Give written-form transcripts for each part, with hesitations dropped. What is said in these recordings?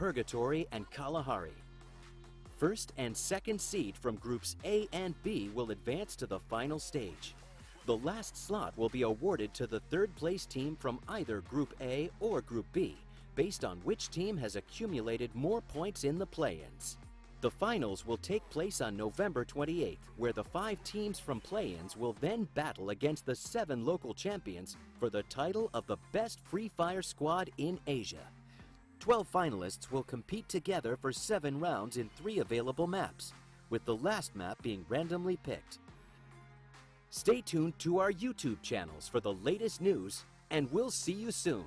Purgatory and Kalahari. First and second seed from groups A and B will advance to the final stage. The last slot will be awarded to the third place team from either Group A or Group B, based on which team has accumulated more points in the play-ins. The finals will take place on November 28th, where the 5 teams from play-ins will then battle against the 7 local champions for the title of the best Free Fire squad in Asia. 12 finalists will compete together for 7 rounds in 3 available maps, with the last map being randomly picked. Stay tuned to our YouTube channels for the latest news, and we'll see you soon.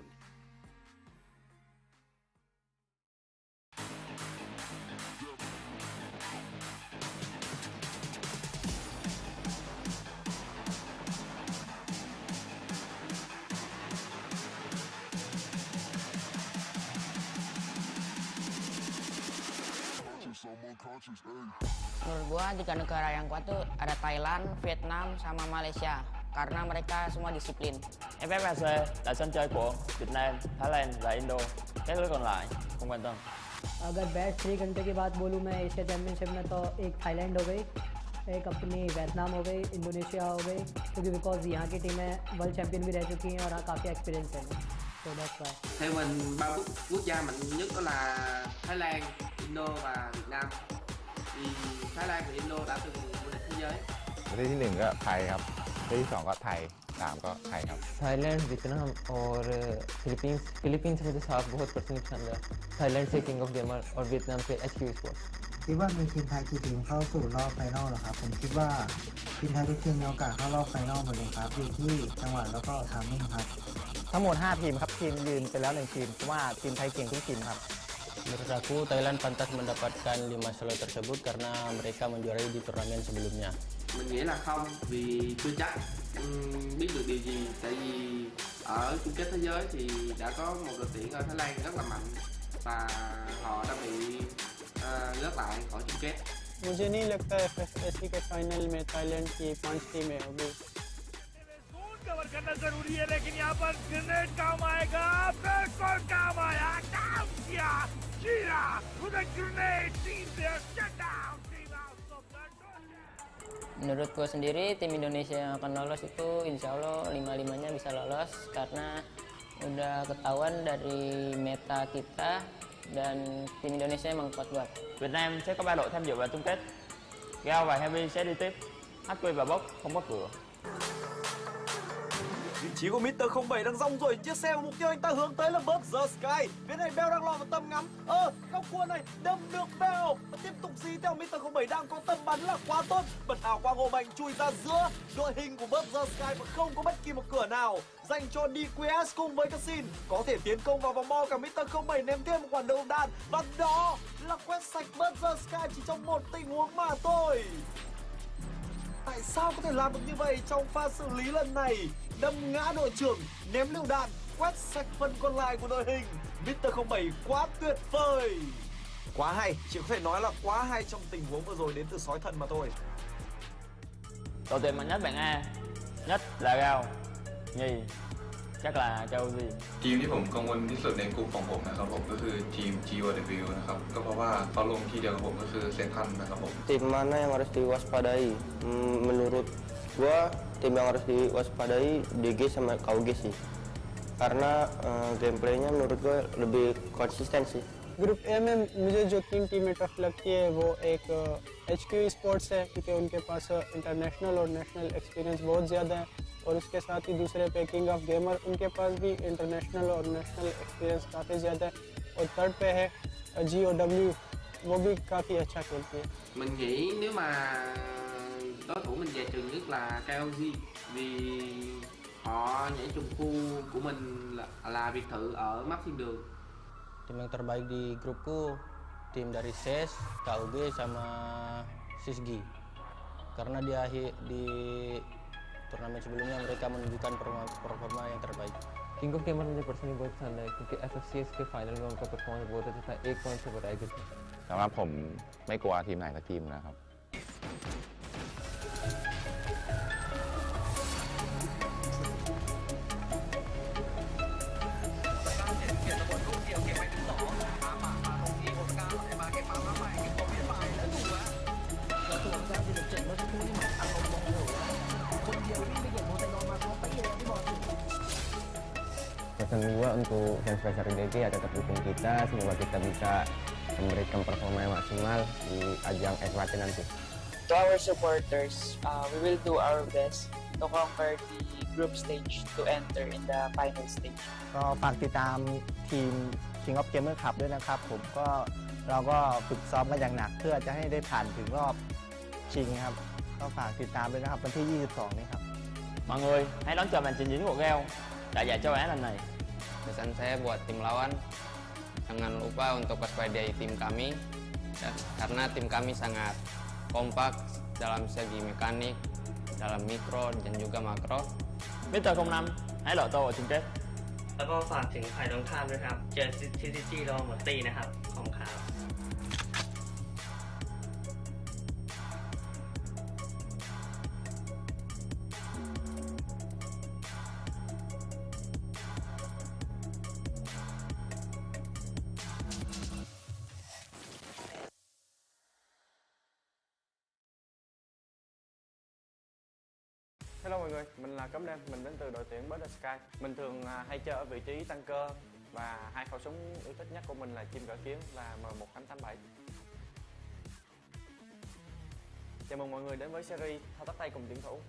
Menurut gua 3 negara yang kuat tuh ada Thailand, Vietnam, sama Malaysia karena mereka semua disiplin. FFAC là sân chơi của Việt Nam, Thái Lan và Indo. Các nước còn lại không quan tâm. अगर best 3 घंटे की बात बोलूँ मैं Asia championship में तो एक Thailand हो गई, एक अपनी वियतनाम हो गई, इंडोनेशिया हो गई, क्योंकि बिकॉज यहाँ की टीमें वर्ल्ड चैम्पियन भी रह चुकी हैं और काफ़ी एक्सपीरियंस है. So that's why. Theo mình 3 quốc gia mạnh nhất đó là Thái Lan, Indo và Việt Nam. Vì Thái Lan và Indo đã từng vô địch thế giới. ประเทศที่1ก็ไทยครับประเทศที่2ก็ไทย3ก็ไทยครับ Thailand Vietnam और Philippines में तो साफ बहुत परसेंट शानदार. Thailand से king of gamer और Vietnam से HQ sports. คิดว่ามีทีมไทยกี่ทีมเข้าสู่รอบไฟนอลเหรอครับผมคิดว่าทีมไทยทุกทีมมีโอกาสเข้ารอบไฟนอลหมดเลยครับอยู่ที่จังหวะแล้วก็ทามมิ่งครับ ทั้งหมด5ทีมครับทีมยืนไปแล้ว1ทีมเพราะว่าทีมไทยเก่งทุกทีมครับ Menurut aku, Thailand pantas mendapatkan 5 slot tersebut karena mereka menjuarai di turnamen sebelumnya. Mình nghĩ là không, vì chưa chắc biết được điều gì. Tại vì ở chung kết thế giới thì đã có một đội tuyển ở Thái Lan rất là mạnh và họ đã bị gác lại khỏi chung kết. मुझे नहीं लगता FFAC के final में Thailand की 5 टीमें होगी. Cover करना जरूरी है लेकिन यहाँ पर ग्रेनेड काम आएगा. बिल्कुल काम आया. काम किया. Gira with a grenade. Team there. Shut down. Team out. Menurut gue sendiri tim Indonesia yang akan lolos itu insya Allah 5-5-nya bisa lolos karena udah ketahuan dari meta kita dan tim Indonesia emang kuat banget. Việt Nam sẽ có 3 đội tham dự vào chung kết. Gao và Heavy sẽ đi tiếp. HQ và Bốc không có cửa. Vị trí của Mr. 07 đang rong ruổi chiếc xe và mục tiêu anh ta hướng tới là Burger Sky. Phía này Bell đang lọt vào tầm ngắm. Góc cua này đâm được Bell. Tiếp tục dí theo Mr. 07 đang có tầm bắn là quá tốt. Bật ảo quang hồ mạnh chui ra giữa đội hình của Burger Sky và không có bất kỳ một cửa nào dành cho DQS cùng với Cassin. Có thể tiến công vào vòng bo, cả Mr. 07 ném thêm một quả đầu đạn và đó là quét sạch Burger Sky chỉ trong một tình huống mà thôi. Tại sao có thể làm được như vậy trong pha xử lý lần này? Đâm ngã đội trưởng, ném lựu đạn, quét sạch phần còn lại của đội hình. Mr. 07 quá tuyệt vời. Quá hay, chỉ có thể nói là quá hay trong tình huống vừa rồi đến từ sói thần mà thôi. Đội tuyển mạnh nhất bảng A, nhất là Gao, nhì chắc là Châu gì. ทีมที่ผมกังวลที่สุดในกลุ่มของผมนะครับผมก็คือทีม GOW นะครับก็เพราะว่าเขาลงที่เดียวกับผมก็คือเซนทันนะครับผม Tim mana yang harus diwaspadai? Menurut gua tim yang harus diwaspadai DG sama KUG sih. Karena gameplaynya menurut gua lebih konsisten sih. Group A में मुझे जो 3 टीमें tough लगती है वो एक HQ sports है क्योंकि उनके पास इंटरनेशनल और नेशनल एक्सपीरियंस बहुत ज़्यादा है और उसके साथ ही दूसरे पे किंग ऑफ गेमर, उनके पास भी इंटरनेशनल और नेशनल एक्सपीरियंस काफ़ी ज़्यादा है और थर्ड पे है GOW, वो भी काफ़ी अच्छा खेलती है. Mình nghĩ nếu mà đối thủ mình dè chừng nhất là KOG vì họ nhảy trùng khu của mình là biệt thự ở map thiên đường. Tim yang terbaik di grupku tim dari SES, KUG sama SISGI. Karena di turnamen sebelumnya mereka menunjukkan performa yang terbaik. King of gamer मुझे personally बहुत पसंद है क्योंकि FFCS के final में उनका performance बहुत अच्छा था. 1 पॉइंट से बढ़ाई गई. สำหรับผมไม่กลัวทีมไหนสักทีมนะครับ เก็บระเบิดลูกเดียวเก็บไปถึง2 pesan gue untuk fans Pasar DG ya tetap dukung kita, semoga kita bisa memberikan performa yang maksimal di ajang FPT nanti. To our supporters, we will do our best to conquer the group stage to enter in the final stage. ก็ฝากติดตามทีม King of Gamer Cup ด้วยนะครับผมก็เราก็ฝึกซ้อมกันอย่างหนักเพื่อจะให้ได้ผ่านถึงรอบชิงครับก็ฝากติดตามด้วยนะครับวันที่ 22 นี้ครับ Mọi người hãy đón chờ màn trình diễn của Gale tại giải châu Á lần này. Pesan saya buat tim lawan, jangan lupa untuk waspadai tim kami, karena tim kami sangat kompak dalam segi mekanik, dalam mikro dan juga makro. Mr. 05 hãy lọt tô vào chung kết. แล้วก็ฝากถึงฝ่ายตรงข้ามด้วยครับเจอTCG เราหมดตีนะครับของครับ Hello mọi người, mình là Cấm Đêm, mình đến từ đội tuyển Bud Sky. Mình thường hay chơi ở vị trí tăng cơ và hai khẩu súng yêu thích nhất của mình là chim cỡ kiếm và M1887. Chào mừng mọi người đến với series thao tác tay cùng tuyển thủ.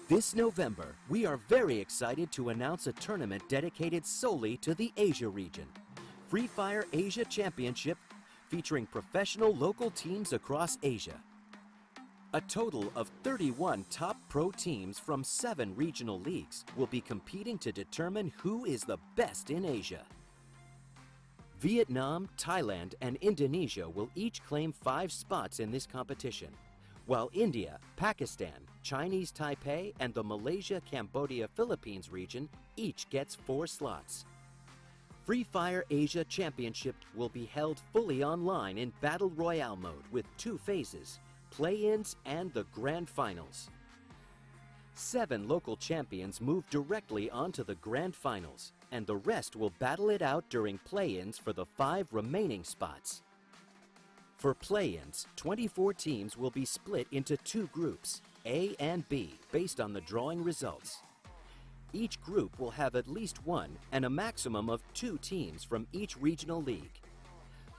This November, we are very excited to announce a tournament dedicated solely to the Asia region. Free Fire Asia Championship, featuring professional local teams across Asia. A total of 31 top pro teams from 7 regional leagues will be competing to determine who is the best in Asia. Vietnam, Thailand, and Indonesia will each claim 5 spots in this competition, while India, Pakistan, Chinese Taipei, and the Malaysia, Cambodia, Philippines region each gets 4 slots. Free Fire Asia Championship will be held fully online in Battle Royale mode with 2 phases, Play-ins and the Grand Finals. 7 local champions move directly onto the Grand Finals, and the rest will battle it out during Play-ins for the 5 remaining spots. For Play-ins, 24 teams will be split into 2 groups, A and B, based on the drawing results. Each group will have at least 1 and a maximum of 2 teams from each regional league.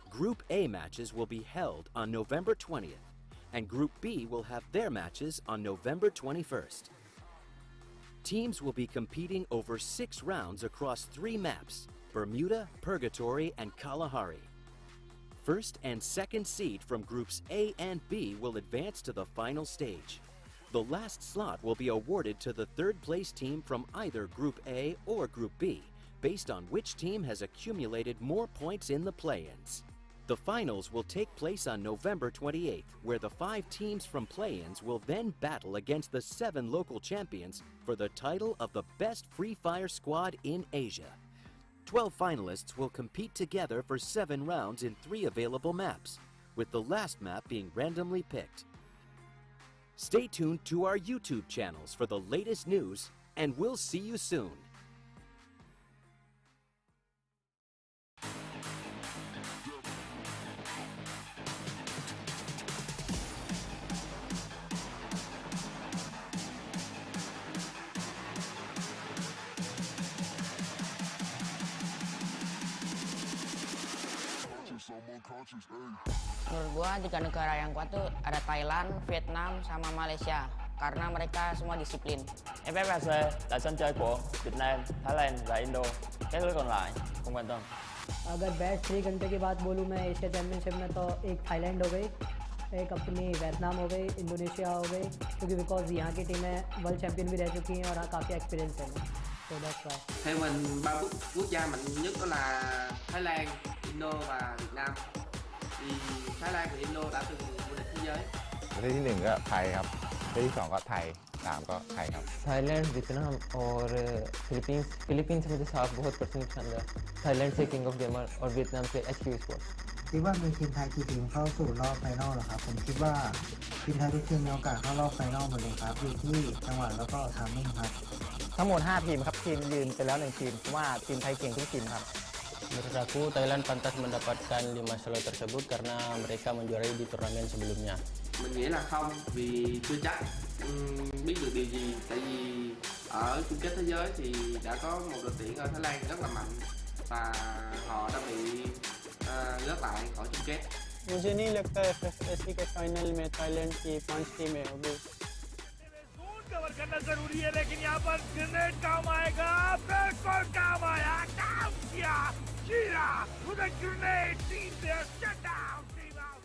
Group A matches will be held on November 20th, and Group B will have their matches on November 21st. Teams will be competing over 6 rounds across 3 maps, Bermuda, Purgatory, and Kalahari. First and second seed from Groups A and B will advance to the final stage. The last slot will be awarded to the 3rd place team from either Group A or Group B, based on which team has accumulated more points in the play-ins. The finals will take place on November 28th, where the 5 teams from play-ins will then battle against the 7 local champions for the title of the best Free Fire squad in Asia. 12 finalists will compete together for 7 rounds in 3 available maps, with the last map being randomly picked. Stay tuned to our YouTube channels for the latest news, and we'll see you soon. Menurut gua 3 negara yang kuat tuh ada Thailand, Vietnam, sama Malaysia karena mereka semua disiplin. Em ép là sân chơi của Việt Nam, Thái Lan và Indo. Các nước còn lại không quan tâm. अगर best 3 घंटे की बात बोलूँ मैं Asia championship में तो एक Thailand हो गई, एक अपनी वियतनाम हो गई, इंडोनेशिया हो गई, क्योंकि बिकॉज यहाँ की टीमें वर्ल्ड चैम्पियन भी रह चुकी हैं और काफ़ी एक्सपीरियंस है। तो that's why. Theo mình 3 quốc gia mạnh nhất đó là Thái Lan, Indo và Việt Nam. Thì Thái Lan và Indo đã từng vô địch thế giới. ประเทศที่1ก็ไทยครับประเทศที่2ก็ไทย3ก็ไทยครับ Thailand, Vietnam और फिलीपींस। फिलीपींस मुझे साफ बहुत पसंद है। थाईलैंड से king of gamer और Vietnam से HQ sports. คิดว่ามีทีมไทยกี่ทีมเข้าสู่รอบไฟนอลเหรอครับผมคิดว่าทีมไทยทุกทีมมีโอกาสเข้ารอบไฟนอลหมดเลยครับอยู่ที่จังหวะแล้วก็ทามมิ่งครับ ทั้งหมด 5 ทีมครับทีมยืนไปแล้ว 1 ทีมเพราะว่าทีมไทยเก่งทุกทีมครับ Menurut aku, Thailand pantas mendapatkan 5 slot tersebut karena mereka menjuarai di turnamen sebelumnya. Mình nghĩ là không, vì chưa chắc biết được điều gì. Tại vì ở chung kết thế giới thì đã có một đội tuyển ở Thái Lan rất là mạnh và họ đã bị rớt lại khỏi chung kết. मुझे नहीं लगता FFSC के final में Thailand की 5 टीमें होगी। Cover करना जरूरी है, लेकिन यहाँ पर ग्रेनेड काम आएगा, बिल्कुल काम आया, काम किया, कीड़ा, उधर grenade, team there, shut down, team out,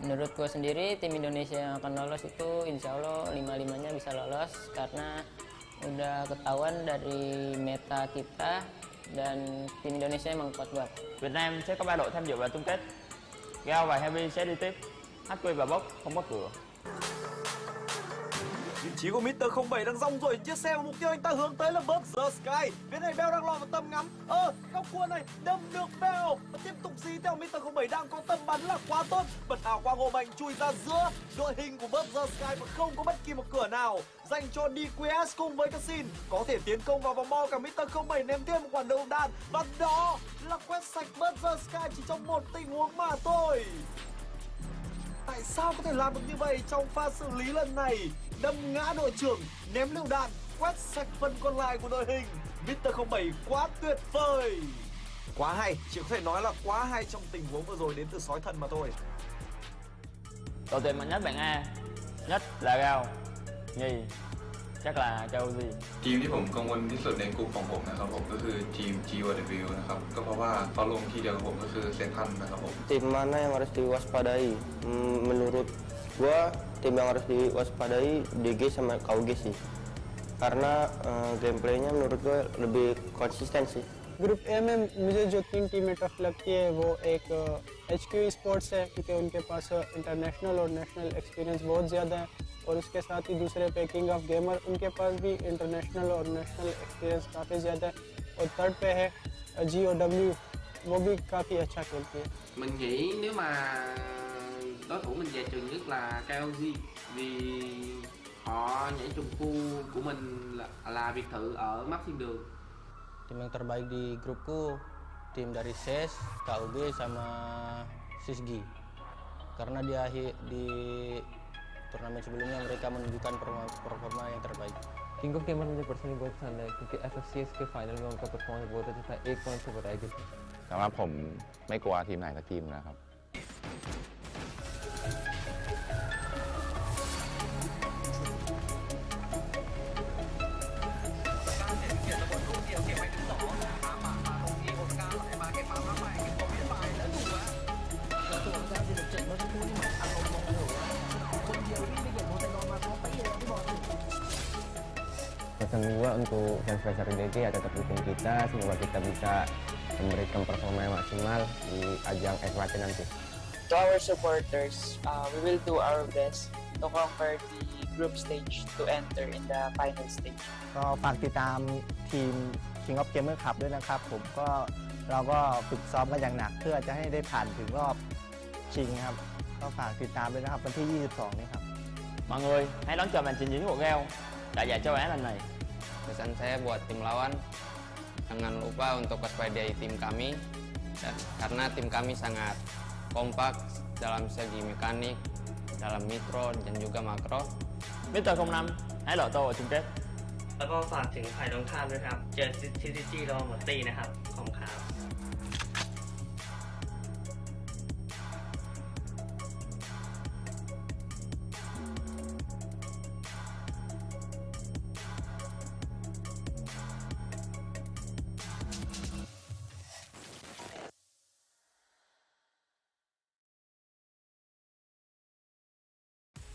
Menurut gue sendiri, tim Indonesia yang akan lolos itu insya Allah 5-5-nya bisa lolos karena udah ketahuan dari meta kita dan tim Indonesia emang kuat banget. Việt Nam sẽ có 3 đội tham dự vào chung kết. Gao và Heavy sẽ đi tiếp. HQ và Bốc không có cửa. Vị trí của Mr. 07 đang rong ruổi chiếc xe và mục tiêu anh ta hướng tới là Burst the Sky. Phía này Bell đang lọt vào tầm ngắm. Góc cua này đâm được Bell. Và tiếp tục dí theo Mr. 07 đang có tầm bắn là quá tốt. Bật ảo quang hộ mạnh chui ra giữa đội hình của Burst the Sky và không có bất kỳ một cửa nào dành cho DQS cùng với Cassin. Có thể tiến công vào vòng bo, cả Mr. 07 ném thêm một quả đầu đạn và đó là quét sạch Burst the Sky chỉ trong một tình huống mà thôi. Tại sao có thể làm được như vậy trong pha xử lý lần này? Đâm ngã đội trưởng, ném lựu đạn, quét sạch phần còn lại của đội hình. Mr. 07 quá tuyệt vời. Quá hay, chỉ có thể nói là quá hay trong tình huống vừa rồi đến từ sói thần mà thôi. Đội tuyển mạnh nhất bảng A, nhất là Gao, nhì chắc là Chelsea ทีมที่ผมกังวลที่สุดในกลุ่มของผมนะครับผมก็คือทีม GOW นะครับก็เพราะว่าเขาลงที่เดียวกับผมก็คือเซนทันนะครับผม Tim mana yang harus diwaspadai? Menurut gua tim yang harus diwaspadai DG sama KUG sih. Karena gameplaynya menurut gua lebih konsisten sih. Group A में मुझे जो 3 टीमें tough लगती है वो एक HQ sports है क्योंकि उनके पास इंटरनेशनल और नेशनल एक्सपीरियंस बहुत ज़्यादा है और उसके साथ ही दूसरे पैकिंग ऑफ गेमर उनके पास भी इंटरनेशनल और नेशनल एक्सपीरियंस काफ़ी ज़्यादा है और थर्ड पे है GOW वो भी काफ़ी अच्छा खेलती है Mình nghĩ nếu mà đối thủ mình dè chừng nhất là KOG vì họ nhảy trùng khu của mình là biệt thự ở map thiên đường. Tim yang terbaik di grupku tim dari SES, KUG sama SISGI. Karena di turnamen sebelumnya mereka menunjukkan performa yang terbaik. King of gamer मुझे personally बहुत पसंद है क्योंकि FFCS के final में उनका performance बहुत अच्छा था 1 पॉइंट से बताया गया था สำหรับผมไม่กลัวทีมไหนสักทีมนะครับ Pesan gua untuk fans Prizepool DG ya tetap dukung kita, semoga kita bisa memberikan performa yang maksimal di ajang FWC nanti. To our supporters, we will do our best to conquer the group stage to enter in the final stage. ก็ฝากติดตามทีม King of Gamer Club ด้วยนะครับผมเราก็ฝึกซ้อมกันอย่างหนักเพื่อจะให้ได้ผ่านถึงรอบชิงครับก็ฝากติดตามด้วยนะครับวันที่ 22 นี้ครับ mọi người hãy đón chờ màn trình diễn của Gale tại giải châu Á lần này. Pesan saya buat tim lawan, jangan lupa untuk waspadai tim kami, karena tim kami sangat kompak dalam segi mekanik, dalam mikro dan juga makro. Mr. 05 hãy lộ tô ở chung kết. แล้วก็ฝากถึงฝ่ายตรงข้ามด้วยครับเจอ TCG รอหมดตีนะครับขอบคุณครับ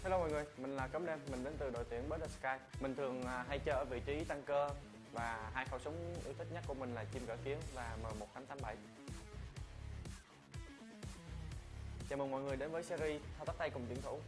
Hello mọi người, mình là Cấm Đêm, mình đến từ đội tuyển Bớt Sky. Mình thường hay chơi ở vị trí tăng cơ và hai khẩu súng yêu thích nhất của mình là chim cỡ kiến và M1887. Chào mừng mọi người đến với series thao tác tay cùng tuyển thủ.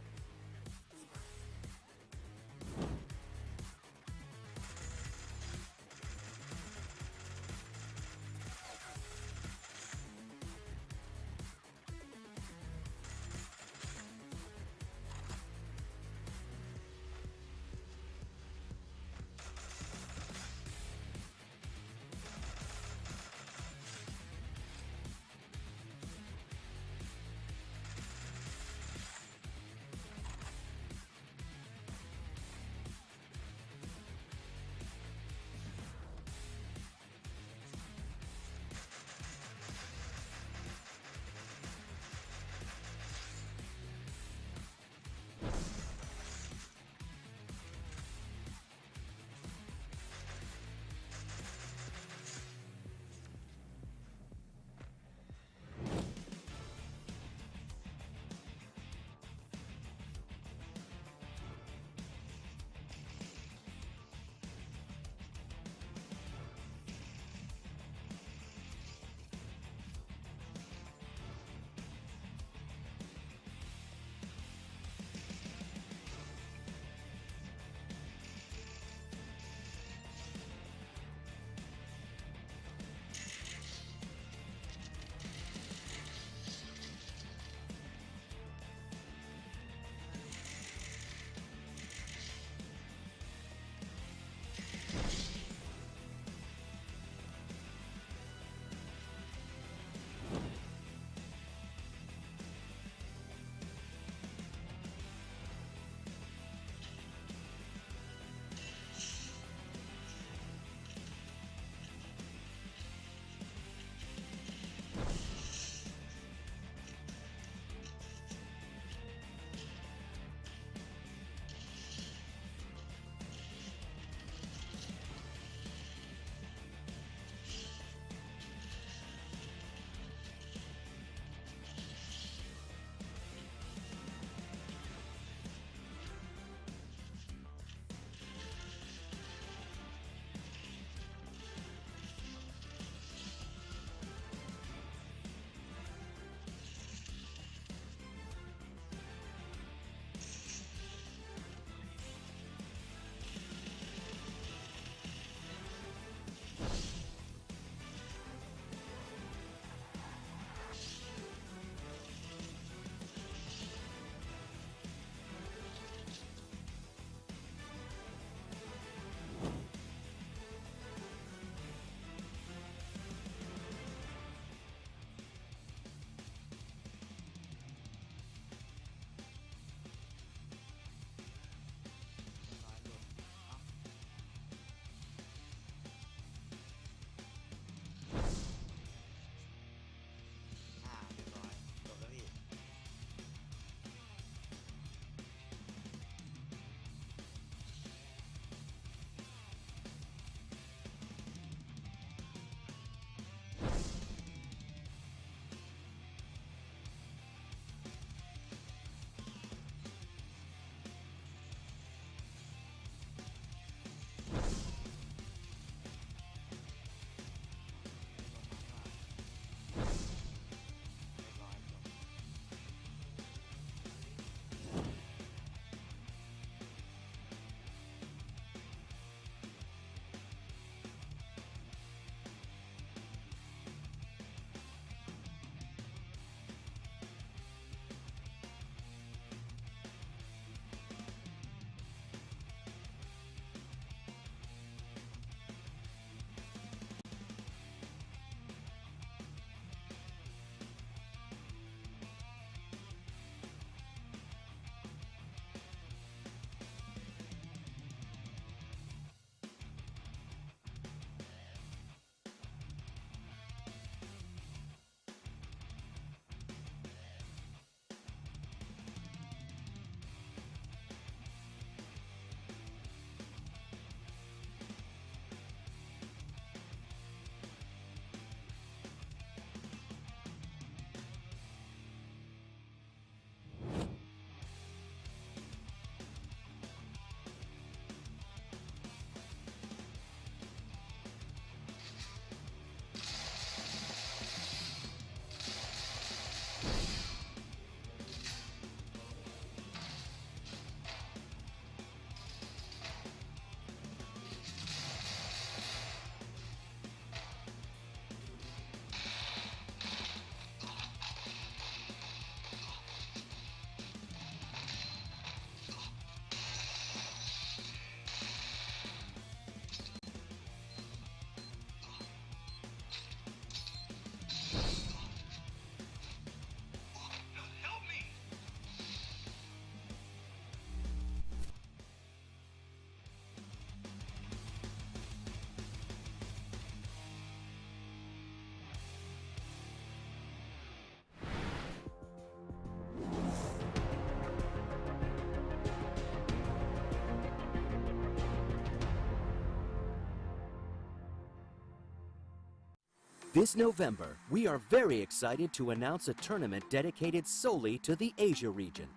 This November, we are very excited to announce a tournament dedicated solely to the Asia region.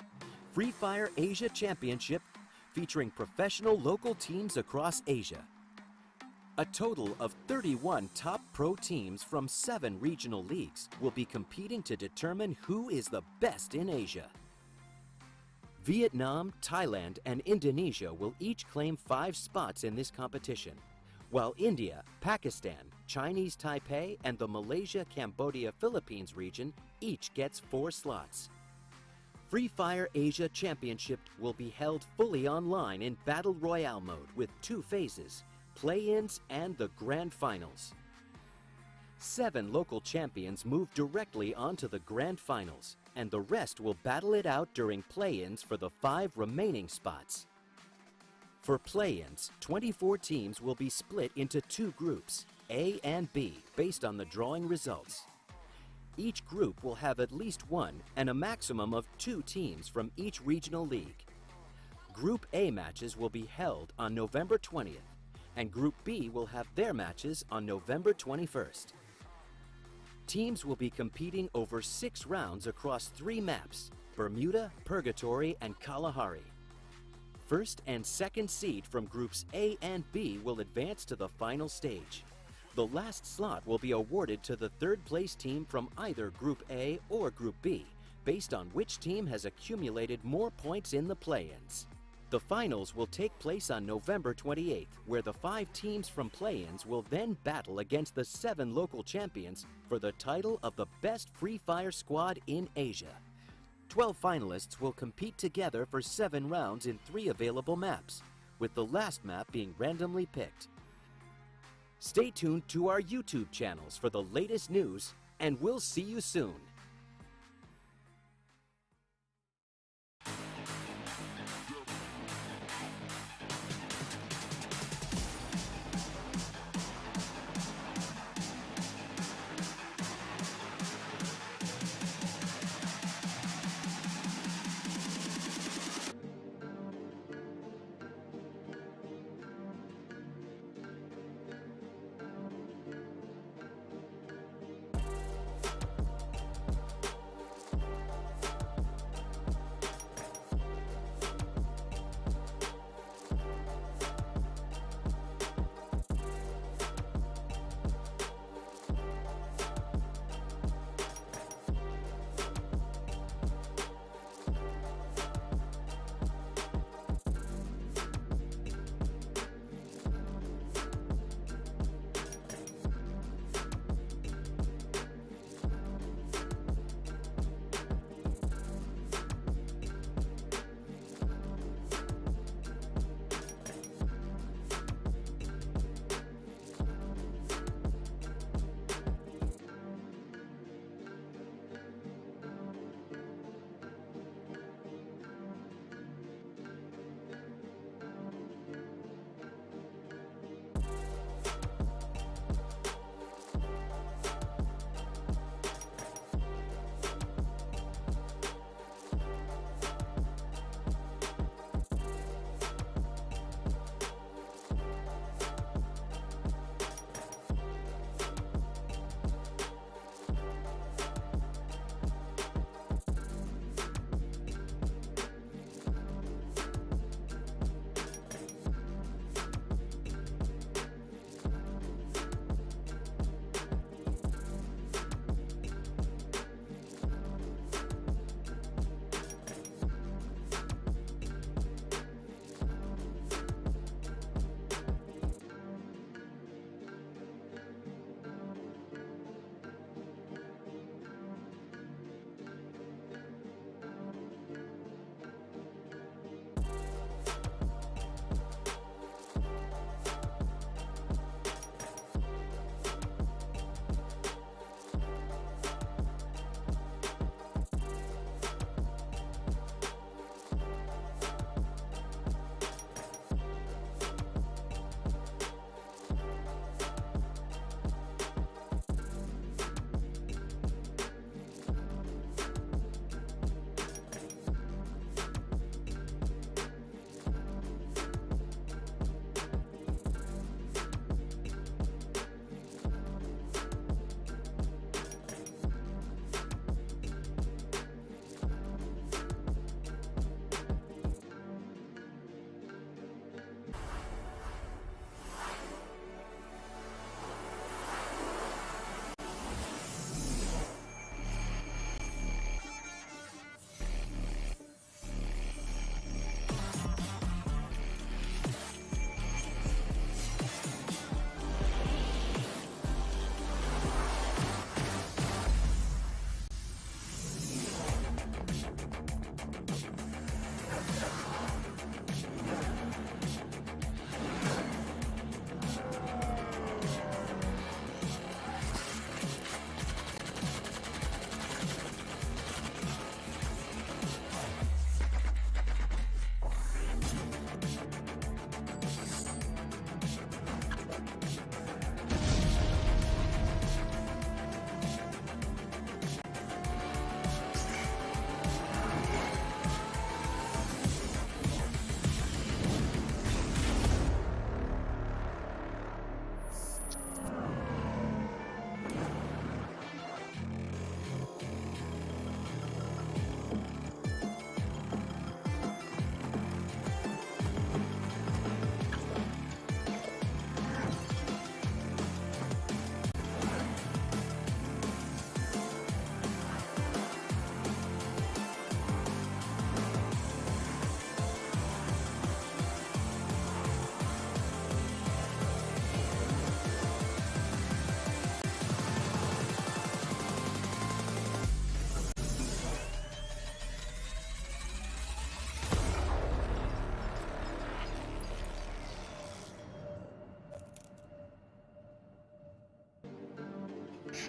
Free Fire Asia Championship, featuring professional local teams across Asia. A total of 31 top pro teams from 7 regional leagues will be competing to determine who is the best in Asia. Vietnam, Thailand, and Indonesia will each claim 5 spots in this competition, while India, Pakistan, Chinese Taipei, and the Malaysia-Cambodia-Philippines region each gets 4 slots. Free Fire Asia Championship will be held fully online in Battle Royale mode with 2 phases, Play-ins and the Grand Finals. 7 local champions move directly onto the Grand Finals, and the rest will battle it out during Play-ins for the 5 remaining spots. For Play-ins, 24 teams will be split into 2 groups, A and B, based on the drawing results. Each group will have at least 1 and a maximum of 2 teams from each regional league. Group A matches will be held on November 20th, and Group B will have their matches on November 21st. Teams will be competing over 6 rounds across 3 maps, Bermuda, Purgatory, and Kalahari. First and second seed from Groups A and B will advance to the final stage. The last slot will be awarded to the 3rd place team from either Group A or Group B, based on which team has accumulated more points in the play-ins. The finals will take place on November 28th, where the 5 teams from play-ins will then battle against the 7 local champions for the title of the best Free Fire squad in Asia. 12 finalists will compete together for 7 rounds in 3 available maps, with the last map being randomly picked. Stay tuned to our YouTube channels for the latest news, and we'll see you soon.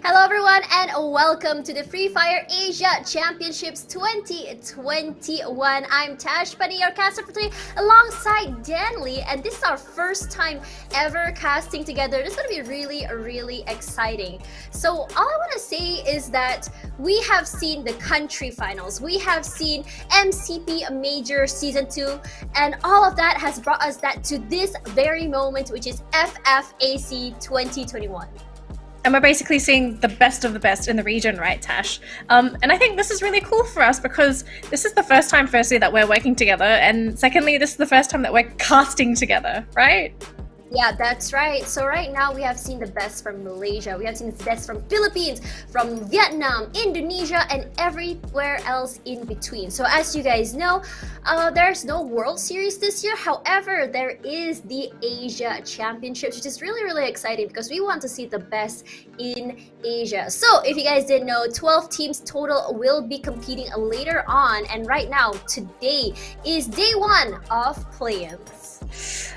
Hello everyone and welcome to the Free Fire Asia Championships 2021. I'm Tash Bunny, your caster for today, alongside Dan Lee, and this is our first time ever casting together. This is going to be really exciting. So all I want to say is that we have seen the country finals, we have seen MCP Major Season 2, and all of that has brought us to this very moment, which is FFAC 2021. And we're basically seeing the best of the best in the region, right, Tash? And I think this is really cool for us because this is the first time, firstly, that we're working together, and secondly, this is the first time that we're casting together, right? Yeah, that's right. So right now we have seen the best from Malaysia, we have seen the best from Philippines, from Vietnam, Indonesia, and everywhere else in between. So as you guys know, there's no World Series this year. However, there is the Asia Championships, which is really exciting because we want to see the best in Asia. So if you guys didn't know, 12 teams total will be competing later on, and right now, today is day 1 of Playins.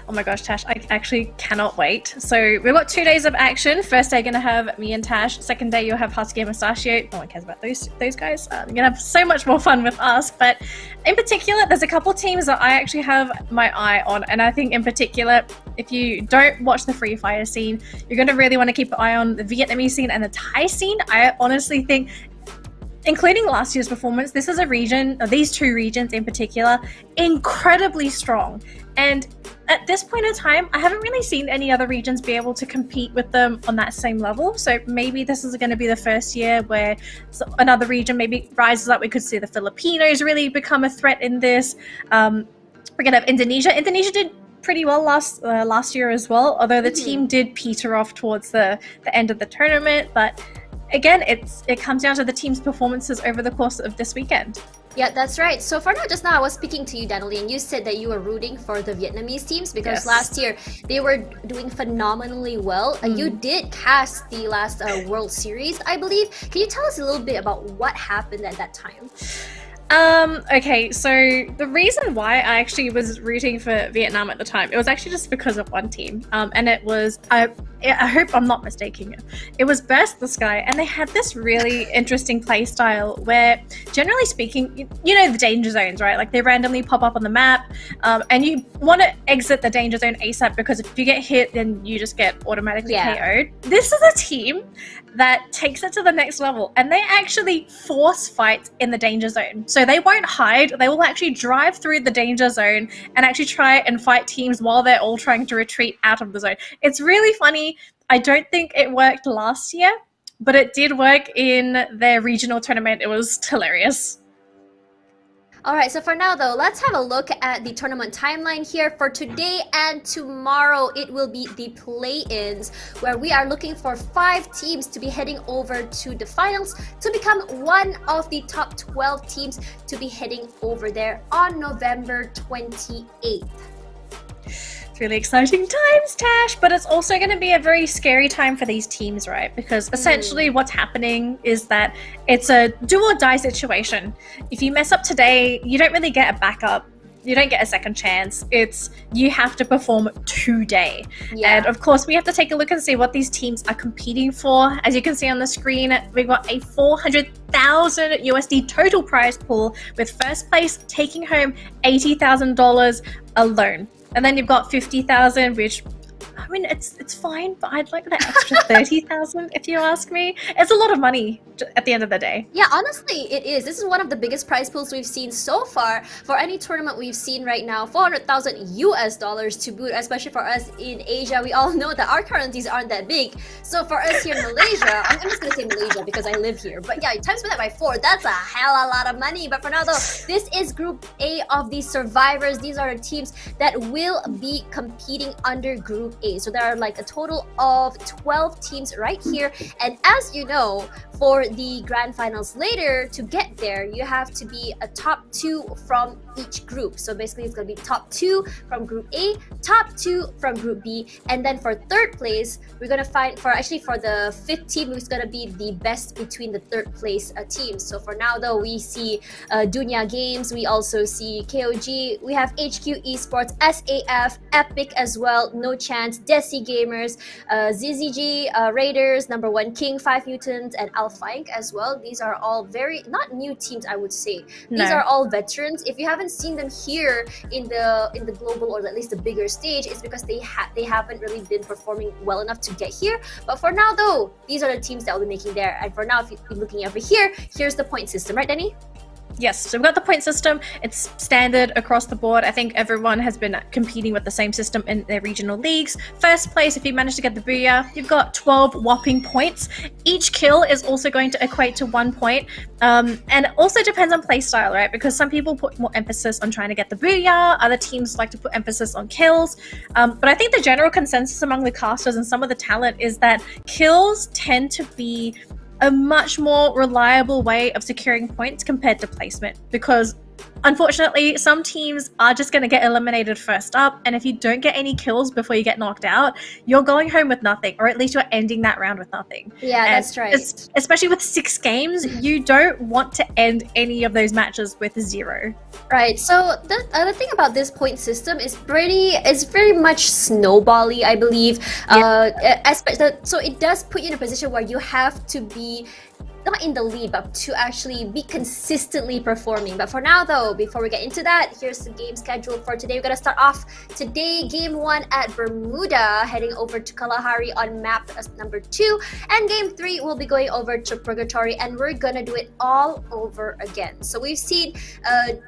Oh my gosh, Tash, I actually cannot wait. So we've got 2 days of action. First day, gonna have me and Tash. Second day, you'll have Husky and Mustachio. No one cares about those guys. You're gonna have so much more fun with us. But in particular, there's a couple teams that I actually have my eye on. And I think in particular, if you don't watch the Free Fire scene, you're gonna really want to keep an eye on the Vietnamese scene and the Thai scene. I honestly think, including last year's performance, this is a region, or these two regions in particular, incredibly strong. And at this point in time, I haven't really seen any other regions be able to compete with them on that same level. So maybe this is going to be the first year where another region maybe rises up. We could see the Filipinos really become a threat in this. We're going to have Indonesia. Indonesia did pretty well last year as well, although the team did peter off towards the end of the tournament. But again, it comes down to the team's performances over the course of this weekend. Yeah, that's right. So for now, just now I was speaking to you, Danielle, and you said that you were rooting for the Vietnamese teams because last year they were doing phenomenally well. You did cast the last World Series, I believe. Can you tell us a little bit about what happened at that time? Okay, so the reason why I actually was rooting for Vietnam at the time, it was actually just because of one team, and it was, I hope I'm not mistaking it, it was Burst the Sky, and they had this really interesting play style where, generally speaking, you know the danger zones, right? Like they randomly pop up on the map, and you want to exit the danger zone ASAP because if you get hit, then you just get automatically KO'd. This is a team that takes it to the next level, and they actually force fight in the danger zone. So they won't hide, they will actually drive through the danger zone and actually try and fight teams while they're all trying to retreat out of the zone. It's really funny. I don't think it worked last year, but it did work in their regional tournament. It was hilarious. Alright, so for now though, let's have a look at the tournament timeline here. For today and tomorrow, it will be the play-ins, where we are looking for 5 teams to be heading over to the finals to become one of the top 12 teams to be heading over there on November 28th. Really exciting times, Tash, but it's also going to be a very scary time for these teams, right? Because essentially what's happening is that it's a do or die situation. If you mess up today, you don't really get a backup. You don't get a second chance. It's you have to perform today. And of course, we have to take a look and see what these teams are competing for. As you can see on the screen, we've got a 400,000 USD total prize pool, with first place taking home $80,000 alone. And then you've got 50,000, which, I mean, it's fine, but I'd like that extra 30,000 if you ask me. It's a lot of money at the end of the day. Yeah, honestly, it is. This is one of the biggest prize pools we've seen so far for any tournament we've seen right now. 400,000 US dollars to boot, especially for us in Asia. We all know that our currencies aren't that big. So for us here in Malaysia, I'm just gonna say Malaysia because I live here. But yeah, times that by 4, that's a hell of a lot of money. But for now though, this is Group A of the survivors. These are the teams that will be competing under Group A. So there are like a total of 12 teams right here. And as you know, for the grand finals later, to get there, you have to be a top 2 from each group. So basically it's going to be top 2 from Group A, top 2 from Group B, and then for third place, we're going to find for the 5th team, it's going to be the best between the third place teams. So for now though, we see Dunya Games, we also see KOG, we have HQ Esports, SAF, Epic as well, No Chance, Desi Gamers, ZZG, Raiders, Number One King, 5 Mutants, and Alphank as well. These are all very not new teams, I would say. These are all veterans. If you haven't seen them here in the global or at least the bigger stage, it's because they haven't really been performing well enough to get here. But for now though, these are the teams that will be making there. And for now, if you're looking over here, here's the point system, right, Danny? Yes, so we've got the point system. It's standard across the board. I think everyone has been competing with the same system in their regional leagues. First place, if you manage to get the booyah, you've got 12 whopping points. Each kill is also going to equate to 1 point. And it also depends on playstyle, right? Because some people put more emphasis on trying to get the booyah. Other teams like to put emphasis on kills. But I think the general consensus among the casters and some of the talent is that kills tend to be a much more reliable way of securing points compared to placement, because unfortunately some teams are just going to get eliminated first up, and if you don't get any kills before you get knocked out, you're going home with nothing, or at least you're ending that round with nothing. Yeah, and that's right. Especially with 6 games, you don't want to end any of those matches with 0. Right, so the other thing about this point system is very much snowbally, I believe. So it does put you in a position where you have to be not in the lead, but to actually be consistently performing. But for now though, before we get into that, here's the game schedule for today. We're gonna start off today, game 1 at Bermuda, heading over to Kalahari on map number 2, and game 3 we'll be going over to Purgatory, and we're gonna do it all over again. So we've seen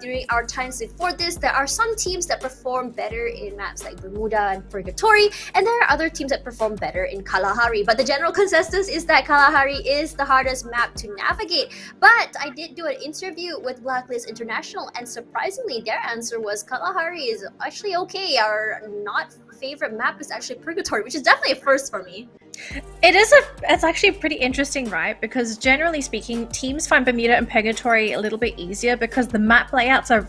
during our times before this, there are some teams that perform better in maps like Bermuda and Purgatory, and there are other teams that perform better in Kalahari. But the general consensus is that Kalahari is the hardest map to navigate. But I did do an interview with Blacklist International, and surprisingly their answer was Kalahari is actually okay. Our not favorite map is actually Purgatory, which is definitely a first for me. It's actually pretty interesting, right? Because generally speaking, teams find Bermuda and Purgatory a little bit easier because the map layouts are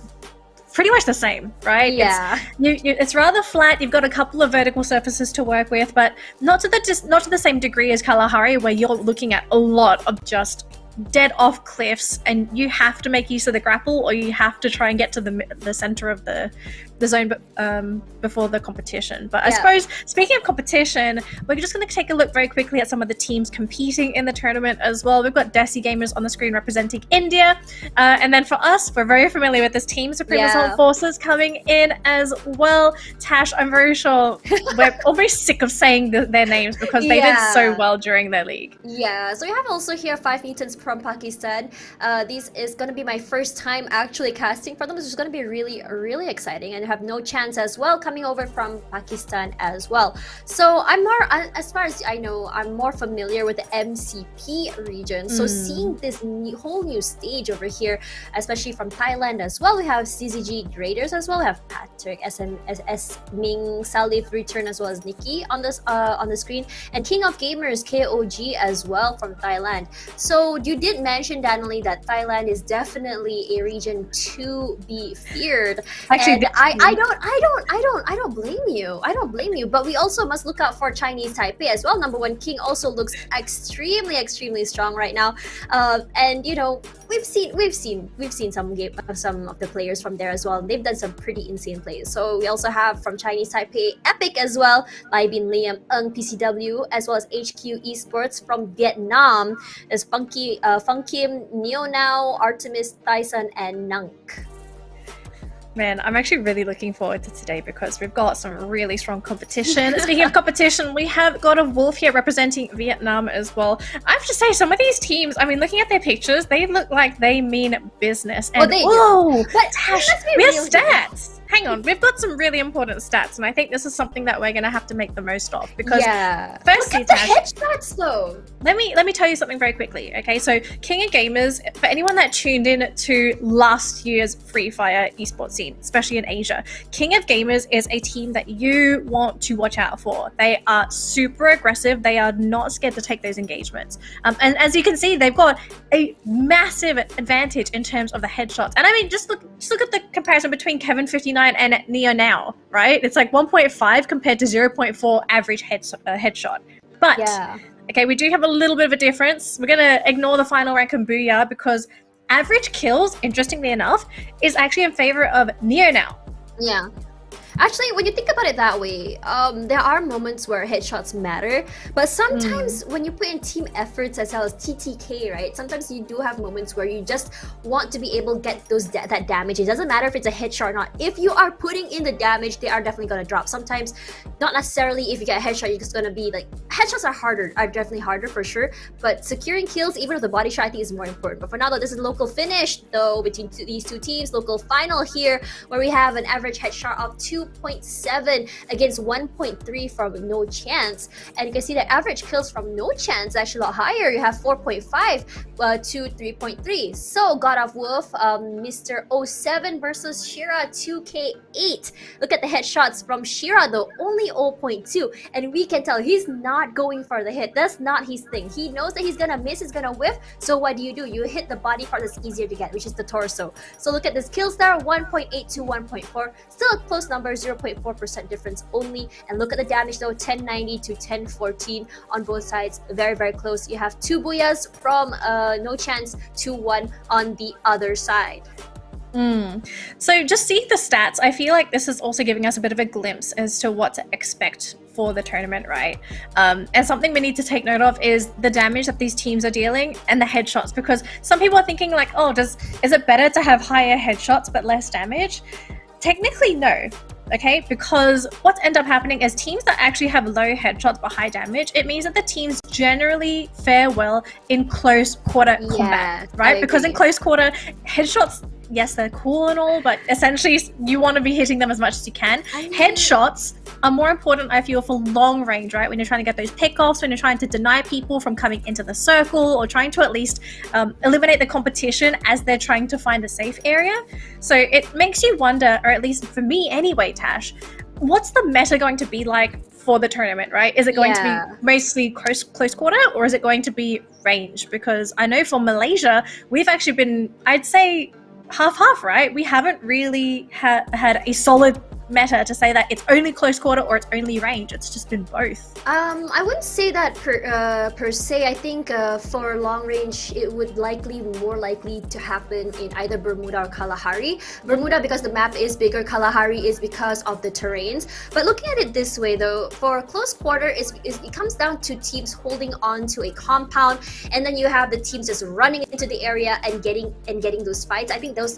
pretty much the same, right? Yeah. It's rather flat. You've got a couple of vertical surfaces to work with, but not to the same degree as Kalahari, where you're looking at a lot of just dead off cliffs, and you have to make use of the grapple, or you have to try and get to the center of the zone before the competition. But I suppose, speaking of competition, we're just going to take a look very quickly at some of the teams competing in the tournament as well. We've got Desi Gamers on the screen representing India, and then for us, we're very familiar with this team, Supreme Assault Forces, coming in as well. Tash, I'm very sure we're almost sick of saying their names because they did so well during their league. Yeah, so we have also here 5 Mutants from Pakistan. This is going to be my first time actually casting for them. This is going to be really, really exciting, and have No Chance as well coming over from Pakistan as well. So I'm more, as far as I know, I'm more familiar with the MCP region. So seeing this whole new stage over here, especially from Thailand as well, we have CZG Raiders as well. We have Patrick, S Ming, Salif return, as well as Nikki on the screen, and King of Gamers KOG as well from Thailand. So you did mention, Danielle, that Thailand is definitely a region to be feared. Actually, and I don't blame you. I don't blame you. But we also must look out for Chinese Taipei as well. Number One King also looks extremely strong right now. And you know, we've seen some of the players from there as well. They've done some pretty insane plays. So we also have from Chinese Taipei Epic as well, Lai Bin Liam, PCW, as well as HQ Esports from Vietnam. There's Funkim, Neo Now, Artemis, Tyson, and Nunk. Man, I'm actually really looking forward to today because we've got some really strong competition. Speaking of competition, we have God of Wolf here representing Vietnam as well. I have to say, some of these teams, I mean, looking at their pictures, they look like they mean business. And they do. Tash, we have stats. hang on, we've got some really important stats, and I think this is something that we're going to have to make the most of, because firstly, look at the headshots though. Let me tell you something very quickly, okay? So King of Gamers, for anyone that tuned in to last year's Free Fire esports scene, especially in Asia, King of Gamers is a team that you want to watch out for. They are super aggressive. They are not scared to take those engagements. And as you can see, they've got a massive advantage in terms of the headshots. And I mean, just look at the comparison between Kevin59 and Neo now, right? It's like 1.5 compared to 0.4 average headshot. But okay, we do have a little bit of a difference. We're going to ignore the final rank and Booyah because average kills, interestingly enough, is actually in favor of Neo now. Yeah. Actually, when you think about it that way, there are moments where headshots matter, but sometimes when you put in team efforts as well as TTK, right? Sometimes you do have moments where you just want to be able to get that damage. It doesn't matter if it's a headshot or not. If you are putting in the damage, they are definitely going to drop. Sometimes, not necessarily if you get a headshot, you're just going to be like, headshots are definitely harder for sure, but securing kills, even with the body shot, I think is more important. But for now, though, this is local finish, though, between these two teams. Local final here, where we have an average headshot of 2.7 against 1.3 from No Chance, and you can see the average kills from No Chance is actually a lot higher. You have 4.5 to 3.3. So God of Wolf, Mr. 07 versus Shira 2K8. Look at the headshots from Shira though, only 0.2, and we can tell he's not going for the hit. That's not his thing. He knows that he's gonna miss, he's gonna whiff. So what do? You hit the body part that's easier to get, which is the torso. So look at this kill star, 1.8 to 1.4, still a close number, 0.4% difference only. And look at the damage though, 1090 to 1014 on both sides, very, very close. You have 2 booyahs from No Chance to 1 on the other side. So just seeing the stats, I feel like this is also giving us a bit of a glimpse as to what to expect for the tournament, right? And something we need to take note of is the damage that these teams are dealing and the headshots, because some people are thinking like, oh, is it better to have higher headshots but less damage? Technically, no. Okay, because what's end up happening is teams that actually have low headshots but high damage, it means that the teams generally fare well in close quarter combat, right? Because in close quarter, headshots, yes, they're cool and all, but essentially you want to be hitting them as much as you can. Headshots are more important, I feel, for long range, right? When you're trying to get those pickoffs, when you're trying to deny people from coming into the circle, or trying to at least eliminate the competition as they're trying to find a safe area. So it makes you wonder, or at least for me anyway, Tash, what's the meta going to be like for the tournament, right? Is it going to be mostly close quarter, or is it going to be range? Because I know for Malaysia, we've actually been, I'd say, half-half, right? We haven't really had a solid meta to say that it's only close quarter or it's only range. It's just been both. I wouldn't say that per se. I think for long range, it would more likely to happen in either Bermuda or Kalahari. Bermuda because the map is bigger, Kalahari is because of the terrains. But looking at it this way though, for close quarter, it comes down to teams holding on to a compound, and then you have the teams just running into the area and getting those fights. I think that's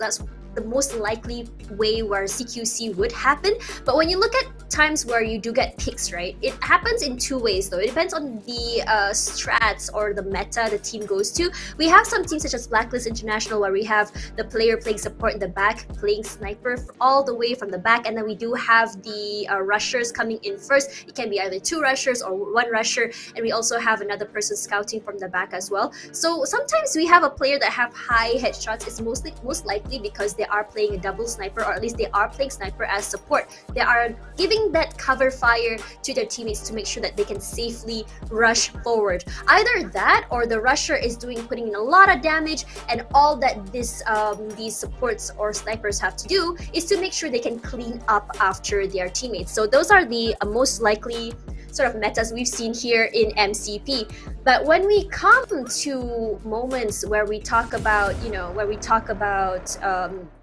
the most likely way where CQC would happen. But when you look at times where you do get picks, right, it happens in 2 ways though. It depends on the strats or the meta the team goes to. We have some teams such as Blacklist International where we have the player playing support in the back, playing sniper all the way from the back, and then we do have the rushers coming in first. It can be either 2 rushers or 1 rusher, and we also have another person scouting from the back as well. So sometimes we have a player that have high headshots. It's most likely because they are playing a double sniper, or at least they are playing sniper as support. They are giving that cover fire to their teammates to make sure that they can safely rush forward. Either that, or the rusher is putting in a lot of damage, and all that these supports or snipers have to do is to make sure they can clean up after their teammates. So those are the most likely sort of metas we've seen here in MCP. But when we come to moments where we talk about,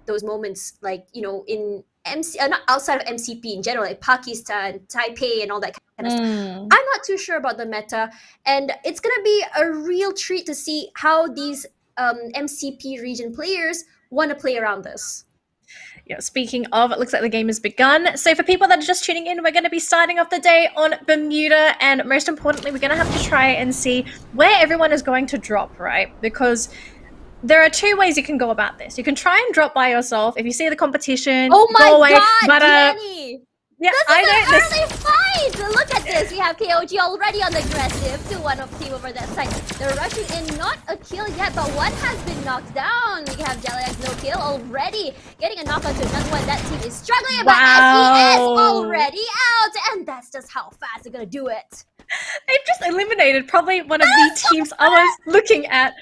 those moments like, in not outside of MCP in general, like Pakistan, Taipei, and all that kind of stuff, I'm not too sure about the meta, and it's gonna be a real treat to see how these MCP region players want to play around this. Yeah, speaking of, it looks like the game has begun. So for people that are just tuning in, we're going to be starting off the day on Bermuda, and most importantly, we're going to have to try and see where everyone is going to drop, right? Because there are two ways you can go about this. You can try and drop by yourself. If you see the competition, Oh my go away. god, But Danny! yeah, This I is know an this. early fight! Look at this. We have KOG already on the aggressive. 2-1 of team over that side. They're rushing in. Not a kill yet, but one has been knocked down. We have Jalayax no kill already. Getting a knock onto another one. That team is struggling, but SES already out. And that's just how fast they're gonna do it. They've just eliminated probably one of the teams I was looking at.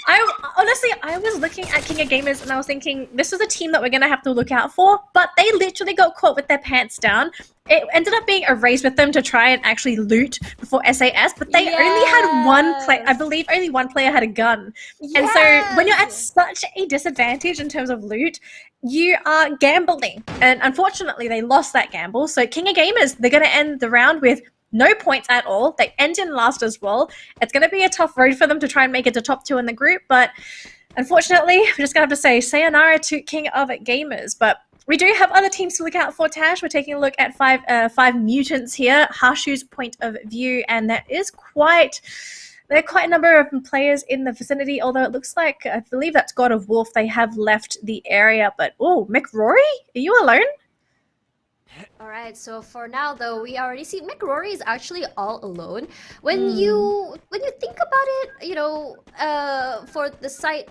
I was looking at King of Gamers and I was thinking this is a team that we're gonna have to look out for, but they literally got caught with their pants down. It ended up being a race with them to try and actually loot before SAS, but they only had one player. I believe only one player had a gun. And so when you're at such a disadvantage in terms of loot, you are gambling. And unfortunately, they lost that gamble. So King of Gamers, they're going to end the round with no points at all. They end in last as well. It's going to be a tough road for them to try and make it to top 2 in the group, but unfortunately, we're just going to have to say sayonara to King of Gamers. But we do have other teams to look out for, Tash. We're taking a look at five mutants here, Harshu's point of view, and there are quite a number of players in the vicinity, although it looks like, I believe that's God of Wolf, they have left the area. But, oh, McRory, are you alone? Alright, so for now though, we already see McRory is actually all alone. When you think about it, you know, for the side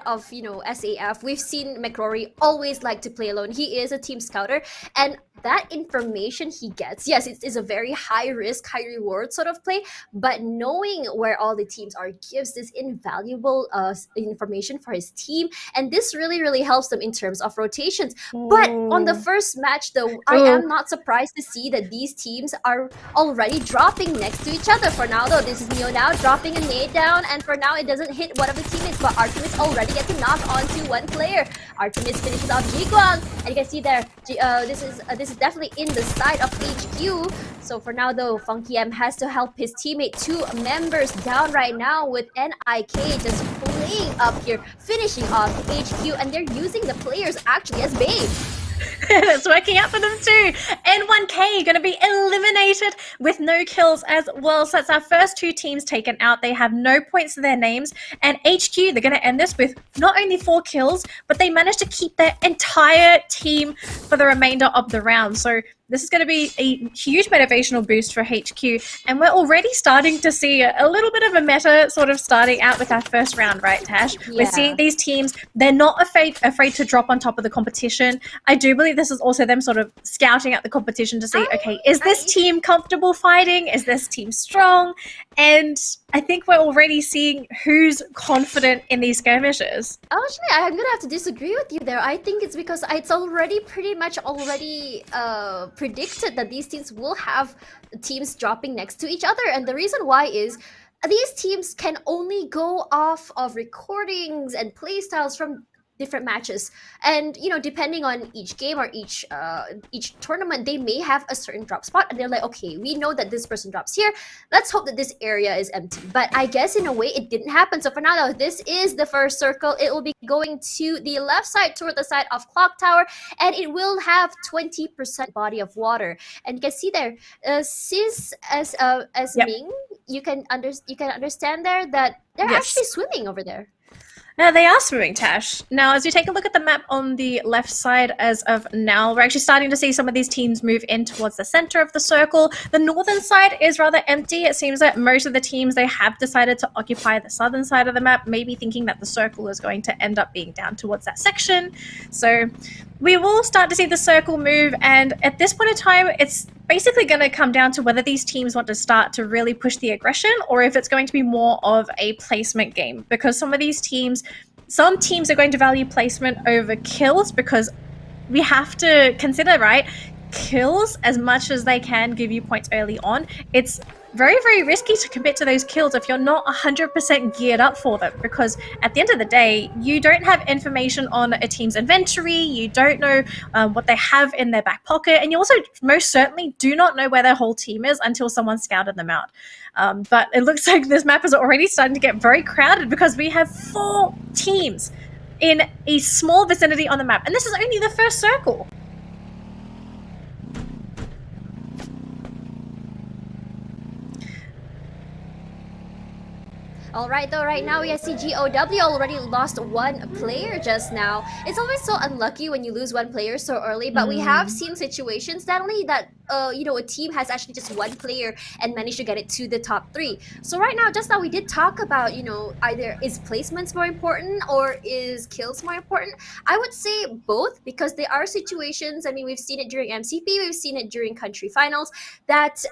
of, you know, SAF, we've seen McRory always like to play alone. He is a team scouter, and that information he gets, yes, it is a very high risk, high reward sort of play, but knowing where all the teams are gives this invaluable information for his team, and this really helps them in terms of rotations. But on the first match though, I am not surprised to see that these teams are already dropping next to each other. For now though, this is Neo now dropping a nade down, and for now it doesn't hit one of the teammates, but Artemis already gets a knock onto one player. Artemis finishes off Jiguang, and you can see there, this is definitely in the side of HQ. So for now though, Funky M has to help his teammate. 2 members down right now with NIK just playing up here, finishing off HQ, and they're using the players actually as bait. It's working out for them too. N1K going to be eliminated with no kills as well. So that's our first 2 teams taken out. They have no points to their names. And HQ, they're going to end this with not only 4 kills, but they managed to keep their entire team for the remainder of the round. So this is going to be a huge motivational boost for HQ, and we're already starting to see a little bit of a meta sort of starting out with our first round, right, Tash? Yeah. We're seeing these teams, they're not afraid to drop on top of the competition. I do believe this is also them sort of scouting out the competition to see, okay, is this team comfortable fighting? Is this team strong? And I think we're already seeing who's confident in these skirmishes. Actually, I'm gonna have to disagree with you there. I think it's because it's already pretty much predicted that these teams will have teams dropping next to each other, and the reason why is these teams can only go off of recordings and playstyles from different matches, and you know, depending on each game or each tournament, they may have a certain drop spot, and they're like, okay, we know that this person drops here, let's hope that this area is empty. But I guess in a way it didn't happen. So for now though, this is the first circle. It will be going to the left side toward the side of Clock Tower, and it will have 20% body of water. And you can see there, Sis as Ming, you can understand there that they're actually swimming over there. Now, they are swimming, Tash. Now, as we take a look at the map on the left side as of now, we're actually starting to see some of these teams move in towards the center of the circle. The northern side is rather empty. It seems that most of the teams, they have decided to occupy the southern side of the map, maybe thinking that the circle is going to end up being down towards that section. So we will start to see the circle move, and at this point in time, it's basically going to come down to whether these teams want to start to really push the aggression or if it's going to be more of a placement game, because some teams are going to value placement over kills, because we have to consider, right, kills, as much as they can give you points early on, it's very risky to commit to those kills if you're not 100% geared up for them, because at the end of the day, you don't have information on a team's inventory, you don't know what they have in their back pocket, and you also most certainly do not know where their whole team is until someone scouted them out. But it looks like this map is already starting to get very crowded, because we have 4 teams in a small vicinity on the map, and this is only the first circle. Alright though, right now we see GOW already lost one player just now. It's always so unlucky when you lose one player so early, but we have seen situations, Stanley, that a team has actually just one player and managed to get it to the top 3. So right now, just now we did talk about, either is placements more important or is kills more important? I would say both, because there are situations, I mean, we've seen it during MCP, we've seen it during country finals, that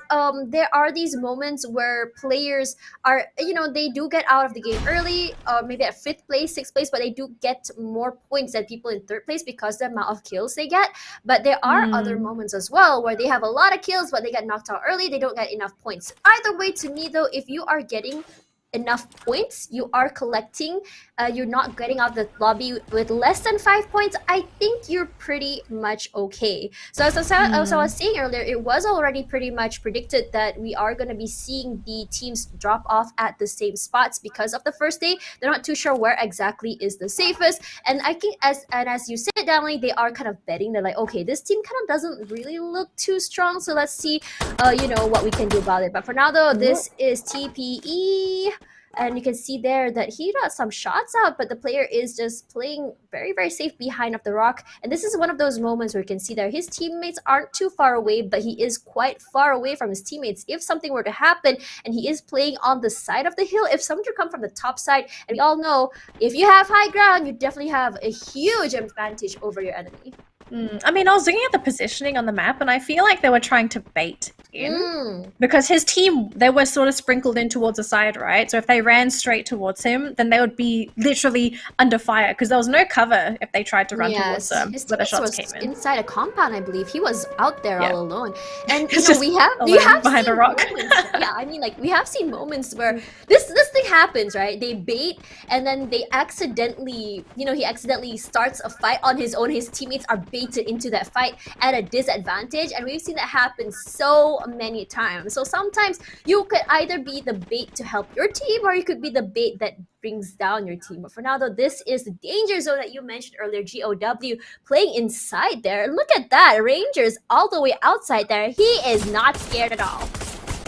there are these moments where players are, they do get out of the game early, or maybe at 5th place, 6th place, but they do get more points than people in 3rd place because the amount of kills they get. But there are other moments as well where they have a lot of kills, but they get knocked out early, they don't get enough points. Either way, to me though, if you are getting enough points, you are collecting, you're not getting out the lobby with less than 5 points, I think you're pretty much okay. So as I was saying earlier, it was already pretty much predicted that we are going to be seeing the teams drop off at the same spots because of the first day. They're not too sure where exactly is the safest, and I think as you said, Danley, they are kind of betting. They're like, okay, this team kind of doesn't really look too strong, so let's see what we can do about it. But for now though, this is TPE. And you can see there that he got some shots out, but the player is just playing very, very safe behind of the rock. And this is one of those moments where you can see that his teammates aren't too far away, but he is quite far away from his teammates. If something were to happen, and he is playing on the side of the hill, if someone were to come from the top side, and we all know, if you have high ground, you definitely have a huge advantage over your enemy. I mean, I was looking at the positioning on the map, and I feel like they were trying to bait in because his team, they were sort of sprinkled in towards the side, right? So if they ran straight towards him, then they would be literally under fire because there was no cover if they tried to run towards them where the shots came in. Inside a compound, I believe he was out there all alone, and we have behind a rock. Yeah, I mean, like we have seen moments where this thing happens, right? They bait, and then they accidentally, he accidentally starts a fight on his own. His teammates are baited into that fight at a disadvantage, and we've seen that happen so many times. So sometimes you could either be the bait to help your team, or you could be the bait that brings down your team. But for now though, this is the danger zone that you mentioned earlier, GOW playing inside there. And look at that, Rangers all the way outside there. He is not scared at all.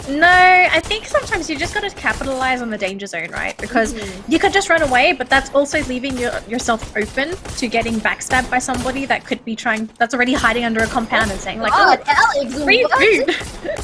No, I think sometimes you just got to capitalize on the danger zone, right? Because you could just run away, but that's also leaving yourself open to getting backstabbed by somebody that could be that's already hiding under a compound and saying like, Alex, free food.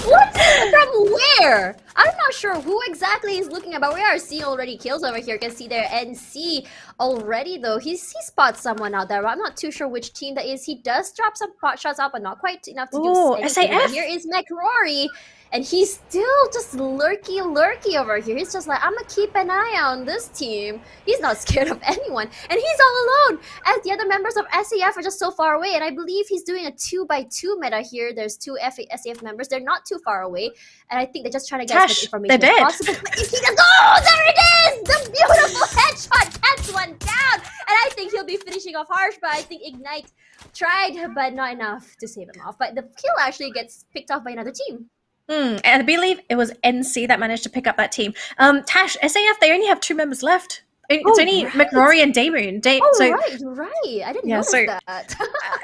What? From where? I'm not sure who exactly he's looking at, but we are seeing already kills over here. You can see there NC already though. He spots someone out there, but I'm not too sure which team that is. He does drop some pot shots out, but not quite enough to do anything. SAF? Here is McRory. And he's still just lurky over here. He's just like, I'm gonna keep an eye on this team. He's not scared of anyone. And he's all alone, as the other members of SAF are just so far away. And I believe he's doing a 2x2 meta here. There's 2 SAF members. They're not too far away. And I think they're just trying to get as much information as possible. But if he does, there it is! The beautiful headshot gets one down. And I think he'll be finishing off harsh, but I think Ignite tried, but not enough to save him off. But the kill actually gets picked off by another team. And I believe it was NC that managed to pick up that team. Tash, SAF, they only have 2 members left. It's only McRory and Daymoon. Right, you're right. I didn't notice that.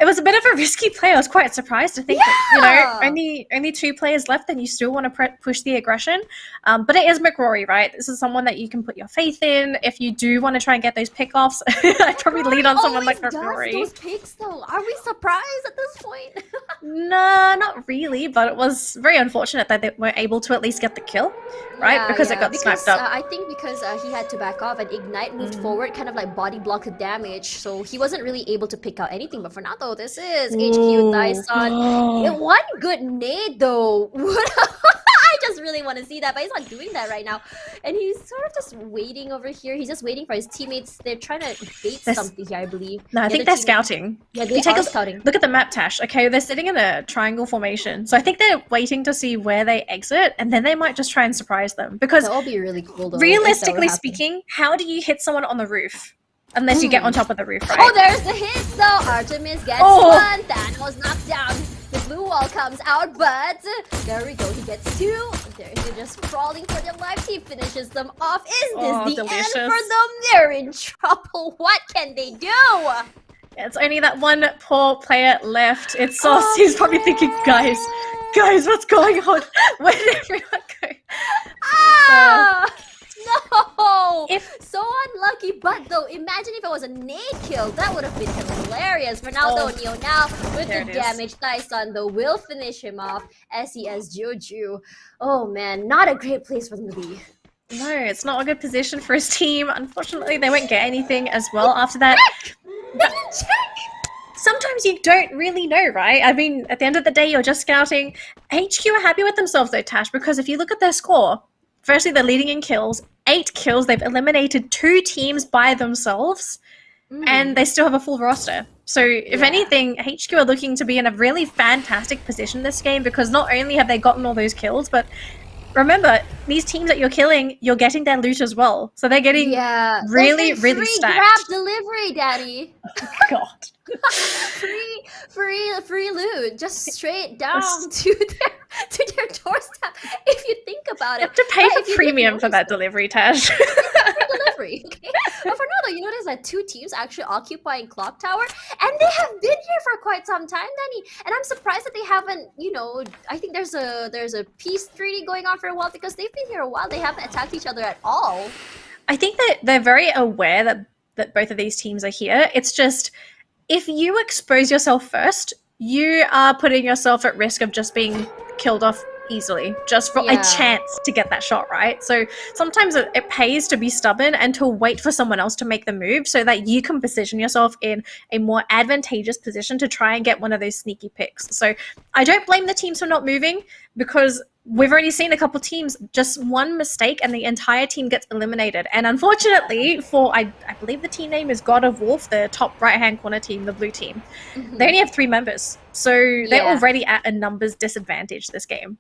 It was a bit of a risky play. I was quite surprised to think that, only 2 players left and you still want to push the aggression. But it is McRory, right? This is someone that you can put your faith in. If you do want to try and get those pickoffs, I'd probably lean on someone like McRory. Those picks, though. Are we surprised at this point? No, not really, but it was very unfortunate that they were able to at least get the kill, right? Because it got sniped up. I think because he had to back off and Ignite moved forward, kind of like body blocked the damage, so he wasn't really able to pick out anything. But for now, though, this is HQ Dyson. One good nade, though. I just really want to see that, but he's not doing that right now. And he's sort of just waiting over here. He's just waiting for his teammates. They're trying to bait something here, I believe. No, I think they're scouting. Yeah, they are scouting. Look at the map, Tash. Okay, they're sitting in a triangle formation. So I think they're waiting to see where they exit, and then they might just try and surprise them. Because that would be really cool, though. Realistically speaking, how do you hit someone on the roof? Unless you get on top of the roof, right? Oh, there's the hit, though. Artemis gets one. Thanos knocked down. The blue wall comes out, but there we go. He gets 2. They're just crawling for their lives. He finishes them off. Is this the end for them? They're in trouble. What can they do? It's only that one poor player left. It's Sauce. He's probably thinking, guys, what's going on? Where did everyone go? No! though. Imagine if it was a nade kill. That would have been hilarious. Ronaldo Neo now with the damage. Tyson though will finish him off as he has Juju. Oh man, not a great place for them to be. No, it's not a good position for his team. Unfortunately, they won't get anything as well after that. But sometimes you don't really know, right? I mean, at the end of the day, you're just scouting. HQ are happy with themselves though, Tash, because if you look at their score, firstly, they're leading in kills. 8 kills. They've eliminated 2 teams by themselves, and they still have a full roster. So, if anything, HQ are looking to be in a really fantastic position this game, because not only have they gotten all those kills, but remember, these teams that you're killing, you're getting their loot as well. So they're getting really stacked. Grab delivery, Daddy. Oh, God. free loot, just straight down to their doorstep. If you think about it, you have to pay for premium for that delivery, Tash. Delivery. Okay? But for now, though, you notice that 2 teams actually occupying Clock Tower, and they have been here for quite some time, Danny. And I'm surprised that they haven't. I think there's a peace treaty going on for a while because they've been here a while. They haven't attacked each other at all. I think that they're very aware that both of these teams are here. It's just, if you expose yourself first, you are putting yourself at risk of just being killed off easily, just for a chance to get that shot, right? So sometimes it pays to be stubborn and to wait for someone else to make the move so that you can position yourself in a more advantageous position to try and get one of those sneaky picks. So I don't blame the teams for not moving, because we've already seen a couple teams, just one mistake and the entire team gets eliminated. And unfortunately for, I believe the team name is God of Wolf, the top right-hand corner team, the blue team, they only have 3 members. So they're already at a numbers disadvantage this game.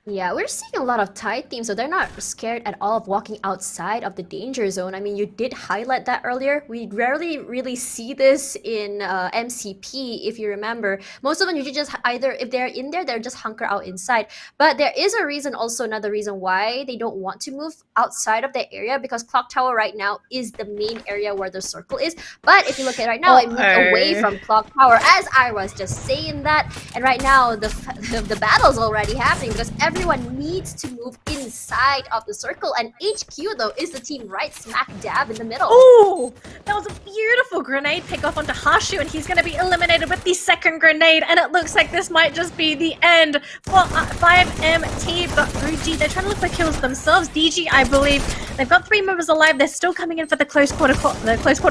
Yeah, we're seeing a lot of tight teams, so they're not scared at all of walking outside of the danger zone. I mean, you did highlight that earlier. We rarely really see this in MCP, if you remember. Most of them usually just either, if they're in there, they're just hunker out inside. But there is a reason, also another reason why they don't want to move outside of the area, because Clock Tower right now is the main area where the circle is. But if you look at it right now, it moved away from Clock Tower, as I was just saying that. And right now, the battle's already happening because everyone needs to move inside of the circle, and HQ though is the team right smack dab in the middle. Oh, that was a beautiful grenade pick off onto Hashu, and he's going to be eliminated with the second grenade, and it looks like this might just be the end for 5MT. But OG, they're trying to look for kills themselves. DG, I believe, they've got 3 members alive. They're still coming in for the close quarter combat. Whoa, 2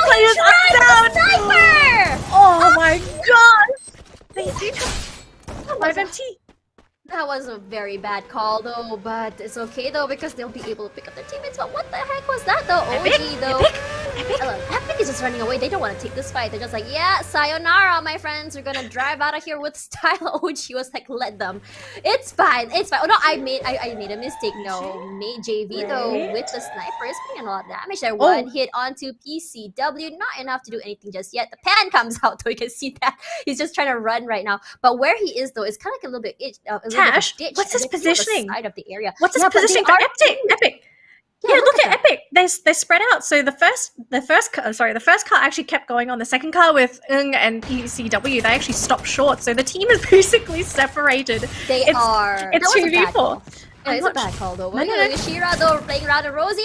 players are down. Sniper! Oh my god! They do have 5MT. That was a very bad call though, but it's okay though because they'll be able to pick up their teammates. But what the heck was that though? OG though. Epic is just running away. They don't want to take this fight. They're just like, yeah, sayonara, my friends. We're gonna drive out of here with style. OG was like, let them. It's fine. It's fine. Oh no, I made a mistake. No, JV though with the sniper is putting a lot of damage there. One hit onto PCW, not enough to do anything just yet. The pan comes out though. You can see that he's just trying to run right now. But where he is though is kind of like a little bit itch. Tash, what's his positioning? Side of the area. What's his positioning for Epic? Yeah, look at Epic. They're spread out. So the first car actually kept going on. The second car with and PCW, they actually stopped short. So the team is basically separated. It's 2v4. Yeah, it's a bad call though. Shira though playing rather rosy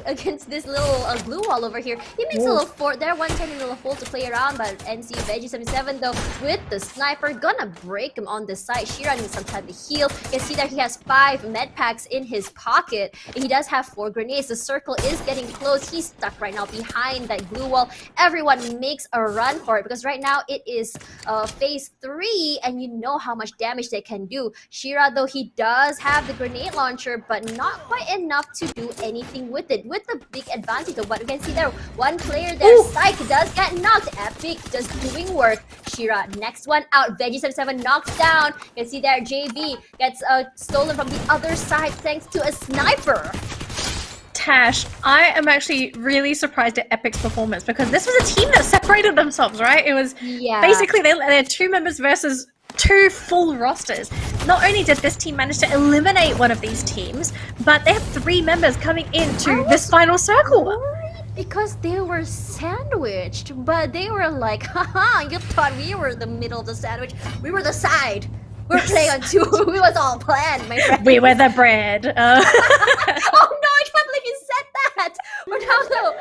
against this little glue wall over here. He makes a little fort there, one tiny little hole to play around, but NC Veggie 77 though with the sniper gonna break him on this side. Shira needs some time to heal. You can see that he has 5 med packs in his pocket. And he does have 4 grenades. The circle is getting close. He's stuck right now behind that glue wall. Everyone makes a run for it because right now it is phase 3 and you know how much damage they can do. Shira though, he does have the grenade launcher, but not quite enough to do anything with it. With the big advantage though, but you can see there, one player there, Psych, does get knocked. Epic just doing work. Shira, next one out. Veggie 77 knocked down. You can see there, JV gets stolen from the other side thanks to a sniper. Tash, I am actually really surprised at Epic's performance because this was a team that separated themselves, right? It was basically they had 2 members versus 2 full rosters. Not only did this team manage to eliminate one of these teams, but they have 3 members coming into this final circle. Because they were sandwiched, but they were like, haha, you thought we were the middle of the sandwich. We were the side. We're playing on 2. We was all planned, my friend. We were the bread. Oh no, I can't believe you said that. For now, though,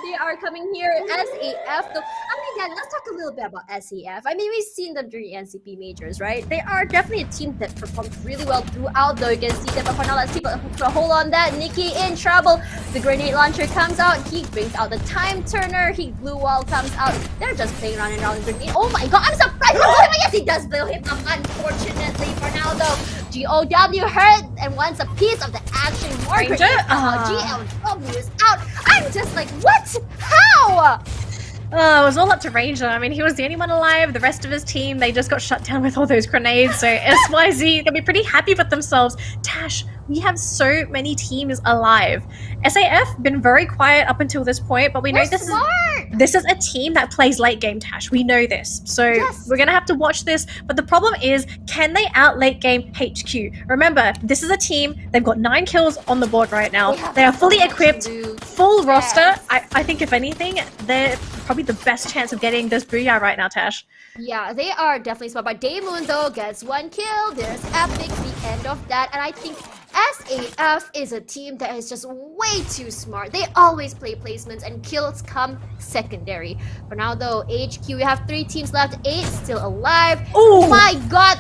they are coming here. SAF, though. Dan, let's talk a little bit about SAF. We've seen them during NCP majors, right? They are definitely a team that performed really well throughout, though. You can see them. But for now, let's keep a hold on that. Nikki in trouble. The grenade launcher comes out. He brings out the time turner. Blue wall comes out. They're just playing around and around the grenade. Oh my god, I'm surprised. Yes, he does blow him up. Unfortunately, for now, though. GOW hurt and wants a piece of the action. More grenades. GLW is out. I'm just like, what? How? Oh, it was all up to Ranger. He was the only one alive. The rest of his team, they just got shut down with all those grenades. So SYZ gonna be pretty happy with themselves. Tash, we have so many teams alive. SAF been very quiet up until this point, but we know this is a team that plays late game, Tash. We know this. So we're gonna have to watch this. But the problem is, can they out late game HQ? Remember, this is a team, they've got 9 kills on the board right now. They are fully equipped, full roster. I think if anything, they're probably the best chance of getting this booyah right now, Tash. Yeah, they are definitely smart. But Daemoon, though, gets 1 kill. There's Epic, the end of that. And I think SAF is a team that is just way too smart. They always play placements and kills come secondary. For now, though, HQ, we have 3 teams left. 8 still alive. Ooh. Oh my god!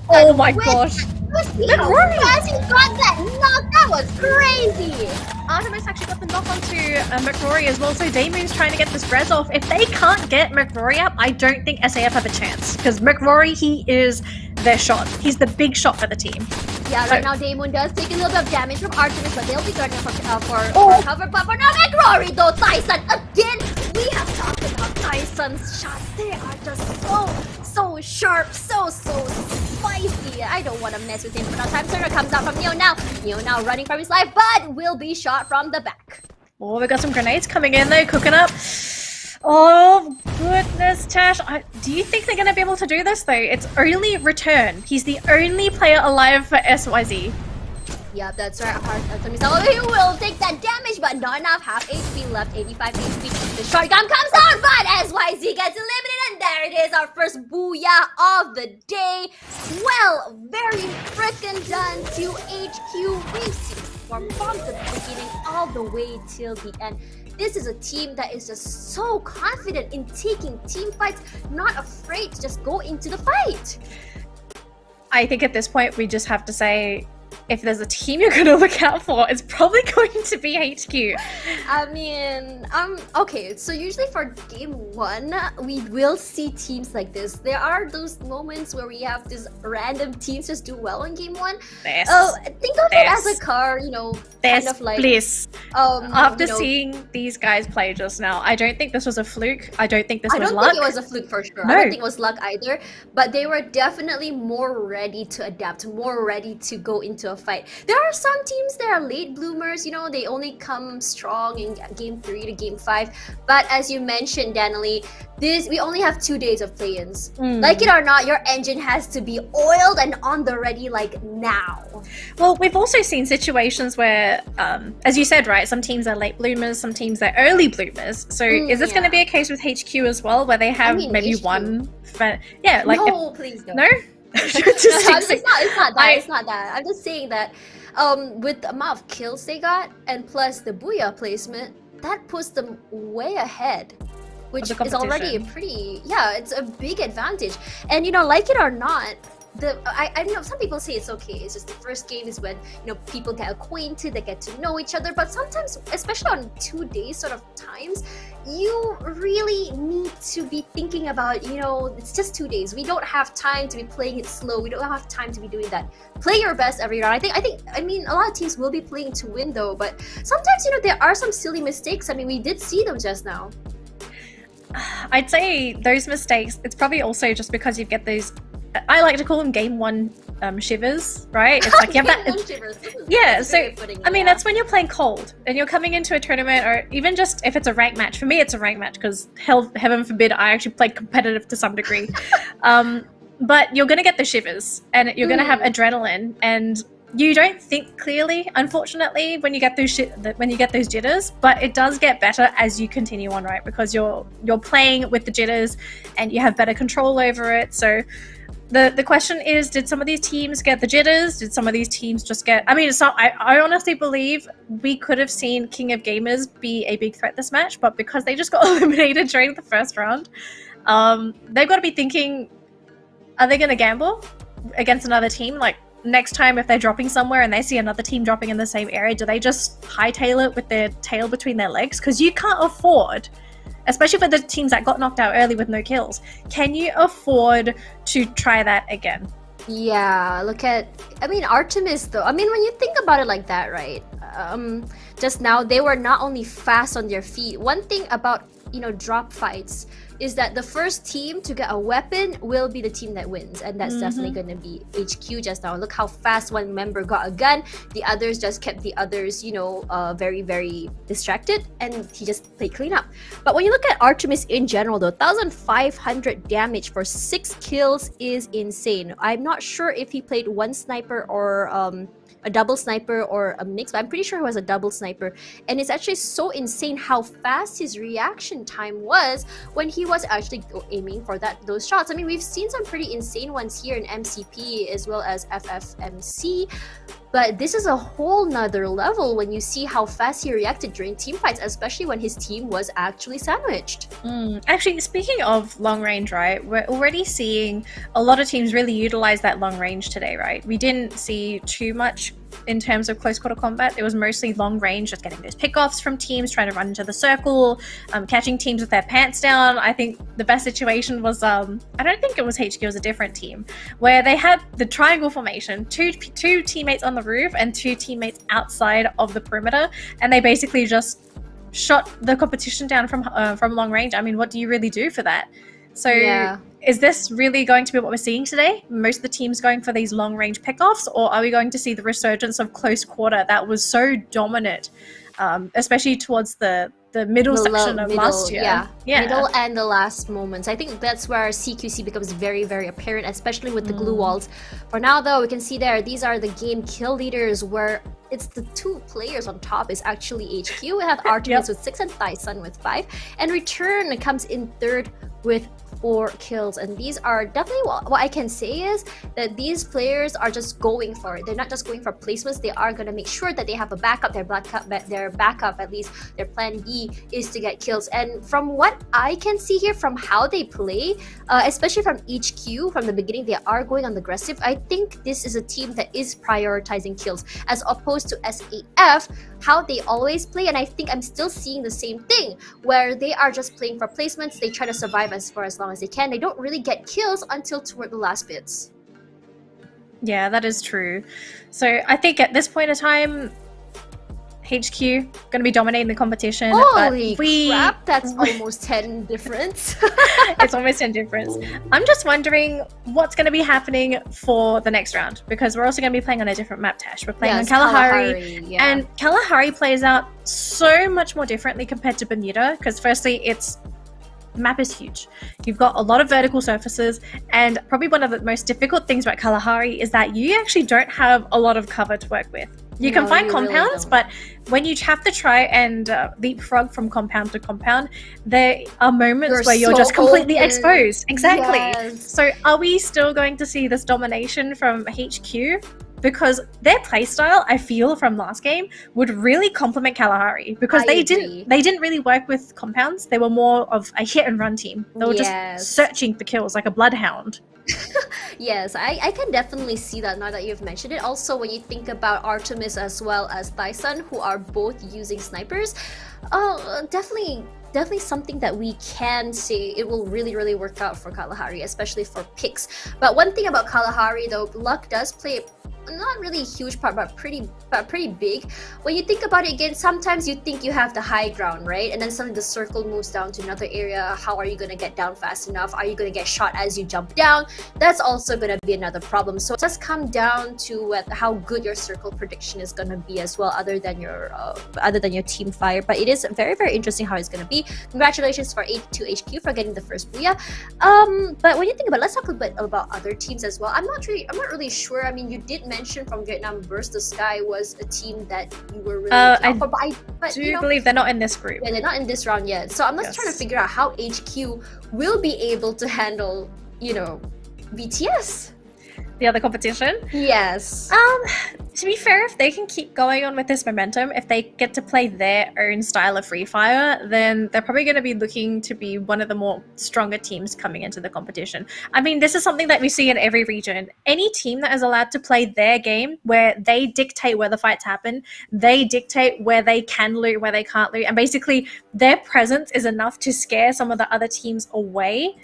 Oh my gosh! He got that knock. That was crazy. Artemis actually got the knock onto McRory as well, so Daemoon's trying to get this res off. If they can't get McRory up, I don't think SAF have a chance, because McRory, he is their shot. He's the big shot for the team. Yeah, right now Daemoon does take a little bit of damage from Artemis, but they'll be guarding for cover. But for now, McRory, though, Tyson, again, we have talked about Tyson's shots. They are just so sharp, so spicy. I don't want to mess with him. For now, time turner comes out from Neo now. Neo now running from his life, but will be shot from the back. Oh, we got some grenades coming in though, cooking up. Oh goodness, Tash. Do you think they're going to be able to do this though? It's only Return. He's the only player alive for SYZ. Yeah, that's right. He will take that damage, but not enough. Half HP left, 85 HP. The shotgun comes out, but SYZ gets eliminated, and there it is, our first booyah of the day. Well, very frickin' done to HQ Racing from the beginning all the way till the end. This is a team that is just so confident in taking team fights, not afraid to just go into the fight. I think at this point, we just have to say, if there's a team you're going to look out for, it's probably going to be HQ. Okay, so usually for game 1, we will see teams like this. There are those moments where we have these random teams just do well in game 1. Think of it as a car, kind of like... Bliss. After seeing these guys play just now, I don't think this was a fluke. I don't think this was luck. I don't think it was a fluke for sure. No. I don't think it was luck either. But they were definitely more ready to adapt, more ready to go into a fight. There are some teams that are late bloomers, they only come strong in game 3 to game 5. But as you mentioned, Danielle, we only have 2 days of play-ins. Like it or not, your engine has to be oiled and on the ready like now. Well, we've also seen situations where, as you said, right, some teams are late bloomers, some teams are early bloomers. So is this going to be a case with HQ as well, where they have maybe HQ. One? No, please don't. No? It's not that. I'm just saying that with the amount of kills they got and plus the booyah placement, that puts them way ahead, which is already it's a big advantage. And like it or not, I know some people say it's okay. It's just the first game is when people get acquainted, they get to know each other. But sometimes, especially on 2 days sort of times, you really need to be thinking about it's just 2 days. We don't have time to be playing it slow. We don't have time to be doing that. Play your best every round. I mean a lot of teams will be playing to win though. But sometimes there are some silly mistakes. I mean, we did see them just now. I'd say those mistakes. It's probably also just because you get those. I like to call them game 1 shivers, right? It's like you have that. Yeah, so I mean that's when you're playing cold and you're coming into a tournament, or even just if it's a rank match. For me, it's a rank match because heaven forbid I actually play competitive to some degree. But you're gonna get the shivers and you're gonna have adrenaline, and you don't think clearly, unfortunately, when you get those jitters. But it does get better as you continue on, right? Because you're playing with the jitters and you have better control over it. So The question is, did some of these teams get the jitters? Did some of these teams just get... I mean, it's not... I honestly believe we could have seen King of Gamers be a big threat this match, but because they just got eliminated during the first round, they've got to be thinking, are they going to gamble against another team? Like, next time if they're dropping somewhere and they see another team dropping in the same area, do they just hightail it with their tail between their legs? Because you can't afford... especially for the teams that got knocked out early with no kills. Can you afford to try that again? Yeah, look at... I mean, Artemis, though. I mean, when you think about it like that, right? Just now, they were not only fast on their feet. One thing about, you know, drop fights is that the first team to get a weapon will be the team that wins, and that's definitely going to be HQ just now. Look how fast one member got a gun, the others just kept the others, you know, very, very distracted, and he just played cleanup. But when you look at Artemis in general though, 1,500 damage for 6 kills is insane. I'm not sure if he played one sniper or a double sniper or a mix, but I'm pretty sure it was a double sniper. And it's actually so insane how fast his reaction time was when he was actually aiming for those shots. I mean, we've seen some pretty insane ones here in MCP as well as FFMC, but this is a whole nother level when you see how fast he reacted during team fights, especially when his team was actually sandwiched. Actually, speaking of long range, right, we're already seeing a lot of teams really utilize that long range today, right? We didn't see too much in terms of close quarter combat. It was mostly long range, just getting those pickoffs from teams, trying to run into the circle, catching teams with their pants down. I think the best situation was, I don't think it was HQ, it was a different team, where they had the triangle formation, two teammates on the roof and 2 teammates outside of the perimeter, and they basically just shot the competition down from long range. I mean, what do you really do for that? So is this really going to be what we're seeing today? Most of the teams going for these long range pickoffs, or are we going to see the resurgence of close quarter that was so dominant, especially towards the middle section of last year? Middle and the last moments. I think that's where CQC becomes very, very apparent, especially with the glue walls. For now though, we can see there, these are the game kill leaders, where it's the 2 players on top is actually HQ. We have Artemis with 6 and Thyson with 5, and Return comes in 3rd with 4 kills. And these are definitely what I can say is that these players are just going for it. They're not just going for placements, they are going to make sure that they have a backup. Their backup, at least their plan B, is to get kills. And from what I can see here, from how they play, especially from HQ, from the beginning, they are going on the aggressive. I think this is a team that is prioritizing kills, as opposed to SAF, how they always play. And I think I'm still seeing the same thing, where they are just playing for placements. They try to survive for as long as they can. They don't really get kills until toward the last bits. Yeah, that is true. So I think at this point in time, HQ going to be dominating the competition. Holy crap, that's almost 10 difference. It's almost 10 difference. I'm just wondering what's going to be happening for the next round, because we're also going to be playing on a different map, Tash. We're playing on Kalahari, and Kalahari plays out so much more differently compared to Bermuda, because firstly, the map is huge. You've got a lot of vertical surfaces, and probably one of the most difficult things about Kalahari is that you actually don't have a lot of cover to work with. You can find compounds, but when you have to try and leapfrog from compound to compound, there are moments where you're just completely exposed. Exactly. Yes. So are we still going to see this domination from HQ? Because their playstyle, I feel, from last game would really complement Kalahari, because they didn't really work with compounds. They were more of a hit and run team. They were just searching for kills like a bloodhound. Yes, I can definitely see that now that you've mentioned it. Also, when you think about Artemis as well as Thyson, who are both using snipers, definitely something that we can say it will really work out for Kalahari, especially for picks. But one thing about Kalahari though, luck does play not really a huge part, but pretty big. When you think about it again, sometimes you think you have the high ground, right? And then suddenly the circle moves down to another area. How are you going to get down fast enough? Are you going to get shot as you jump down? That's also going to be another problem. So it does come down to how good your circle prediction is going to be as well, other than your team fire. But it is very interesting how it's going to be. Congratulations to HQ for getting the first booyah. But when you think about it, let's talk a bit about other teams as well. I'm not really sure. I mean, you did mention from Vietnam Burst the Sky was a team that you were really down for, but I do believe they're not in this group. Yeah, they're not in this round yet. So I'm just trying to figure out how HQ will be able to handle, BTS. The other competition? Yes. To be fair, if they can keep going on with this momentum, if they get to play their own style of Free Fire, then they're probably going to be looking to be one of the more stronger teams coming into the competition. I mean, this is something that we see in every region. Any team that is allowed to play their game, where they dictate where the fights happen, they dictate where they can loot, where they can't loot, and basically their presence is enough to scare some of the other teams away,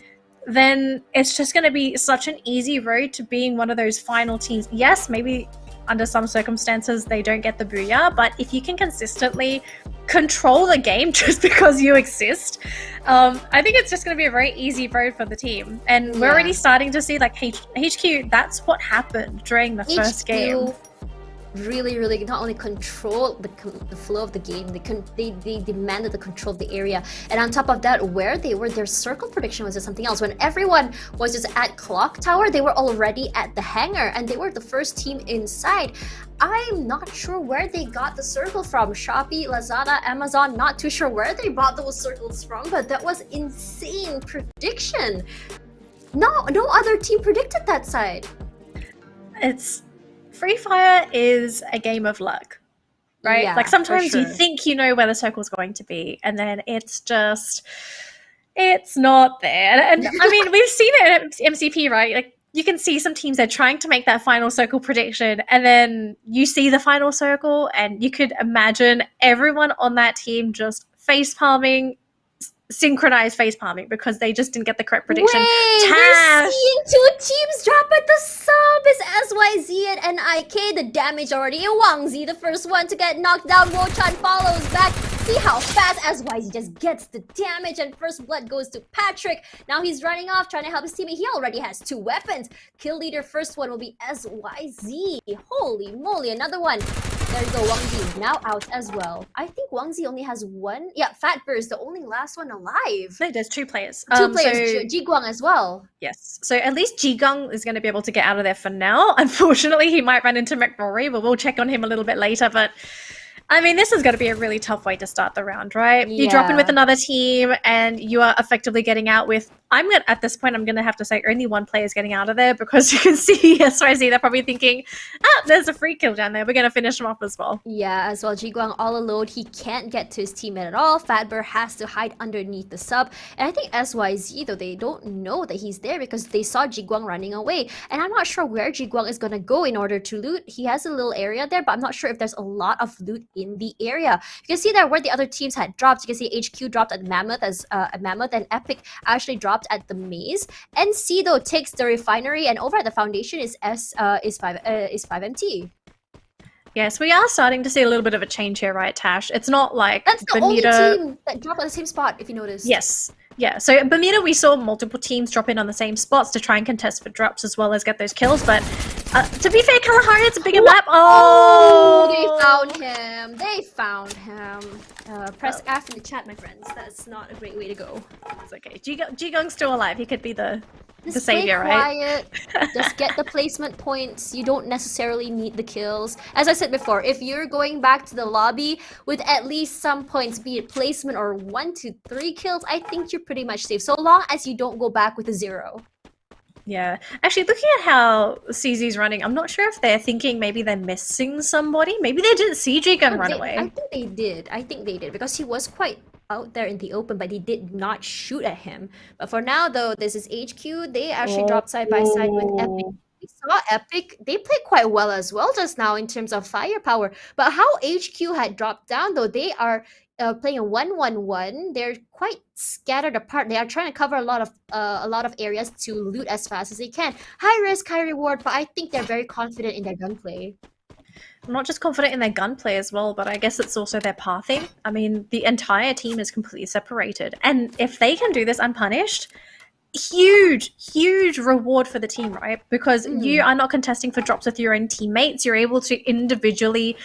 then it's just going to be such an easy road to being one of those final teams. Yes, maybe under some circumstances they don't get the booyah, but if you can consistently control the game just because you exist, I think it's just going to be a very easy road for the team. And we're already starting to see like HQ, that's what happened during the first game. Really not only controlled the flow of the game, they demanded the control of the area, and on top of that, where they were, their circle prediction was just something else. When everyone was just at clock tower, they were already at the hangar, and they were the first team inside. I'm not sure where they got the circle from. Shopee, Lazada, Amazon, not too sure where they bought those circles from, but that was insane prediction. No other team predicted that side. Free Fire is a game of luck, right? Yeah, like sometimes for you sure. think you know where the circle's going to be, and then it's not there. And I mean, we've seen it at MCP, right? Like you can see some teams, they're trying to make that final circle prediction, and then you see the final circle, and you could imagine everyone on that team just face palming, synchronized face palming because they just didn't get the correct prediction. Wait, we're seeing two teams drop at the sub. It's SYZ and NIK. The damage already. Wangzi, the first one to get knocked down. Wo-chan follows back. See how fast SYZ just gets the damage, and first blood goes to Patrick. Now he's running off, trying to help his teammate. He already has 2 weapons. Kill leader first one will be SYZ. Holy moly, another one. There you go, Wangzi, now out as well. I think Wangzi only has 1. Yeah, Fatbur is the only last one alive. No, there's 2 players. 2 players, Jiguang as well. Yes, so at least Jiguang is going to be able to get out of there for now. Unfortunately, he might run into McRory, but we'll check on him a little bit later. But I mean, this is going to be a really tough way to start the round, right? Yeah. You drop in with another team, and you are effectively getting out with. At this point, I'm going to have to say only 1 player is getting out of there, because you can see SYZ, they're probably thinking, there's a free kill down there. We're going to finish him off as well. Yeah, as well. Jiguang all alone. He can't get to his teammate at all. Fatbur has to hide underneath the sub. And I think SYZ, though, they don't know that he's there because they saw Jiguang running away. And I'm not sure where Jiguang is going to go in order to loot. He has a little area there, but I'm not sure if there's a lot of loot in the area. You can see there where the other teams had dropped. You can see HQ dropped at Mammoth, and Epic actually dropped at the Maze. NC though takes the refinery, and over at the foundation is 5MT. Yes, we are starting to see a little bit of a change here, right, Tash? It's not like That's the Bermuda... only team that dropped at the same spot, if you notice. Yes. Yeah, so in Bermuda, we saw multiple teams drop in on the same spots to try and contest for drops as well as get those kills, but to be fair, Kalahari, it's a bigger map. Oh, they found him. Press F in the chat, my friends. That's not a great way to go. It's okay. Jigong's still alive. He could be the Just savior, stay right? quiet. Just get the placement points. You don't necessarily need the kills. As I said before, if you're going back to the lobby with at least some points, be it placement or 1 to 3 kills, I think you're pretty much safe. So long as you don't go back with a 0. Yeah. Actually, looking at how CZ's running, I'm not sure if they're thinking maybe they're missing somebody. Maybe they didn't see Jigung run away. I think they did. I think they did because he was quite out there in the open, but he did not shoot at him. But for now, though, this is HQ. They actually dropped side by side with Epic. We saw Epic. They played quite well as well just now in terms of firepower. But how HQ had dropped down, though, they are playing a 1-1-1. They're quite scattered apart. They are trying to cover a lot of areas to loot as fast as they can. High risk, high reward, but I think they're very confident in their gunplay. I'm not just confident in their gunplay as well, but I guess it's also their pathing. I mean, the entire team is completely separated. And if they can do this unpunished, huge reward for the team, right? Because you are not contesting for drops with your own teammates. You're able to individually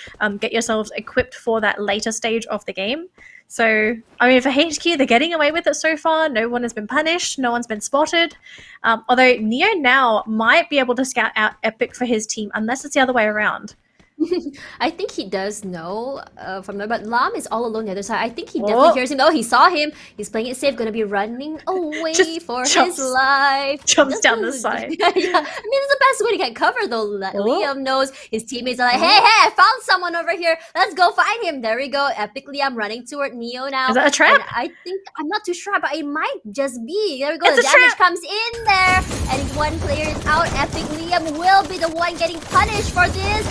get yourselves equipped for that later stage of the game. So, I mean, for HQ, they're getting away with it so far. No one has been punished. No one's been spotted. Although Neo now might be able to scout out Epic for his team, unless it's the other way around. I think he does know from there, but Lam is all alone the other side. I think he definitely hears him. Oh, he saw him. He's playing it safe, gonna be running away for his life. Jumps down the side. Yeah, I mean, it's the best way to get cover though. Liam knows his teammates are like, hey, I found someone over here. Let's go find him. There we go. Epic Liam running toward Neo now. Is that a trap? And I think, I'm not too sure, but it might just be. There we go. The damage comes in there. And if one player is out, Epic Liam will be the one getting punished for this.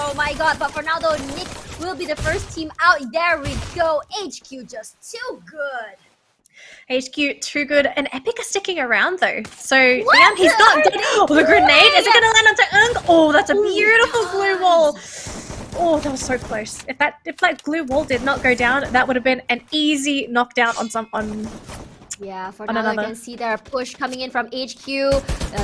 Oh my god. But for now though, Nick will be the first team out. There we go. HQ just too good. HQ too good, and Epic are sticking around though. So Liam, he's not dead. Oh, the grenade! Is it gonna land onto Ung? Oh, that's a beautiful glue wall. Oh, that was so close. If that glue wall did not go down, that would have been an easy knockdown on. Yeah, for now you can see their push coming in from HQ.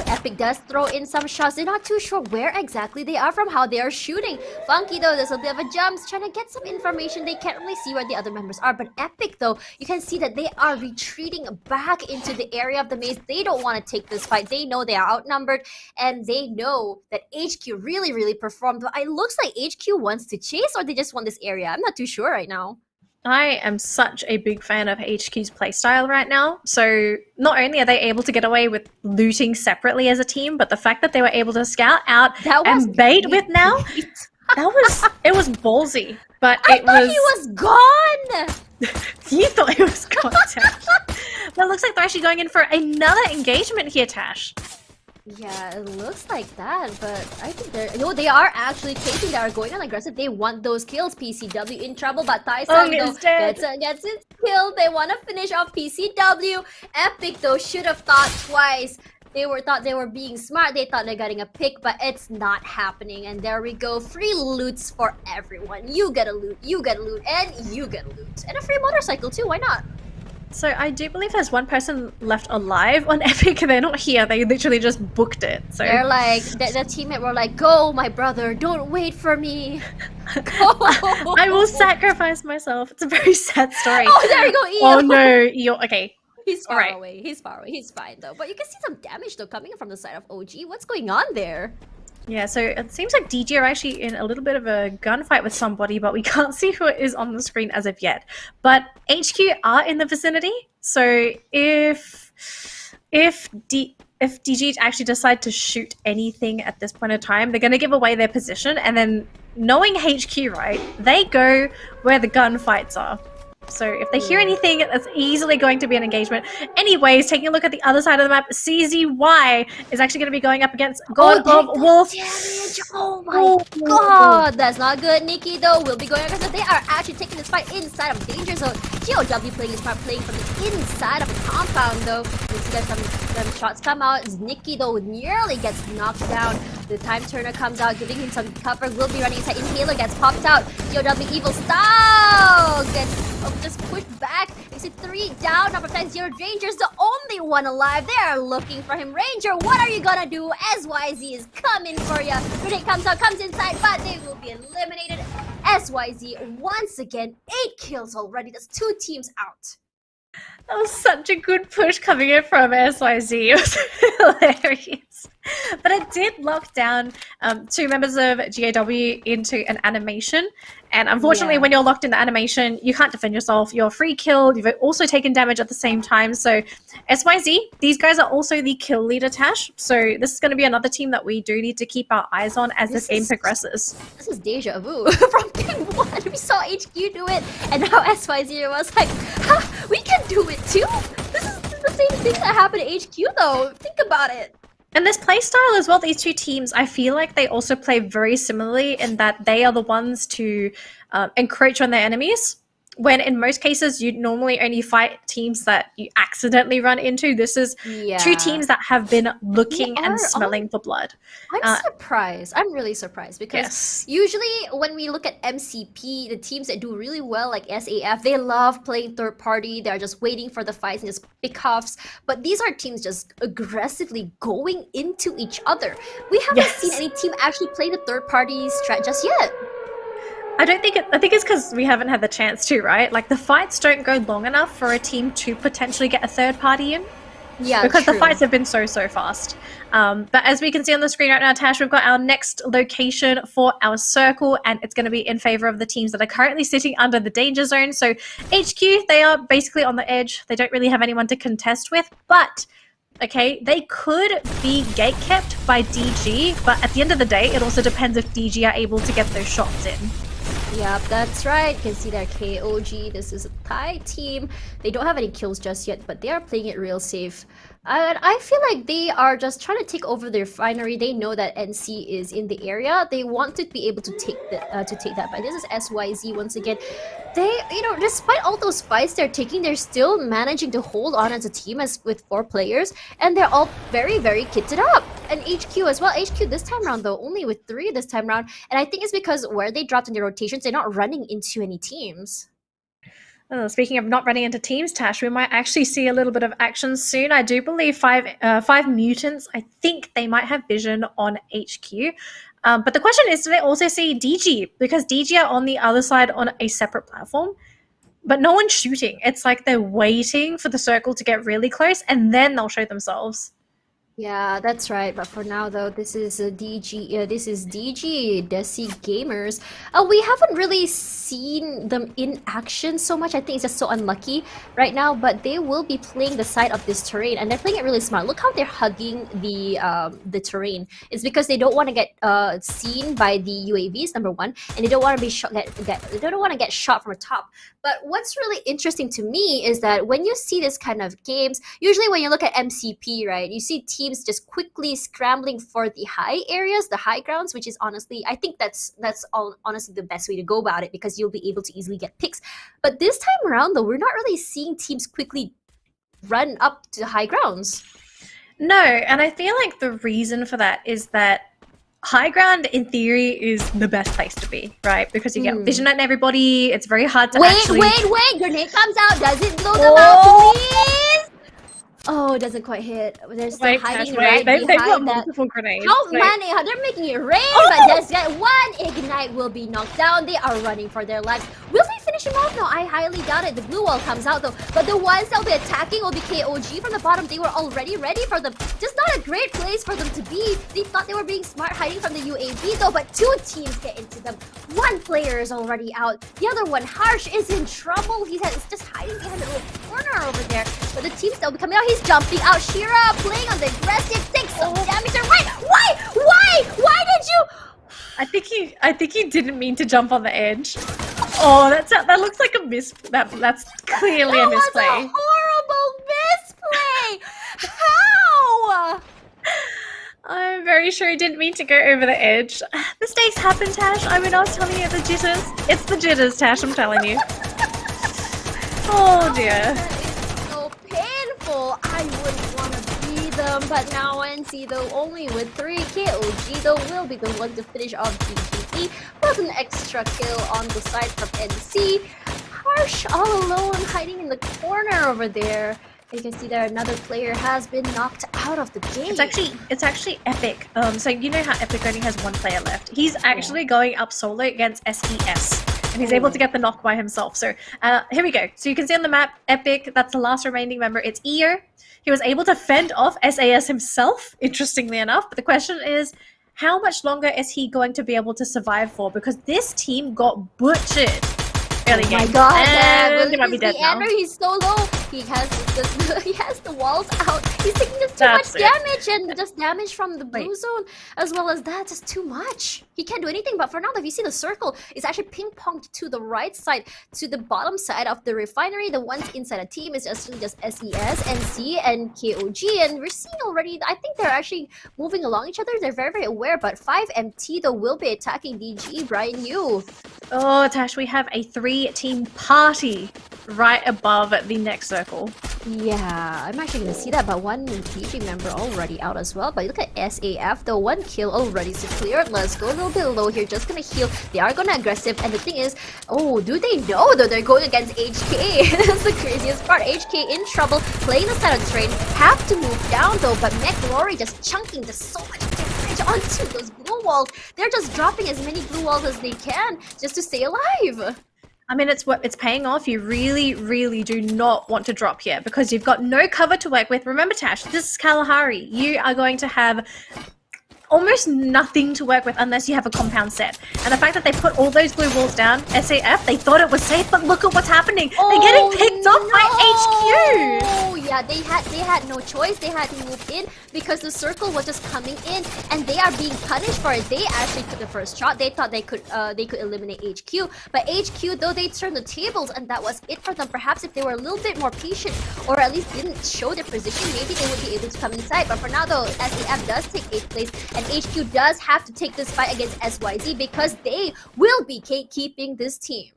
Epic does throw in some shots. They're not too sure where exactly they are from how they are shooting. Funky though, there's a bit of a jump, trying to get some information. They can't really see where the other members are. But Epic though, you can see that they are retreating back into the area of the maze. They don't want to take this fight. They know they are outnumbered, and they know that HQ really performed. But it looks like HQ wants to chase, or they just want this area. I'm not too sure right now. I am such a big fan of HQ's playstyle right now. So not only are they able to get away with looting separately as a team, but the fact that they were able to scout out and bait with now, it was ballsy. But I thought he was gone! You thought he was gone, Tash. Well, it looks like they're actually going in for another engagement here, Tash. Yeah, it looks like that, but I think they are actually chasing. They are going on aggressive. They want those kills. PCW in trouble, but Tyson gets his kill. They want to finish off PCW. Epic though should have thought twice. They thought they were being smart. They thought they're getting a pick, but it's not happening. And there we go. Free loots for everyone. You get a loot, you get a loot, and you get a loot. And a free motorcycle too, why not? So I do believe there's one person left alive on Epic. They're not here. They literally just booked it. So they're like, the teammate were like, go, my brother. Don't wait for me. Go. I will sacrifice myself. It's a very sad story. Oh, there you go, Eo. Oh no, Eo. Okay. He's far away. He's far away. He's fine though. But you can see some damage though coming from the side of OG. What's going on there? Yeah, so it seems like DG are actually in a little bit of a gunfight with somebody, but we can't see who it is on the screen as of yet. But HQ are in the vicinity, so if DG actually decide to shoot anything at this point in time, they're going to give away their position, and then knowing HQ, right, they go where the gunfights are. So if they hear anything, that's easily going to be an engagement. Anyways, taking a look at the other side of the map, CZY is actually going to be going up against God of Wolf. Oh my god, that's not good. Nikki though will be going against. They are actually taking this fight inside of danger zone. GOW playing is playing from the inside of the compound though. You see there's some shots come out. Nikki though nearly gets knocked down. The time turner comes out, giving him some cover. Will be running inside. Inhaler gets popped out. GOW evil style gets just pushed back. You see 3 down. Number 10 0. Ranger's the only one alive. They are looking for him. Ranger, what are you gonna do? SYZ is coming for you. Grenade comes out, comes inside, but they will be eliminated. SYZ once again, 8 kills already. That's 2 teams out. That was such a good push coming in from SYZ. It was hilarious. But it did lock down 2 members of GAW into an animation. And unfortunately, when you're locked in the animation, you can't defend yourself. You're free killed. You've also taken damage at the same time. So SYZ, these guys are also the kill leader, Tash. So this is going to be another team that we do need to keep our eyes on as this game progresses. This is deja vu from game 1. We saw HQ do it, and now SYZ was like, ha, we can do it too. This is the same thing that happened to HQ though. Think about it. And this playstyle as well, these 2 teams, I feel like they also play very similarly in that they are the ones to encroach on their enemies. When in most cases, you normally only fight teams that you accidentally run into. This is 2 teams that have been looking and smelling for blood. I'm surprised. I'm really surprised because usually when we look at MCP, the teams that do really well like SAF, they love playing third party. They're just waiting for the fights and just pick offs. But these are teams just aggressively going into each other. We haven't seen any team actually play the third party strat just yet. I think it's because we haven't had the chance to, right? Like the fights don't go long enough for a team to potentially get a third party in. Yeah, because true. the fights have been so fast. But as we can see on the screen right now, Tash, we've got our next location for our circle, and it's going to be in favor of the teams that are currently sitting under the danger zone. So HQ, they are basically on the edge. They don't really have anyone to contest with, but okay, they could be gatekept by DG, but at the end of the day, it also depends if DG are able to get those shots in. Yep, that's right. You can see that KOG. This is a Thai team. They don't have any kills just yet, but they are playing it real safe. And I feel like they are just trying to take over their refinery. They know that NC is in the area. They want to be able to take that. But this is SYZ once again. They, despite all those fights they're taking, they're still managing to hold on as a team with 4 players, and they're all very, very kitted up. And HQ as well. HQ this time around though, only with 3 this time around. And I think it's because where they dropped in their rotations, they're not running into any teams. Speaking of not running into teams, Tash, we might actually see a little bit of action soon. I do believe five mutants, I think they might have vision on HQ. But the question is, do they also see DG? Because DG are on the other side on a separate platform, but no one's shooting. It's like they're waiting for the circle to get really close, and then they'll show themselves. Yeah, that's right. But for now, though, this is DG. This is DG Desi Gamers. We haven't really seen them in action so much. I think it's just so unlucky right now. But they will be playing the side of this terrain, and they're playing it really smart. Look how they're hugging the terrain. It's because they don't want to get seen by the UAVs, number one, and they don't want to be shot. They don't want to get shot from the top. But what's really interesting to me is that when you see this kind of games, usually when you look at MCP, right, you see teams just quickly scrambling for the high areas, the high grounds, which is honestly, I think that's honestly the best way to go about it, because you'll be able to easily get picks. But this time around, though, we're not really seeing teams quickly run up to the high grounds. No, and I feel like the reason for that is that high ground, in theory, is the best place to be, right? Because you get vision on everybody. It's very hard to actually... Wait! Grenade comes out. Does it blow them out, please? Oh, it doesn't quite hit. They're still hiding right behind they've got that. multiple grenades. How many? They're making it rain, but just that one ignite will be knocked down. They are running for their lives. Will they finish him off? No, I highly doubt it. The blue wall comes out though, but the ones that will be attacking will be KOG from the bottom. They were already ready for them. Just not a great place for them to be. They thought they were being smart hiding from the UAV though, but 2 teams get into them. 1 player is already out. The other one, Harsh, is in trouble. He's just hiding behind the little corner over there. But the teams that will be coming out, he's jumping out. Shira playing on the aggressive, takes some damage. Why did you? I think he didn't mean to jump on the edge. Oh, that looks like a that's clearly a misplay. That was a horrible misplay. How? I'm very sure he didn't mean to go over the edge. Mistakes happen, Tash. I mean, I was telling you the jitters. It's the jitters, Tash, I'm telling you. Oh dear. So painful. I wouldn't want to be them, but now NC though only with 3 KOG though will be the one to finish off GGE with an extra kill on the side from NC. Harsh all alone hiding in the corner over there. You can see that another player has been knocked out of the game. It's actually Epic. So you know how Epic only has 1 player left. He's actually going up solo against SES. And he's able to get the knock by himself. So here we go. So you can see on the map, Epic, that's the last remaining member. It's EO. He was able to fend off SAS himself, interestingly enough. But the question is, how much longer is he going to be able to survive for? Because this team got butchered. Oh my god, and he might be dead now. He's so low. He has the walls out. He's taking just too much damage, and just damage from the blue zone as well as that. Just too much. He can't do anything. But for now, if you see the circle, it's actually ping-ponged to the right side, to the bottom side of the refinery. The ones inside a team is actually just SES, NC, and KOG. And we're seeing already, I think they're actually moving along each other. They're very, very aware. But 5MT, though, will be attacking DG. Brian Yu. Oh, Tash, we have a 3-team party right above the next circle. Yeah, I'm actually going to see that, but 1 DG member already out as well. But look at SAF, the 1 kill already secured. Let's go a little bit low here, just going to heal. They are going to aggressive, and the thing is, oh, do they know that they're going against HK? That's the craziest part. HK in trouble, playing the side of the train, have to move down though, but McLaurie just chunking just so much damage onto those blue walls. They're just dropping as many blue walls as they can just to stay alive. I mean, it's paying off. You really, really do not want to drop here because you've got no cover to work with. Remember, Tash, this is Kalahari. You are going to have almost nothing to work with unless you have a compound set. And the fact that they put all those blue walls down, SAF, they thought it was safe, but look at what's happening. They're getting picked off by HQ. Oh yeah, they had no choice. They had to move in because the circle was just coming in, and they are being punished for it. They actually took the first shot. They thought they could eliminate HQ, but HQ, though, they turned the tables, and that was it for them. Perhaps if they were a little bit more patient, or at least didn't show their position, maybe they would be able to come inside. But for now, though, SAF does take 8th place, and HQ does have to take this fight against SYZ because they will be gatekeeping this team.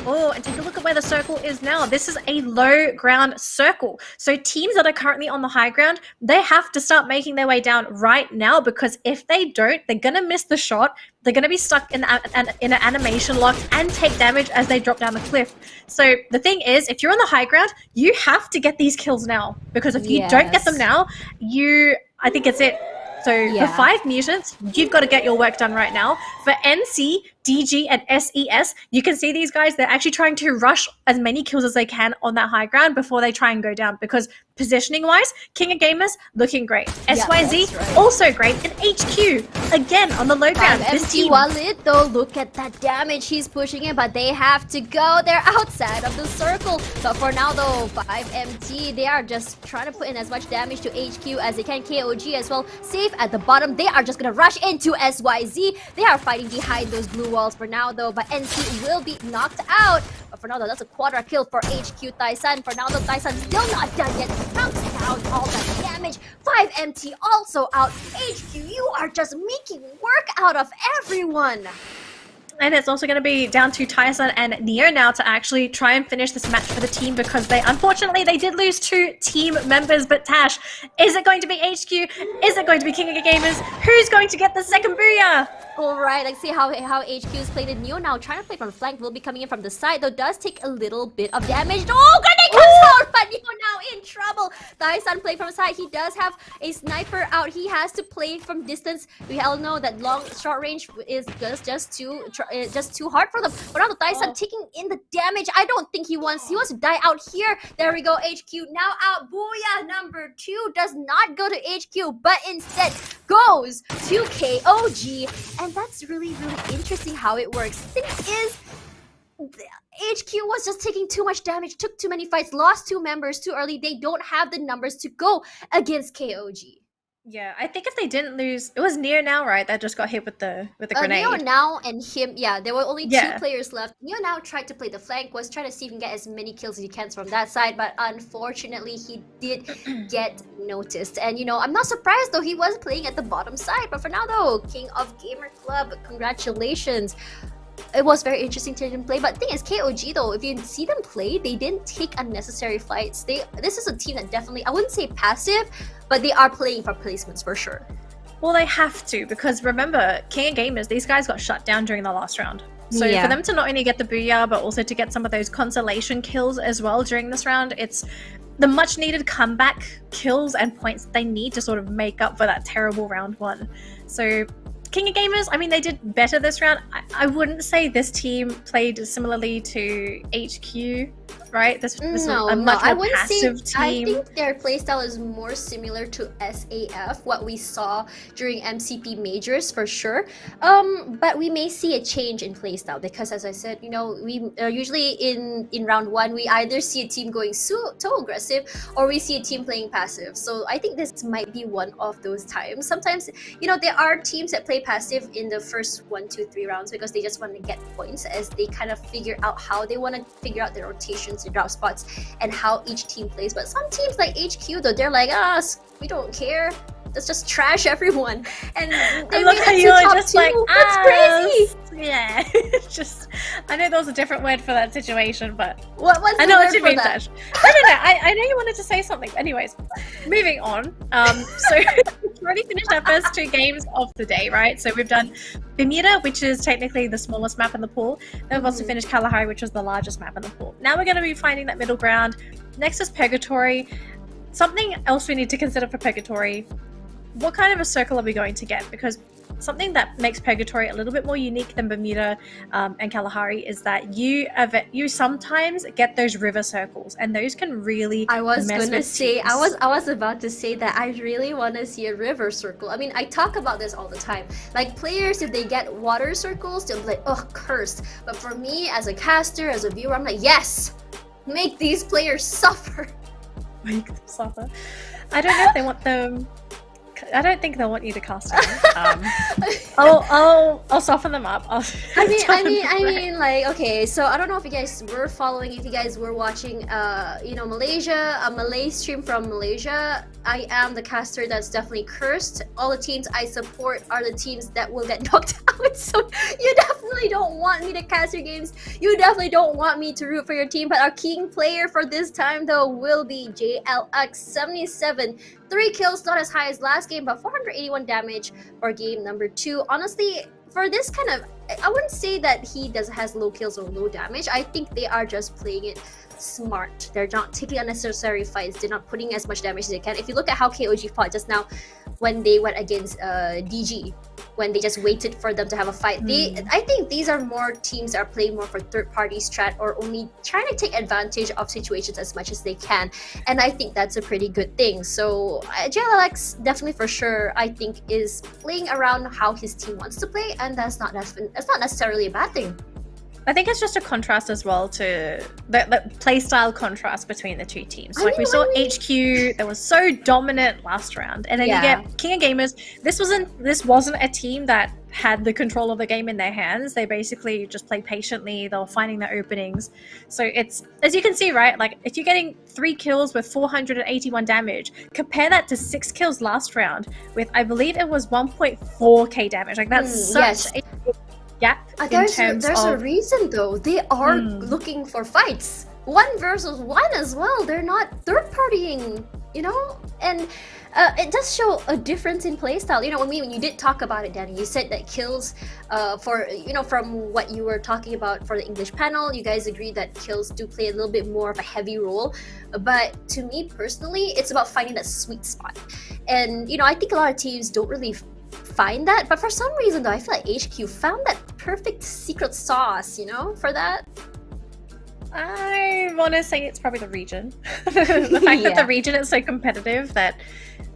Oh, and take a look at where the circle is now. This is a low ground circle. So teams that are currently on the high ground, they have to start making their way down right now, because if they don't, they're going to miss the shot. They're going to be stuck in an animation lock and take damage as they drop down the cliff. So the thing is, if you're on the high ground, you have to get these kills now, because if you don't get them now, I think it's it. So for 5 mutants, you've got to get your work done right now. For NC, DG, and SES, you can see these guys, they're actually trying to rush as many kills as they can on that high ground before they try and go down, because positioning-wise, King of Gamers, looking great. SYZ, also great. And HQ, again, on the low ground. This team... Walid, though, look at that damage he's pushing in, but they have to go. They're outside of the circle. But for now, though, 5MT, they are just trying to put in as much damage to HQ as they can. KOG as well, safe at the bottom. They are just going to rush into SYZ. They are fighting behind those blue walls for now, though, but NC will be knocked out. But for now, though, that's a quadra kill for HQ Taisan. For now, though, Taisan still not done yet. Counts down all that damage. 5MT also out. HQ, you are just making work out of everyone. And it's also going to be down to Tyson and Neo now to actually try and finish this match for the team, because unfortunately they did lose 2 team members. But Tash, is it going to be HQ? Is it going to be King of Gamers? Who's going to get the second booyah? Alright, let's see how HQ is played. Neo now trying to play from flank, will be coming in from the side, though does take a little bit of damage. Oh, grenade comes out, but Neo now in trouble. Tyson play from side. He does have a sniper out. He has to play from distance. We all know that short range is just too hard for them. But now the Tyson taking in the damage. I don't think he wants to die out here. There we go. HQ now out. Booyah number 2 does not go to HQ, but instead goes to KOG. And that's really, really interesting how it works. Thing is, HQ was just taking too much damage, took too many fights, lost 2 members too early. They don't have the numbers to go against KOG. Yeah, I think if they didn't lose, it was Neo now, right? That just got hit with the grenade. Neo now and him, there were only 2 players left. Neo now tried to play the flank, was trying to see if he can get as many kills as he can from that side, but unfortunately he did get noticed. And I'm not surprised though, he was playing at the bottom side. But for now though, King of Gamer Club, congratulations. It was very interesting to play, but the thing is, KOG though, if you see them play, they didn't take unnecessary fights. This is a team that definitely, I wouldn't say passive, but they are playing for placements for sure. Well, they have to, because remember, King of Gamers, these guys got shut down during the last round. So for them to not only get the booyah, but also to get some of those consolation kills as well during this round, it's the much needed comeback kills and points they need to sort of make up for that terrible round 1. So King of Gamers, I mean, they did better this round. I wouldn't say this team played similarly to HQ, right? This was a much more passive team. I think their playstyle is more similar to SAF, what we saw during MCP Majors for sure. But we may see a change in playstyle because, as I said, we usually in round 1, we either see a team going so aggressive or we see a team playing passive. So I think this might be one of those times. Sometimes, there are teams that play passive in the first 1, 2, 3 rounds because they just want to get points as they kind of figure out how they want to figure out their rotations, their drop spots, and how each team plays. But some teams like HQ though, they're like, we don't care. Let's just trash everyone. And they look how you are just like, that's crazy. Yeah, I know there was a different word for that situation, but what's I know what you mean, Tash. No, I know you wanted to say something. Anyways, moving on. So we've already finished our first 2 games of the day, right? So we've done Bermuda, which is technically the smallest map in the pool. Then we've also finished Kalahari, which was the largest map in the pool. Now we're going to be finding that middle ground. Next is Purgatory. Something else we need to consider for Purgatory. What kind of a circle are we going to get? Because something that makes Purgatory a little bit more unique than Bermuda and Kalahari is that you sometimes get those river circles, and those can really I was mess gonna with say, teams. I was about to say that I really want to see a river circle. I mean, I talk about this all the time. Like, players, if they get water circles, they'll be like, oh, cursed. But for me, as a caster, as a viewer, I'm like, yes, make these players suffer. Make them suffer. I don't know if they want them. I don't think they'll want you to cast them. I'll soften them up. I mean, like, okay, so I don't know if you guys were following, if you guys were watching, you know, Malaysia, a Malay stream from Malaysia. I am the caster that's definitely cursed. All the teams I support are the teams that will get knocked out. So you definitely don't want me to cast your games. You definitely don't want me to root for your team. But our king player for this time, though, will be JLX77. 3 kills, not as high as last game, but 481 damage for game number 2. Honestly, for this kind of, I wouldn't say that he has low kills or low damage. I think they are just playing it smart. They're not taking unnecessary fights. They're not putting as much damage as they can. If you look at how KOG fought just now when they went against DG, when they just waited for them to have a fight. I think these are more teams that are playing more for third-party strat, or only trying to take advantage of situations as much as they can. And I think that's a pretty good thing. So JLX definitely for sure, I think, is playing around how his team wants to play, and that's not necessarily a bad thing. I think it's just a contrast as well to the playstyle contrast between the two teams. Like we saw HQ that was so dominant last round, and then you get King of Gamers. This wasn't a team that had the control of the game in their hands. They basically just played patiently. They were finding their openings. So it's, as you can see, right? Like if you're getting 3 kills with 481 damage, compare that to 6 kills last round with, I believe it was 1.4k damage. Like that's such a gap in terms there's of... a reason though. They are looking for fights. 1 versus 1 as well. They're not third partying, you know? And it does show a difference in playstyle. You know, when you did talk about it, Danny, you said that kills, for, you know, from what you were talking about for the English panel, you guys agreed that kills do play a little bit more of a heavy role. But to me personally, it's about finding that sweet spot. And, you know, I think a lot of teams don't really find that. But for some reason though, I feel like HQ found that perfect secret sauce, you know, for that. I want to say it's probably the region. The fact that the region is so competitive that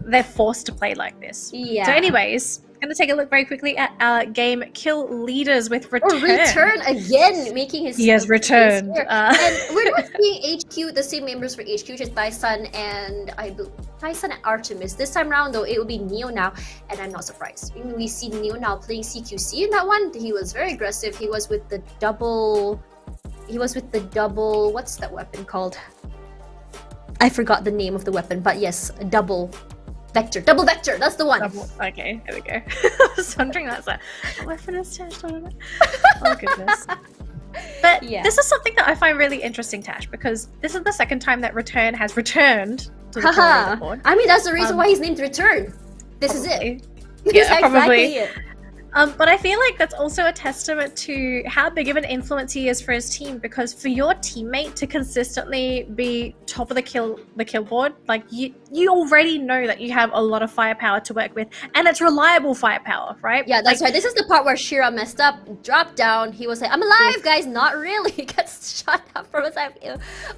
they're forced to play like this. Yeah. So anyways, I'm going to take a look very quickly at our game kill leaders with Return. Return again, making his... He has returned. And we're not seeing HQ, the same members for HQ, just Tyson and Tyson and Artemis. This time around though, it will be Neo now, and I'm not surprised. We see Neo now playing CQC in that one. He was very aggressive. He was with the double... what's that weapon called? I forgot the name of the weapon, but yes, double vector, that's the one. Okay, there we go. I was wondering that's a weapon is changed on it. Oh goodness. But this is something that I find really interesting, Tash, because this is the second time that Return has returned to the leaderboard. I mean, that's the reason why he's named Return. This is it. Yeah, probably. Exactly it. But I feel like that's also a testament to how big of an influence he is for his team, because for your teammate to consistently be top of the kill board, like you already know that you have a lot of firepower to work with, and it's reliable firepower, right? Yeah, that's right. This is the part where Shira messed up, dropped down. He was like, I'm alive, guys. Not really. He gets shot up from a side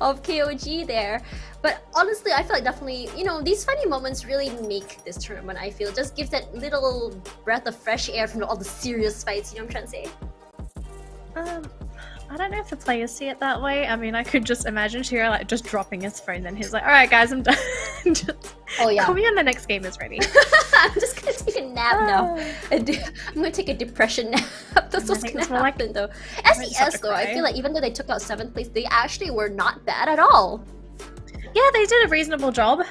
of KOG there. But honestly, I feel like definitely, you know, these funny moments really make this tournament, I feel. Just gives that little breath of fresh air from all the serious fights, you know what I'm trying to say? I don't know if the players see it that way. I mean, I could just imagine Shiro like just dropping his phone, then he's like, alright guys, I'm done. Call me when the next game is ready. I'm just gonna take a nap now. I'm gonna take a depression nap. That's what's gonna happen though. SES though, I feel like even though they took out 7th place, they actually were not bad at all. Yeah, they did a reasonable job,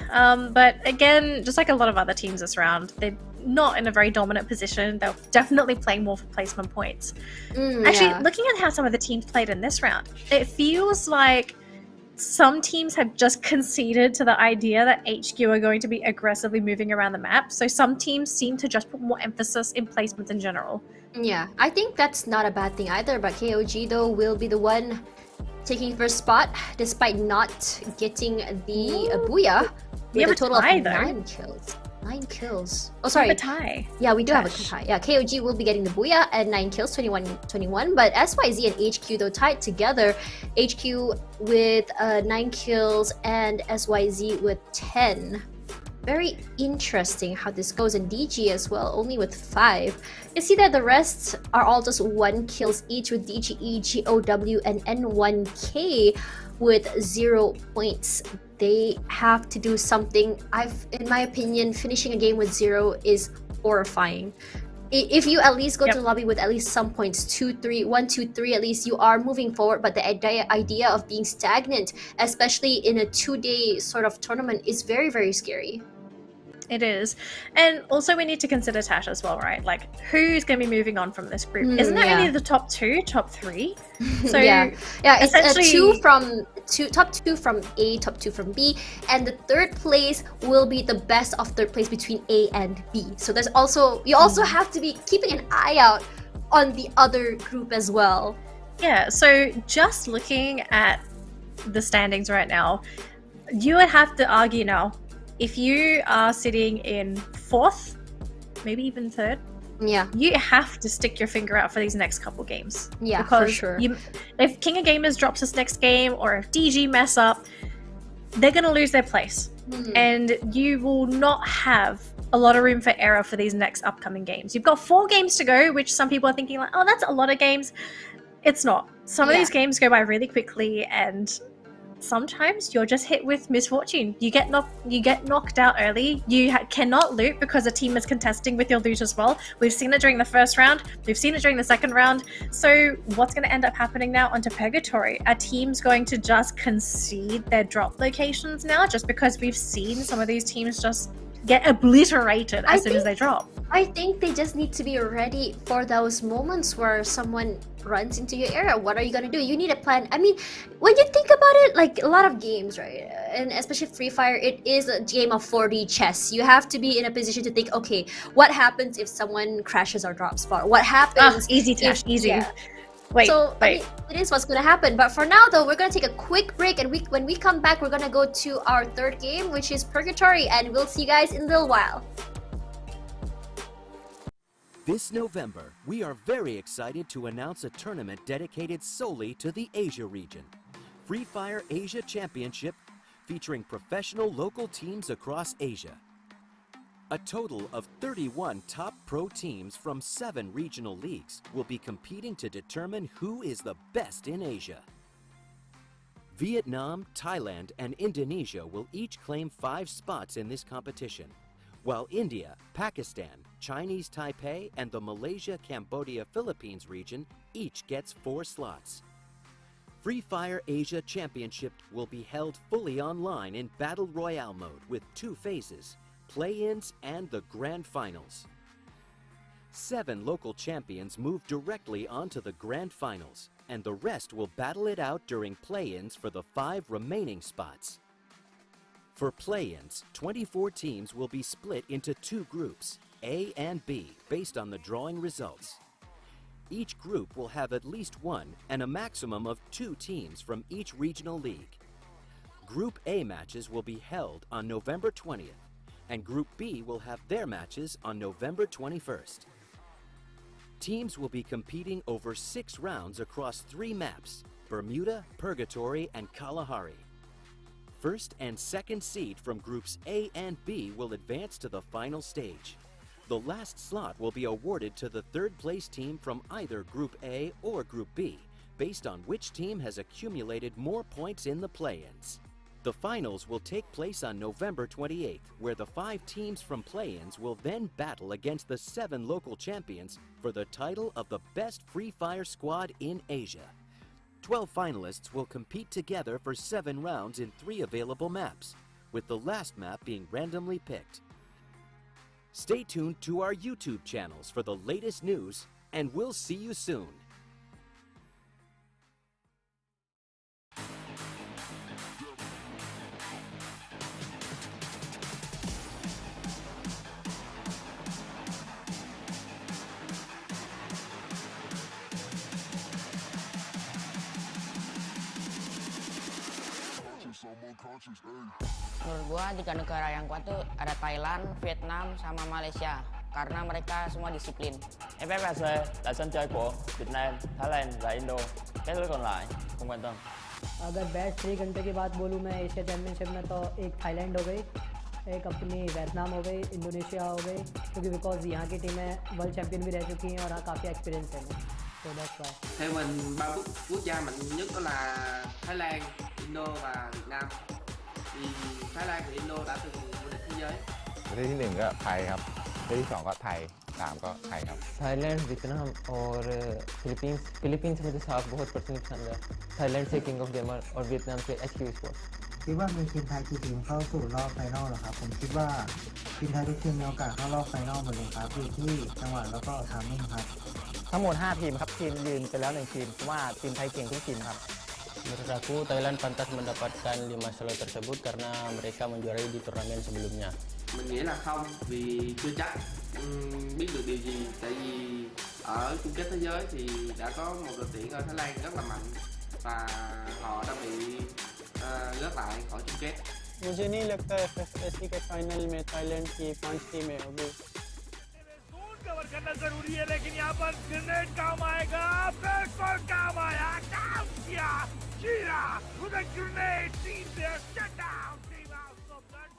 but again, just like a lot of other teams this round, they're not in a very dominant position. They're definitely playing more for placement points. Actually, looking at how some of the teams played in this round, it feels like some teams have just conceded to the idea that HQ are going to be aggressively moving around the map, so some teams seem to just put more emphasis in placement in general. Yeah, I think that's not a bad thing either, but KOG though will be the one taking first spot despite not getting the booyah with a total of 9 kills. 9 kills. Oh, We sorry. have a tie. Yeah, we do have a Tash. tie. Yeah, KOG will be getting the Booyah at 9 kills, 21-21. But SYZ and HQ, though, tied together. HQ with 9 kills and SYZ with 10. Very interesting how this goes. And DG as well, only with 5. You see that the rest are all just 1 kills each, with DGE, GOW, and N1K with 0 points. They have to do something. In my opinion, finishing a game with 0 is horrifying. If you at least go to the lobby with at least some points, 2, 3, 1, 2, 3, at least you are moving forward. But the idea of being stagnant, especially in a 2-day sort of tournament, is very, very scary. It is. And also we need to consider Tash as well, right? Like, who's going to be moving on from this group? Isn't that only the top 2, top 3? So yeah, it's essentially top 2 from A, top 2 from B, and the third place will be the best of third place between A and B. So there's also, you also have to be keeping an eye out on the other group as well. Yeah, so just looking at the standings right now, you would have to argue now, if you are sitting in 4th, maybe even 3rd, you have to stick your finger out for these next couple games. Yeah, because for sure. If King of Gamers drops this next game, or if DG mess up, they're going to lose their place. And you will not have a lot of room for error for these next upcoming games. You've got 4 games to go, which some people are thinking like, oh, that's a lot of games. It's not. Some of these games go by really quickly, and sometimes you're just hit with misfortune. You get knocked out early. You cannot loot because a team is contesting with your loot as well. We've seen it during the first round. We've seen it during the second round. So what's going to end up happening now onto Purgatory? Are teams going to just concede their drop locations now, just because we've seen some of these teams just get obliterated as soon as they drop? I think they just need to be ready for those moments where someone runs into your area. What are you gonna do? You need a plan. I mean, when you think about it, like a lot of games, right? And especially Free Fire, it is a game of 4D chess. You have to be in a position to think, okay, what happens if someone crashes our drop spot? What happens? Easy, Tash, easy. Yeah. Wait. I mean, it is what's gonna happen. But for now, though, we're gonna take a quick break, and when we come back, we're gonna go to our third game, which is Purgatory, and we'll see you guys in a little while. This November, we are very excited to announce a tournament dedicated solely to the Asia region. Free Fire Asia Championship, featuring professional local teams across Asia. A total of 31 top pro teams from 7 regional leagues will be competing to determine who is the best in Asia. Vietnam, Thailand, and Indonesia will each claim 5 spots in this competition, while India, Pakistan, Chinese Taipei, and the Malaysia, Cambodia, Philippines region each gets 4 slots. Free Fire Asia Championship will be held fully online in Battle Royale mode with 2 phases, Play-ins and the Grand Finals. 7 local champions move directly onto the Grand Finals, and the rest will battle it out during Play-ins for the 5 remaining spots. For Play-ins, 24 teams will be split into 2 groups, A and B, based on the drawing results. Each group will have at least 1 and a maximum of 2 teams from each regional league. Group A matches will be held on November 20th, and Group B will have their matches on November 21st. Teams will be competing over 6 rounds across 3 maps, Bermuda, Purgatory, and Kalahari. First and second seed from Groups A and B will advance to the final stage. The last slot will be awarded to the third place team from either Group A or Group B, based on which team has accumulated more points in the play-ins. The finals will take place on November 28th, where the 5 teams from play-ins will then battle against the 7 local champions for the title of the best Free Fire squad in Asia. 12 finalists will compete together for 7 rounds in 3 available maps, with the last map being randomly picked. Stay tuned to our YouTube channels for the latest news, and we'll see you soon. Menurut gua 3 negara yang kuat tuh ada Thailand, Vietnam, sama Malaysia karena mereka semua disiplin. FFAC là sân chơi của Việt Nam, Thái Lan và Indo. Các đối còn lại không quan tâm. अगर best 3 घंटे की बात बोलूँ मैं Asia championship में तो एक Thailand हो गई, एक अपनी वियतनाम हो गई, इंडोनेशिया हो गई, क्योंकि बिकॉज यहाँ की टीमें वर्ल्ड चैम्पियन भी रह चुकी हैं और काफ़ी एक्सपीरियंस है। तो that's why. Theo mình, ba quốc gia mạnh nhất đó là Thái Lan, Indo và Việt Nam. Vì Thái Lan và Indo đã từng vô địch thế giới. ประเทศที่หนึ่งก็ไทยครับประเทศที่สองก็ไทยสามก็ไทยครับ Thailand, Vietnam और Philippines. Philippines मुझे साफ बहुत personally पसंद है। Thailand से king of gamer और Vietnam से HQ sports. คิดว่ามีทีมไทยกี่ทีมเข้าสู่รอบไฟนอลเหรอครับผมคิดว่าทีมไทยทุกทีมมีโอกาสเข้ารอบไฟนอลหมดเลยครับอยู่ที่จังหวะแล้วก็ทามมิ่งครับ ทั้งหมด 5 ทีมครับทีมยืนไปแล้ว1ทีมเพราะว่าทีมไทยเก่งทุกทีมครับ Menurut aku Thailand pantas mendapatkan 5 slot tersebut karena mereka menjuarai di turnamen sebelumnya. Mình nghĩ là không, vì chưa chắc biết được điều gì. Tại vì ở chung kết thế giới thì đã có một đội tuyển ở Thái Lan rất là mạnh và họ đã bị rớt lại khỏi chung kết. मुझे नहीं लगता FFAC के final में Thailand की 5 टीमें होगी। Cover करना जरूरी है, लेकिन यहाँ पर ग्रेनेड काम आएगा। बिल्कुल काम आया, काम किया, चीरा with a grenade, team there, shut down, team out, so blood.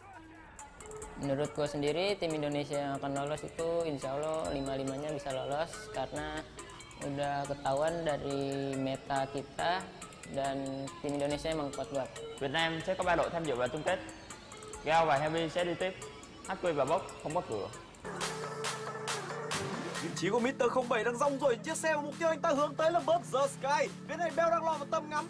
Menurut gue sendiri, tim Indonesia yang akan lolos itu insya Allah 5-5-nya bisa lolos karena udah ketahuan dari meta kita dan tim Indonesia emang kuat banget. Việt Nam sẽ có 3 đội tham dự vào chung kết. Gao và Heavy sẽ đi tiếp. HQ và Bốc không có cửa. Vị trí của Mr. 07 đang rong ruổi chiếc xe và mục tiêu anh ta hướng tới là Bird the Sky. Phía này Bell đang lọt vào tầm ngắm.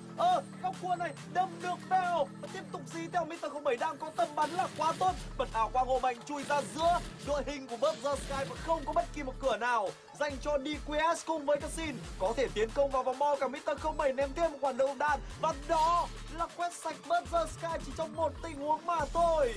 Góc cua này đâm được Bell. Và tiếp tục dí theo Mr. 07 đang có tầm bắn là quá tốt. Bật ảo quang hồ mạnh chui ra giữa đội hình của Bird the Sky và không có bất kỳ một cửa nào dành cho DQS cùng với Cassin. Có thể tiến công vào vòng bo, cả Mr. 07 ném thêm một quả đầu đạn và đó là quét sạch Bird the Sky chỉ trong một tình huống mà thôi.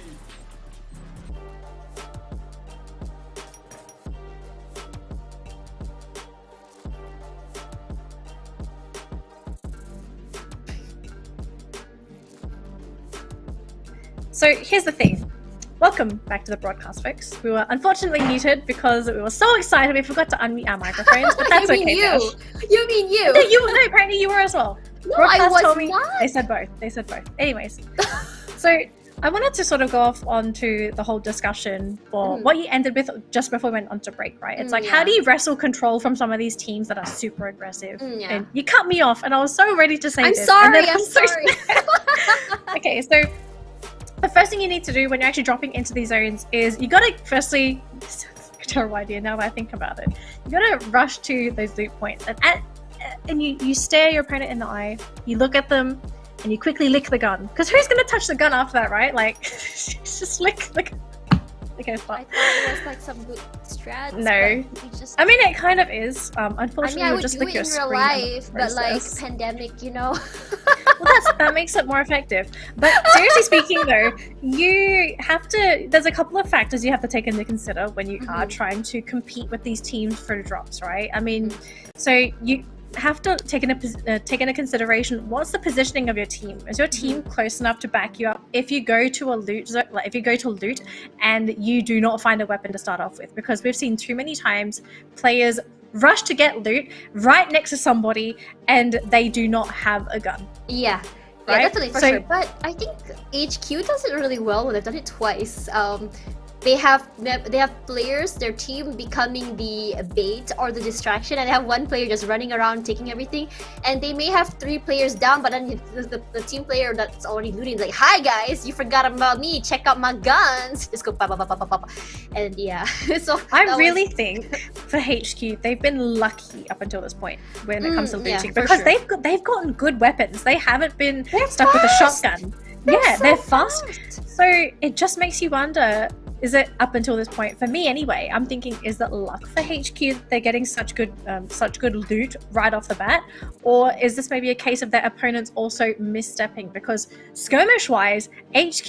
So here's the thing. Welcome back to the broadcast, folks. We were unfortunately muted because we were so excited we forgot to unmute our microphones, but that's You mean okay. you? Tash. You mean you? No, apparently you were as well. No, Broadcast I was told me, not. They said both. They said both. Anyways, so I wanted to sort of go off onto the whole discussion for what you ended with just before we went on to break, right? It's like, how do you wrestle control from some of these teams that are super aggressive? Yeah. And you cut me off, and I was so ready to say I'm this. sorry, and then I'm sorry. Okay, so the first thing you need to do when you're actually dropping into these zones is you gotta firstly, terrible idea now that I think about it, you gotta rush to those loot points and you stare your opponent in the eye, you look at them, and you quickly lick the gun. Because who's gonna touch the gun after that, right? Like, just lick the gun. Okay, fine. I thought it was like some good strats. No. but we just... I mean, it kind of is. Unfortunately, I you'll would just do lick it your in real screen life, in the but like process. pandemic, you know. Well, that makes it more effective. But seriously speaking, though, you have to. There's a couple of factors you have to take into consider when you are trying to compete with these teams for drops, right? I mean, so you have to take into consideration what's the positioning of your team. Is your team close enough to back you up if you go to a loot zone, like if you go to loot and you do not find a weapon to start off with? Because we've seen too many times players rush to get loot right next to somebody and they do not have a gun. Yeah, Right? definitely for So- sure. But I think HQ does it really well. They've done it twice. They have players, their team becoming the bait or the distraction, and they have one player just running around taking everything. And they may have 3 players down, but then the team player that's already looting is like, "Hi guys, you forgot about me. Check out my guns." Just go pa pa pa pa pa pa. And yeah, so I that really was- think for HQ they've been lucky up until this point when it comes to yeah, looting for because sure. they've gotten good weapons. They haven't been stuck with a fast! shotgun. They're They're so fast. So it just makes you wonder, is it up until this point, for me anyway, I'm thinking, is it luck for HQ that they're getting such good loot right off the bat? Or is this maybe a case of their opponents also misstepping? Because skirmish wise, HQ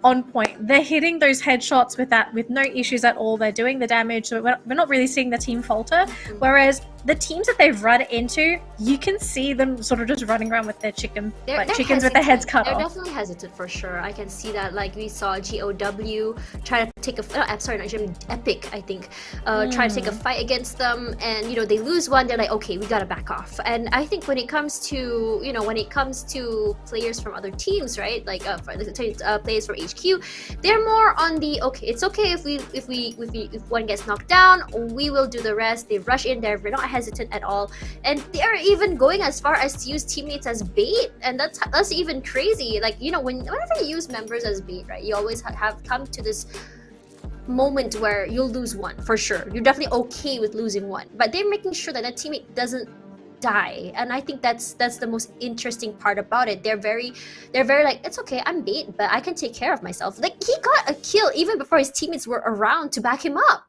on point. They're hitting those headshots with no issues at all. They're doing the damage, so we're not really seeing the team falter. Whereas the teams that they've run into, you can see them sort of just running around with their chickens with their heads cut They're off. definitely hesitant for sure. I can see that. Like we saw GOW try to take I'm sorry, not Jim, Epic, I think, try to take a fight against them, and you know they lose one. They're like, okay, we gotta back off. And I think when it comes to players from other teams, right? Like players from HQ, they're more on the okay. It's okay if one gets knocked down, we will do the rest. They rush in there. They're not hesitant at all, and they're even going as far as to use teammates as bait, and that's even crazy. Like you know, whenever you use members as bait, right? You always have come to this moment where you'll lose one for sure. You're definitely okay with losing one, but they're making sure that that teammate doesn't die, and I think that's the most interesting part about it. They're very like, it's okay, I'm bait, but I can take care of myself. Like he got a kill even before his teammates were around to back him up.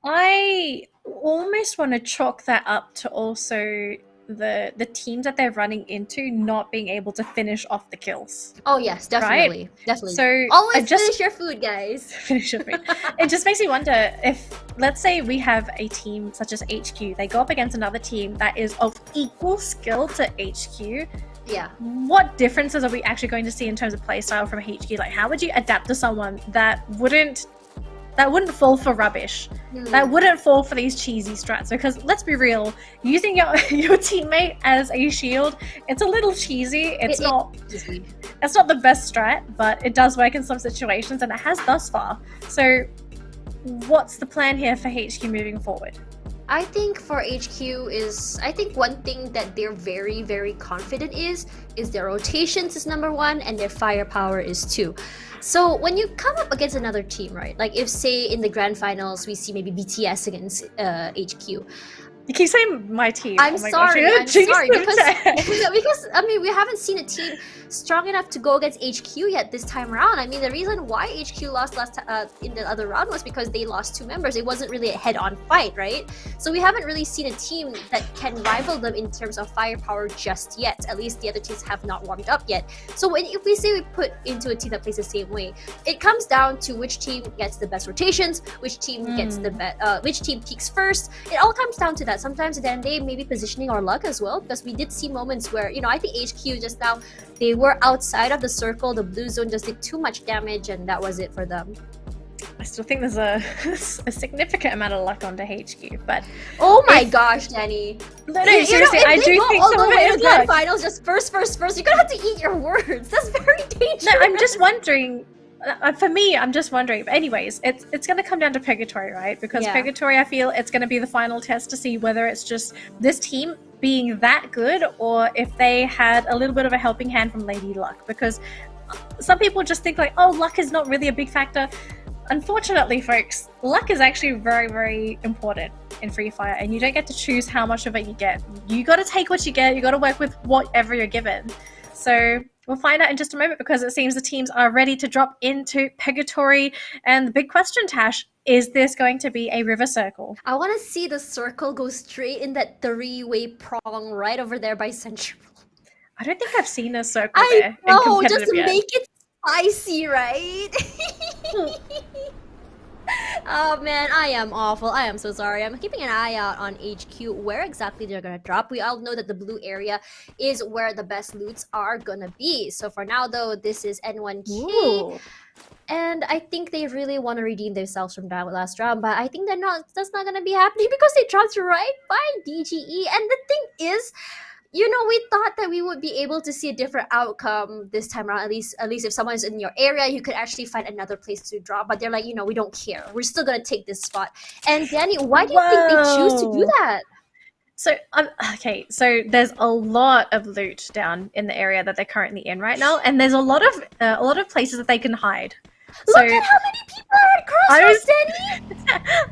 I almost want to chalk that up to also the teams that they're running into not being able to finish off the kills. Oh yes, definitely, right? definitely. So always finish your food, guys. Finish your food. It just makes me wonder if, let's say we have a team such as HQ, they go up against another team that is of equal skill to HQ. Yeah. What differences are we actually going to see in terms of playstyle from HQ? Like, how would you adapt to someone that wouldn't fall for rubbish, that wouldn't fall for these cheesy strats? Because let's be real, using your teammate as a shield, it's a little cheesy. It's not the best strat, but it does work in some situations, and it has thus far. So what's the plan here for HQ moving forward? I think for HQ I think one thing that they're very, very confident is their rotations is number one, and their firepower is two. So when you come up against another team, right? Like if say in the grand finals we see maybe BTS against HQ. You keep saying my team. I'm sorry because I mean we haven't seen a team strong enough to go against HQ yet this time around. I mean the reason why HQ lost in the other round was because they lost two members. It wasn't really a head-on fight, right? So we haven't really seen a team that can rival them in terms of firepower just yet. At least the other teams have not warmed up yet. So if we say we put into a team that plays the same way, it comes down to which team gets the best rotations, which team gets which team peaks first. It all comes down to that. Sometimes then they maybe positioning our luck as well, because we did see moments where, you know, I think HQ just now, they were outside of the circle, the blue zone just did too much damage, and that was it for them. I still think there's a significant amount of luck onto HQ, but oh my gosh, Danny! No, seriously, I do think some of it is luck. Finals, just first. You're gonna have to eat your words. That's very dangerous. No, I'm just wondering. For me, I'm just wondering. But anyways, it's going to come down to Purgatory, right? Because Purgatory, I feel it's going to be the final test to see whether it's just this team being that good, or if they had a little bit of a helping hand from Lady Luck. Because some people just think like, oh, luck is not really a big factor. Unfortunately, folks, luck is actually very, very important in Free Fire, and you don't get to choose how much of it you get. You got to take what you get. You got to work with whatever you're given. So we'll find out in just a moment, because it seems the teams are ready to drop into Purgatory. And the big question, Tash, is this going to be a river circle? I want to see the circle go straight in that three-way prong right over there by Central. I don't think I've seen a circle there. I know, just make it spicy, right? Oh man, I am awful. I am so sorry. I'm keeping an eye out on HQ, where exactly they're gonna drop. We all know that the blue area is where the best loots are gonna be. So for now though, this is N1K. Ooh. And I think they really want to redeem themselves from that last round, but I think that's not gonna be happening because they dropped right by DGE. And the thing is, you know, we thought that we would be able to see a different outcome this time around. At least if someone's in your area, you could actually find another place to drop. But they're like, you know, we don't care. We're still gonna take this spot. And Danny, why do you think they choose to do that? So okay, so there's a lot of loot down in the area that they're currently in right now, and there's a lot of places that they can hide. Look at how many people are at Crossroads, Danny!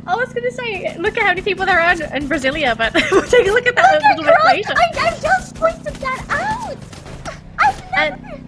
I was gonna say, look at how many people there are in Brasilia, but we'll take a look at that a little bit later. I just pointed that out! I've never...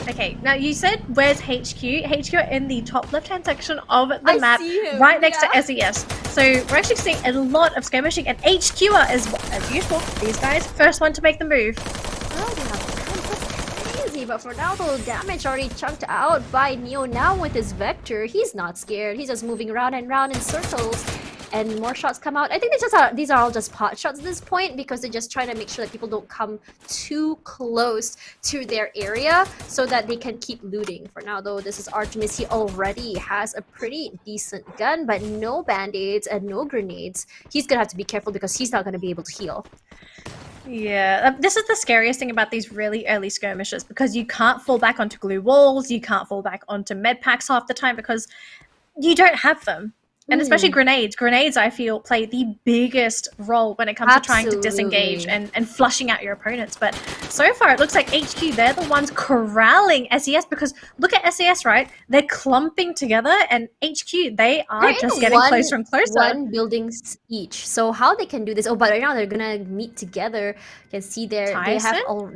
Okay, now you said, where's HQ? HQ are in the top left-hand section of the map, right next to SES. So we're actually seeing a lot of skirmishing, and HQ are, as usual, these guys, first one to make the move. Oh, they have guns. That's crazy. Army, but for now though, damage already chunked out by Neo now with his Vector. He's not scared, he's just moving around and round in circles. And more shots come out. I think these are all just pot shots at this point because they're just trying to make sure that people don't come too close to their area so that they can keep looting. For now though, this is Artemis. He already has a pretty decent gun, but no band-aids and no grenades. He's gonna have to be careful because he's not gonna be able to heal. Yeah, this is the scariest thing about these really early skirmishes because you can't fall back onto glue walls, you can't fall back onto med packs half the time because you don't have them. And especially grenades. Grenades, I feel, play the biggest role when it comes to trying to disengage and flushing out your opponents. But so far, it looks like HQ, they're the ones corralling SES because look at SES, right? They're clumping together and HQ, they're just getting closer and closer. One buildings each. So how they can do this? Oh, but right now they're gonna meet together. You can see there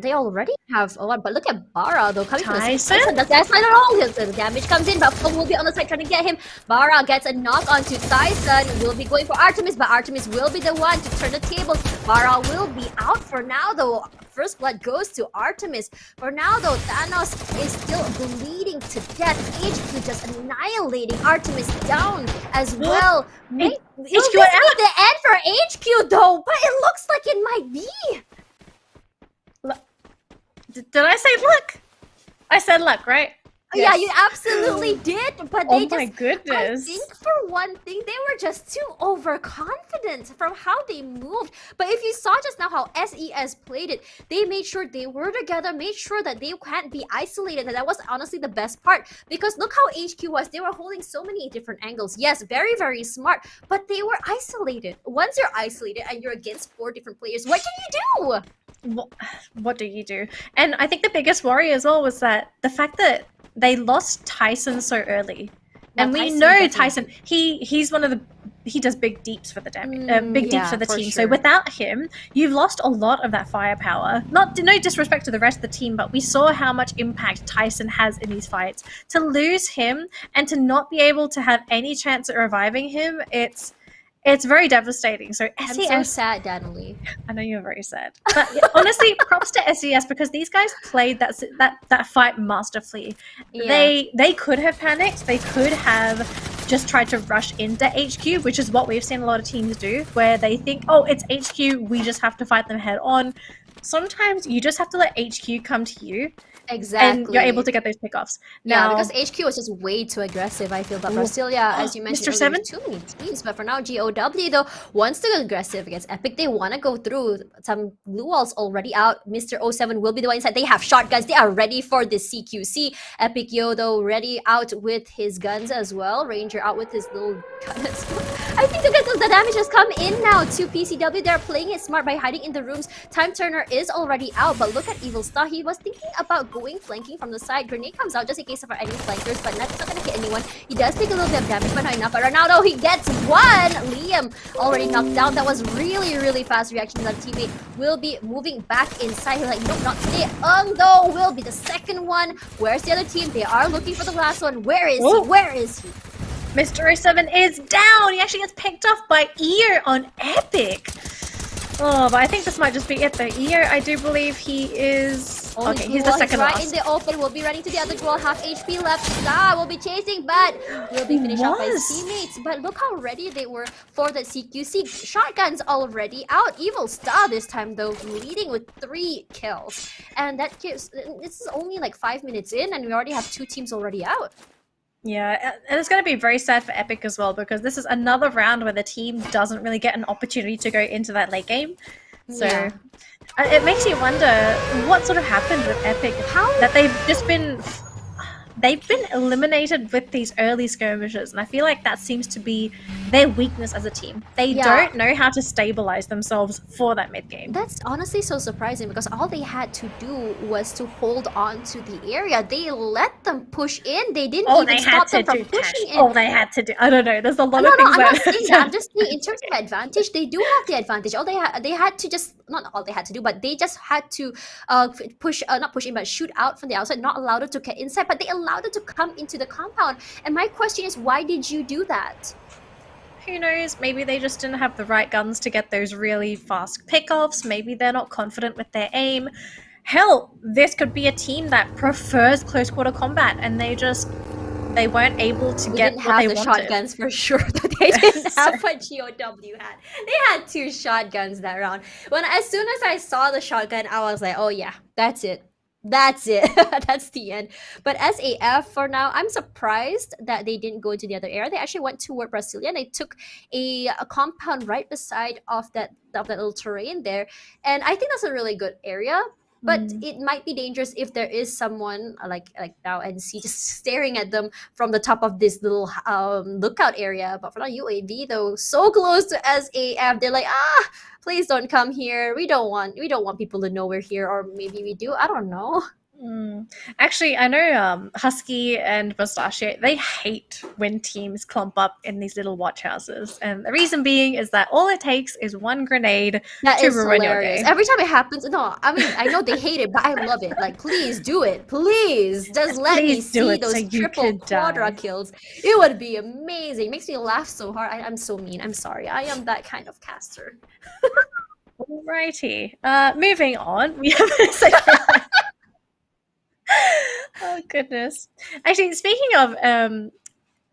they already have one. But look at Bara though coming from the Tyson. That's not at all. The damage comes in, but Fong will be on the side trying to get him. Bara gets a knock on to Tyson, will be going for Artemis, but Artemis will be the one to turn the tables. Bara will be out for now though. First blood goes to Artemis. For now though, Thanos is still bleeding to death. HQ just annihilating Artemis down as well. HQ this be the end for HQ though, but it looks like it might be. Did I say luck? I said luck, right? Yes. Yeah, you absolutely did, but they my goodness. I think for one thing, they were just too overconfident from how they moved. But if you saw just now how SES played it, they made sure they were together, made sure that they can't be isolated, and that was honestly the best part. Because look how HQ was, they were holding so many different angles. Yes, very, very smart, but they were isolated. Once you're isolated and you're against 4 different players, what can you do? What do you do? And I think the biggest worry as well was that the fact that they lost Tyson so early. And we know Tyson, he's one of the, he does big deeps for the deeps for the team. Sure. So without him, you've lost a lot of that firepower. No disrespect to the rest of the team, but we saw how much impact Tyson has in these fights. To lose him and to not be able to have any chance at reviving him, it's very devastating. So SES, I'm so sad, Danielle. I know you're very sad. But yeah, honestly, props to SES because these guys played that fight masterfully. Yeah. They could have panicked. They could have just tried to rush into HQ, which is what we've seen a lot of teams do, where they think, oh, it's HQ, we just have to fight them head on. Sometimes you just have to let HQ come to you. Exactly. And you're able to get those pickoffs. Now, because HQ was just way too aggressive, I feel. But Brasilia, as you mentioned, Mr. 7? Too many teams. But for now, GOW, though, wants to go aggressive against Epic. They want to go through. Some blue walls already out. Mr. 07 will be the one inside. They have shotguns. They are ready for this CQC. Epic Yo, though, ready out with his guns as well. Ranger out with his little gun as well. I think the damage has come in now to PCW. They're playing it smart by hiding in the rooms. Time Turner is already out. But look at Evil Star. He was thinking about going flanking from the side. Grenade comes out just in case of any flankers, but that's not gonna hit anyone. He does take a little bit of damage, but not enough. But Ronaldo, he gets one! Liam already knocked down. That was really, really fast reaction. That teammate will be moving back inside. He's like, nope, not today. Though will be the second one. Where's the other team? They are looking for the last one. Where is he? Where is he? Mr. 07 is down! He actually gets picked off by Ear on Epic. Oh, but I think this might just be it though. Ear, I do believe he is... Okay, he's the second right last. In the open, will be running to the other goal. Half HP left. Will be chasing, but will be finished off by his teammates. But look how ready they were for the CQC. Shotguns already out. Evil Star this time though, leading with 3 kills. And that gives... This is only like 5 minutes in, and we already have 2 teams already out. Yeah, and it's going to be very sad for Epic as well because this is another round where the team doesn't really get an opportunity to go into that late game. So it makes you wonder what sort of happened with Epic. That they've been eliminated with these early skirmishes, and I feel like that seems to be their weakness as a team. They don't know how to stabilize themselves for that mid game. That's honestly so surprising because all they had to do was to hold on to the area. They let them push in. They didn't even stop them from pushing in. They had to do. I don't know. There's a lot of things. I'm not saying that. I'm just saying in terms of advantage, they do have the advantage. All they had to just not all they had to do, but they just had to not push in, but shoot out from the outside. Not allowed it to get inside, but they allowed it to come into the compound. And my question is, why did you do that? Who knows? Maybe they just didn't have the right guns to get those really fast pickoffs. Maybe they're not confident with their aim. hell, this could be a team that prefers close quarter combat, and they weren't able to They get didn't what have they the wanted. shotguns for sure. They didn't have what GOW had. They had 2 shotguns that round. As soon as I saw the shotgun, I was like, oh yeah, that's it. That's it. That's the end. But SAF for now, I'm surprised that they didn't go into the other area. They actually went toward Brasilia. They took a compound right beside of that little terrain there, and I think that's a really good area. But it might be dangerous if there is someone like now NC just staring at them from the top of this little lookout area. But for now, UAV though, so close to SAF, they're like, please don't come here. We don't want people to know we're here, or maybe we do. I don't know. Actually, I know Husky and Mustachio, they hate when teams clump up in these little watch houses. And the reason being is that all it takes is one grenade That to is ruin hilarious. your day. Every time it happens, no, I mean, I know they hate it, but I love it. Like, please do it. Please. Just let me Please do see it those so you triple, could die. quadra kills. It would be amazing. Makes me laugh so hard. I'm so mean. I'm sorry. I am that kind of caster. Alrighty. Moving on. We have oh goodness. Actually, speaking of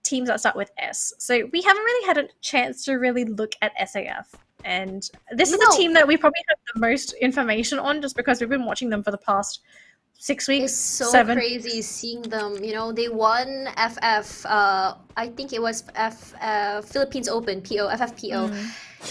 teams that start with S, so we haven't really had a chance to really look at SAF. And this is a team that we probably have the most information on just because we've been watching them for the past 6 weeks. It's so 7. crazy seeing them. You know, they won FF. I think it was Philippines Open PO FFPO,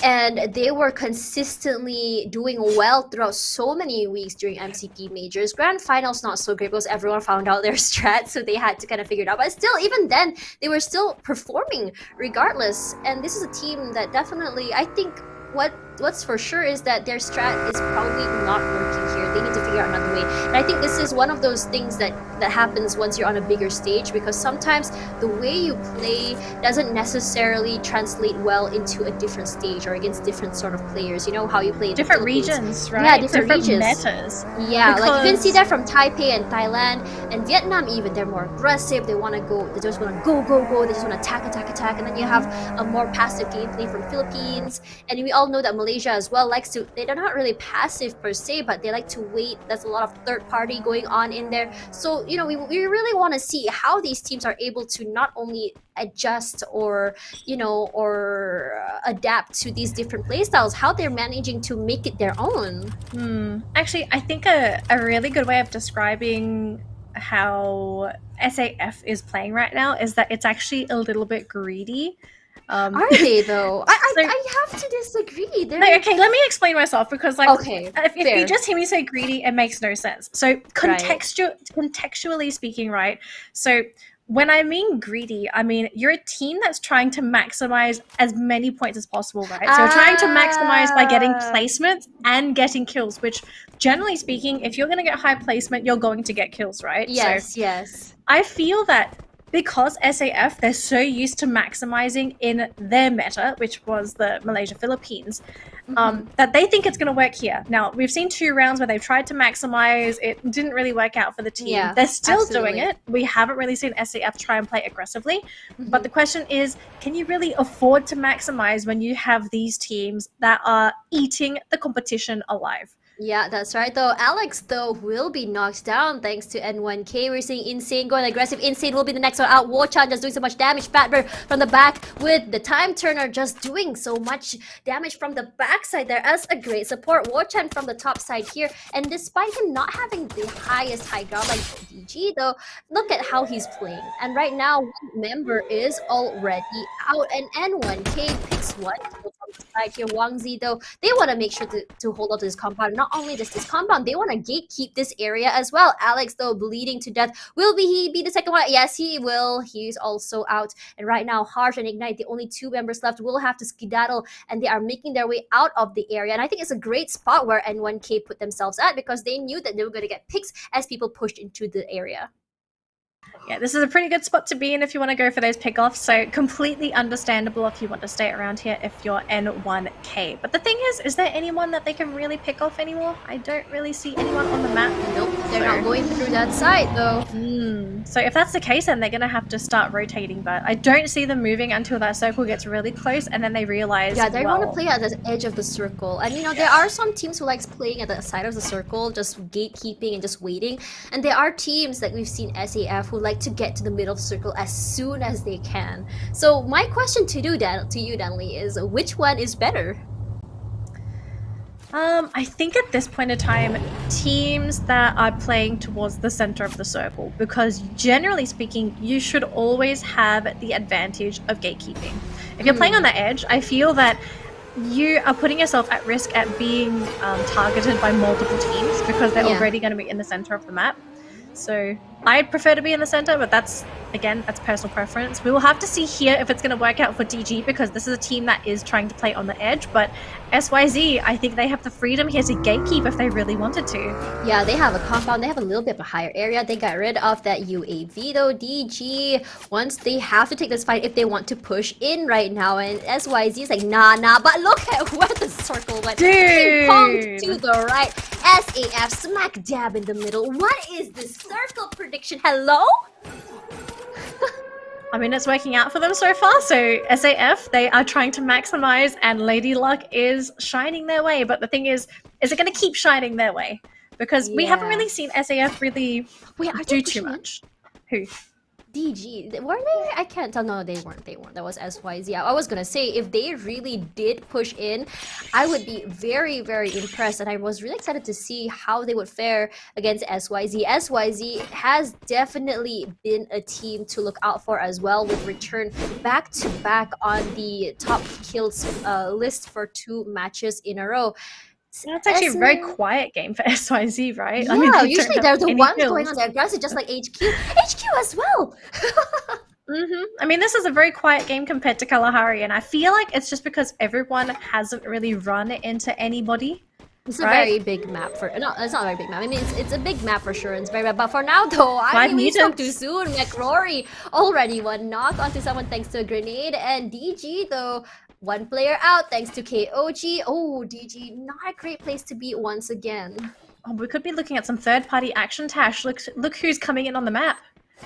and they were consistently doing well throughout so many weeks during MCP majors. Grand finals not so great because everyone found out their strat, so they had to kind of figure it out. But still, even then, they were still performing regardless. And this is a team that definitely, I think, what's for sure is that their strat is probably not working here. They need to figure out another way. And I think this is one of those things that happens once you're on a bigger stage, because sometimes the way you play doesn't necessarily translate well into a different stage or against different sort of players. You know how you play in different the Philippines. regions, right? Yeah, different regions. metas. Yeah, like you can see that from Taipei and Thailand and Vietnam even. They're more aggressive. They want to go. They just want to go. They just want to attack. And then you have a more passive gameplay from Philippines. And we all know that Malaysia as well likes to, they're not really passive per se, but they like to wait. There's a lot of third party going on in there. So, you know, we really want to see how these teams are able to not only adjust or, you know, or adapt to these different playstyles, how they're managing to make it their own. Actually, I think a really good way of describing how SAF is playing right now is that it's actually a little bit greedy. Are they though? I have to disagree. Okay, let me explain myself, because like, okay, if you just hear me say greedy, it makes no sense. So contextually speaking, right? So when I mean greedy, I mean you're a team that's trying to maximize as many points as possible, right? So you're trying to maximize by getting placements and getting kills, which generally speaking, if you're going to get high placement, you're going to get kills, right? Yes, yes. I feel that because SAF, they're so used to maximizing in their meta, which was the Malaysia Philippines, that they think it's going to work here. Now, we've seen 2 rounds where they've tried to maximize. It didn't really work out for the team. Yeah, they're still absolutely. doing it. We haven't really seen SAF try and play aggressively. But the question is, can you really afford to maximize when you have these teams that are eating the competition alive? Yeah, that's right. Though Alex, though, will be knocked down thanks to N1K. We're seeing Insane going aggressive. Insane will be the next one out. Warchan just doing so much damage. Fatbird from the back with the time turner just doing so much damage from the backside there as a great support. Warchan from the top side here. And despite him not having the highest high ground like DG, though, look at how he's playing. And right now, one member is already out. And N1K picks one. So from the side here, Wangzi, though, they want to make sure to hold on to this compound. Not only this compound, they want to gatekeep this area as well. Alex, though, bleeding to death. Will he be the second one? Yes, he will. He's also out. And right now, Harsh and Ignite, the only 2 members left, will have to skedaddle, and they are making their way out of the area. And I think it's a great spot where N1K put themselves at, because they knew that they were going to get picks as people pushed into the area. Yeah, this is a pretty good spot to be in if you want to go for those pickoffs, so completely understandable if you want to stay around here if you're N1K. But the thing is there anyone that they can really pick off anymore? I don't really see anyone on the map. Nope, they're not going through that side though. So if that's the case, then they're going to have to start rotating, but I don't see them moving until that circle gets really close and then they realize, yeah, they're going to play at the edge of the circle. And you know, there are some teams who likes playing at the side of the circle, just gatekeeping and just waiting. And there are teams like we've seen SAF who like to get to the middle of the circle as soon as they can. So my question to you, Danley, is which one is better? I think at this point in time, teams that are playing towards the center of the circle, because generally speaking, you should always have the advantage of gatekeeping. If you're playing on the edge, I feel that you are putting yourself at risk at being targeted by multiple teams because they're already going to be in the center of the map. So I prefer to be in the center, but that's personal preference. We will have to see here if it's going to work out for DG, because this is a team that is trying to play on the edge, but SYZ, I think they have the freedom here to gatekeep if they really wanted to. Yeah, they have a compound, they have a little bit of a higher area. They got rid of that UAV though. DG, once they have to take this fight if they want to push in right now, and SYZ is like, nah, but look at where the circle went. Ping-ponged to the right. SAF smack dab in the middle. What is this circle prediction? Hello? I mean, it's working out for them so far. So SAF, they are trying to maximize, and Lady Luck is shining their way. But the thing is it going to keep shining their way? Because we haven't really seen SAF really do too much. Who? DG, were they? I can't tell. No, they weren't. That was SYZ. I was gonna say, if they really did push in, I would be very, very impressed, and I was really excited to see how they would fare against SYZ. SYZ has definitely been a team to look out for as well, with return back-to-back on the top kills list for 2 matches in a row. That's actually a very quiet game for SYZ, right? Yeah, I mean, usually they're the ones going on their aggressive, just like HQ. HQ as well! I mean, this is a very quiet game compared to Kalahari, and I feel like it's just because everyone hasn't really run into anybody. It's a very big map for... No, it's not a very big map. I mean, it's a big map for sure. It's very bad. But for now, though, I mean, we spoke too soon. McRory already one knock onto someone thanks to a grenade. And DG, though, 1 player out thanks to KOG. Oh, DG, not a great place to be once again. Oh, we could be looking at some third-party action, Tash. Look who's coming in on the map.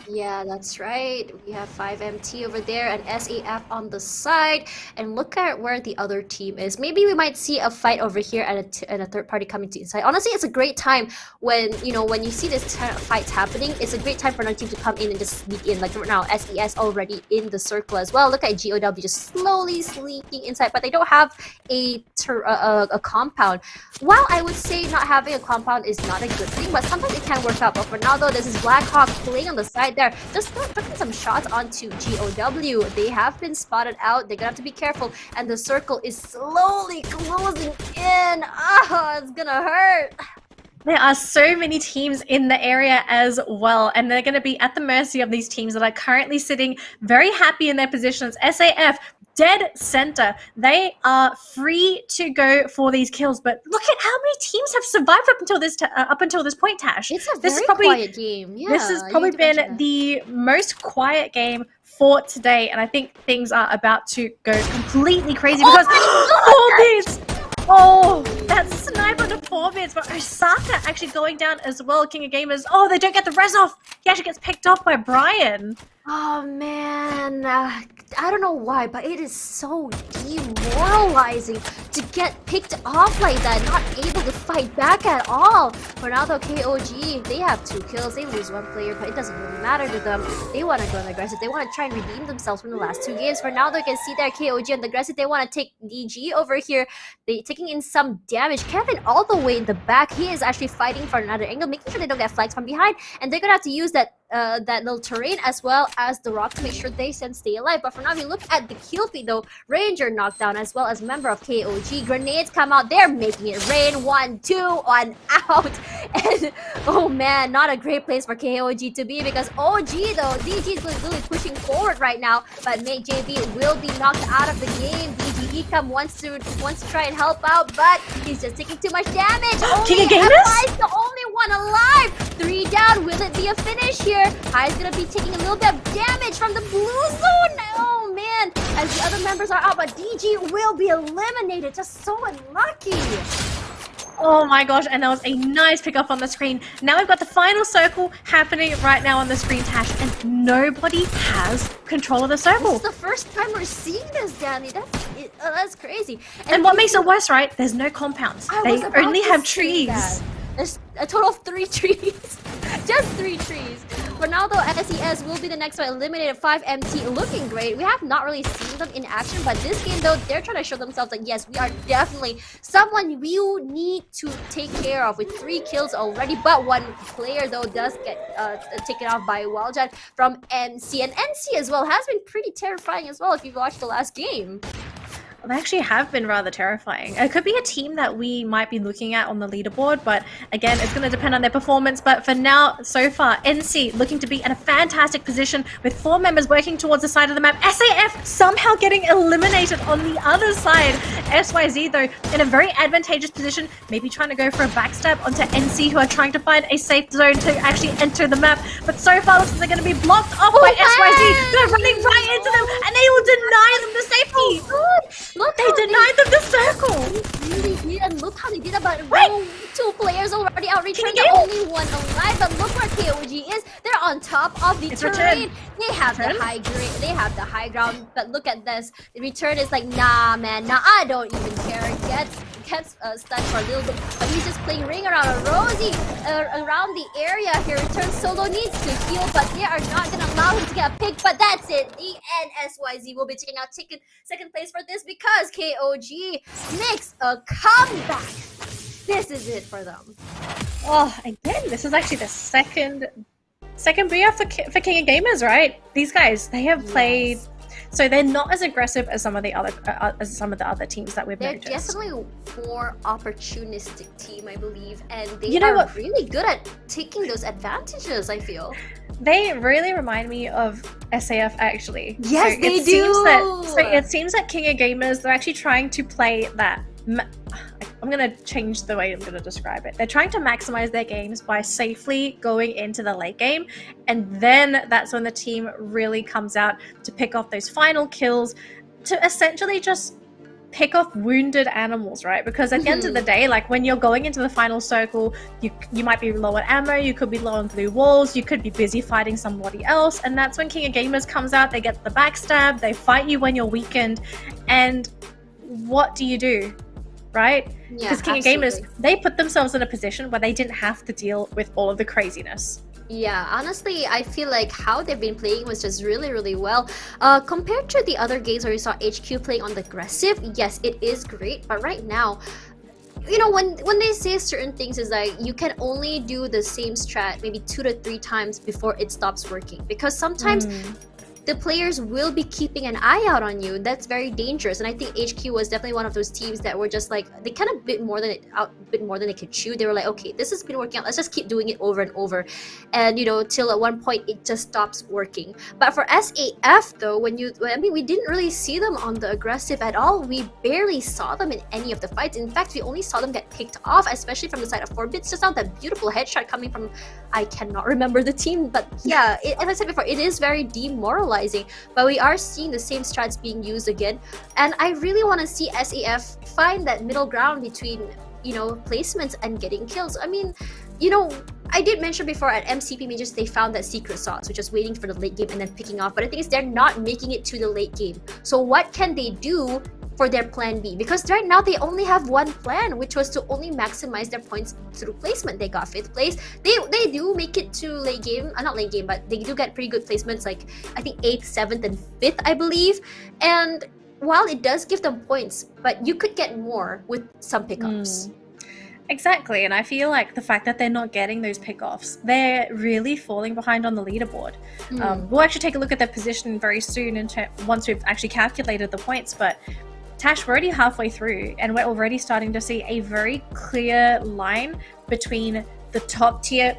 Yeah, that's right. We have 5MT over there and SAF on the side. And look at where the other team is. Maybe we might see a fight over here and a third party coming to inside. Honestly, it's a great time when you see this kind of fights happening. It's a great time for another team to come in and just sneak in. Like right now, SES already in the circle as well. Look at GOW just slowly sneaking inside, but they don't have a compound. While I would say not having a compound is not a good thing, but sometimes it can work out. But for now, though, this is Blackhawk playing on the side there, just putting some shots onto GOW. They have been spotted out. They're gonna have to be careful, and the circle is slowly closing in. Ah, it's gonna hurt. There are so many teams in the area as well, and they're going to be at the mercy of these teams that are currently sitting very happy in their positions. SAF, dead center. They are free to go for these kills, but look at how many teams have survived up until this point, Tash. It's a very quiet game. Yeah, this has probably been the most quiet game for today, and I think things are about to go completely crazy because 4 bids. Oh, that's sniper to 4 bids, but Osaka actually going down as well. King of Gamers. Oh, they don't get the res off. He actually gets picked off by Brian. Oh man, I don't know why, but it is so demoralizing to get picked off like that, not able to fight back at all. For now though, KOG, they have 2 kills, they lose 1 player, but it doesn't really matter to them. They want to go on the aggressive, they want to try and redeem themselves from the last 2 games. For now though, you can see there KOG on the aggressive, they want to take DG over here. They taking in some damage. Kevin all the way in the back, he is actually fighting for another angle, making sure they don't get flags from behind, and they're gonna have to use that little terrain as well as the rock to make sure they can stay alive. But for now, we look at the kill feed though. Ranger knockdown as well as member of KOG. Grenades come out. They're making it rain. 1, 2, 1 out. And oh man, not a great place for KOG to be because OG though, DG is really pushing forward right now. But Mate JB will be knocked out of the game. DG Ecom wants to try and help out, but he's just taking too much damage. Only King of Gamers? the only one alive. 3 down. Will it be a finish here? Hai's gonna be taking a little bit of damage from the blue zone. Oh man, as the other members are out, but DG will be eliminated. Just so unlucky. Oh my gosh, and that was a nice pickup on the screen. Now we've got the final circle happening right now on the screen, Tash, and nobody has control of the circle. This is the first time we're seeing this, Danny. That's crazy. And what makes it worse, right? There's no compounds. They only have trees. There's a total of 3 trees. Just 3 trees. For now, though, SES will be the next one. Eliminated 5MT, looking great. We have not really seen them in action, but this game, though, they're trying to show themselves that, yes, we are definitely someone we need to take care of with 3 kills already. But 1 player, though, does get taken off by Wildjet from NC. And NC as well has been pretty terrifying as well if you've watched the last game. They actually have been rather terrifying. It could be a team that we might be looking at on the leaderboard, but again, it's going to depend on their performance. But for now, so far, NC looking to be in a fantastic position with 4 members working towards the side of the map. SAF somehow getting eliminated on the other side. SYZ, though, in a very advantageous position, maybe trying to go for a backstab onto NC, who are trying to find a safe zone to actually enter the map. But so far, looks like they're going to be blocked off by SYZ. They're running right into them, and they will deny them the safety. Look, they denied them the circle! They really did, and look how they did about it. 2 players already out returned, the only 1 alive, but look where KOG is. They're on top of the terrain. They have the high grade, they have the high ground, but look at this. The return is like, nah man, nah, I don't even care. Gets stunned for a little bit, but he's just playing ring around a Rosie around the area here. Return solo needs to heal, but they are not gonna allow him to get a pick. But that's it. The NSYZ will be taking out second place for this because KOG makes a comeback. This is it for them. Oh, again, this is actually the second BF for King of Gamers, right? These guys, they have played. So they're not as aggressive as some of the other teams that we've noticed. They're definitely more opportunistic team, I believe, and they are really good at taking those advantages, I feel. They really remind me of SAF, actually. Yes, so they do! It seems that King of Gamers, they're actually trying to play that. I'm going to change the way I'm going to describe it. They're trying to maximize their games by safely going into the late game, and then that's when the team really comes out to pick off those final kills, to essentially just pick off wounded animals, right? Because at the end of the day, like when you're going into the final circle, you might be low on ammo, you could be low on blue walls, you could be busy fighting somebody else, and that's when King of Gamers comes out. They get the backstab, they fight you when you're weakened, and what do? Right? Because King of Gamers, they put themselves in a position where they didn't have to deal with all of the craziness. Yeah, honestly, I feel like how they've been playing was just really, really well. Compared to the other games where you saw HQ playing on the aggressive, yes, it is great. But right now, you know, when they say certain things is like you can only do the same strat maybe 2 to 3 times before it stops working. Because sometimes the players will be keeping an eye out on you. That's very dangerous, and I think HQ was definitely one of those teams that were just like they kind of bit more than they could chew. They were like, okay, this has been working out. Let's just keep doing it over and over, and you know, till at one point it just stops working. But for SAF though, we didn't really see them on the aggressive at all. We barely saw them in any of the fights. In fact, we only saw them get picked off, especially from the side of 4-Bits. Just now, that beautiful headshot coming from, I cannot remember the team, but yeah, as I said before, it is very demoralizing. But we are seeing the same strats being used again, and I really want to see SAF find that middle ground between, you know, placements and getting kills. I mean, you know, I did mention before at MCP Majors they found that secret sauce, which is waiting for the late game and then picking off, but the thing is they're not making it to the late game. So what can they do for their plan B? Because right now they only have one plan, which was to only maximize their points through placement. They got 5th place. They do make it to late game, not late game, but they do get pretty good placements, like I think 8th, 7th, and 5th, I believe. And while it does give them points, but you could get more with some pickups. Exactly, and I feel like the fact that they're not getting those pickoffs, they're really falling behind on the leaderboard. We'll actually take a look at their position very soon once we've actually calculated the points, but Tash, we're already halfway through, and we're already starting to see a very clear line between the top tier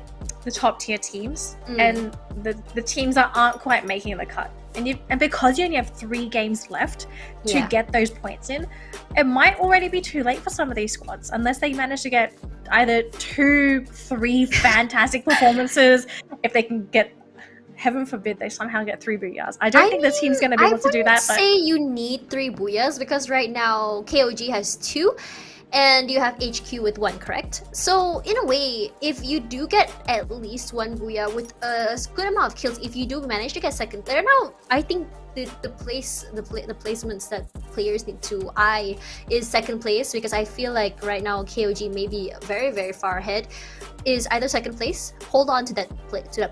teams and the teams that aren't quite making the cut. and because you only have 3 games left to Yeah. get those points in, it might already be too late for some of these squads unless they manage to get either 2-3 fantastic performances. If they can get, heaven forbid, they somehow get 3 booyahs. I don't think the team's going to be able to do that. I wouldn't say you need 3 booyahs because right now KOG has 2 and you have HQ with 1, correct? So in a way, if you do get at least 1 booyah with a good amount of kills, if you do manage to get second player, now I think the placements that players need to eye is second place, because I feel like right now KOG may be very, very far ahead, is either second place, hold on to that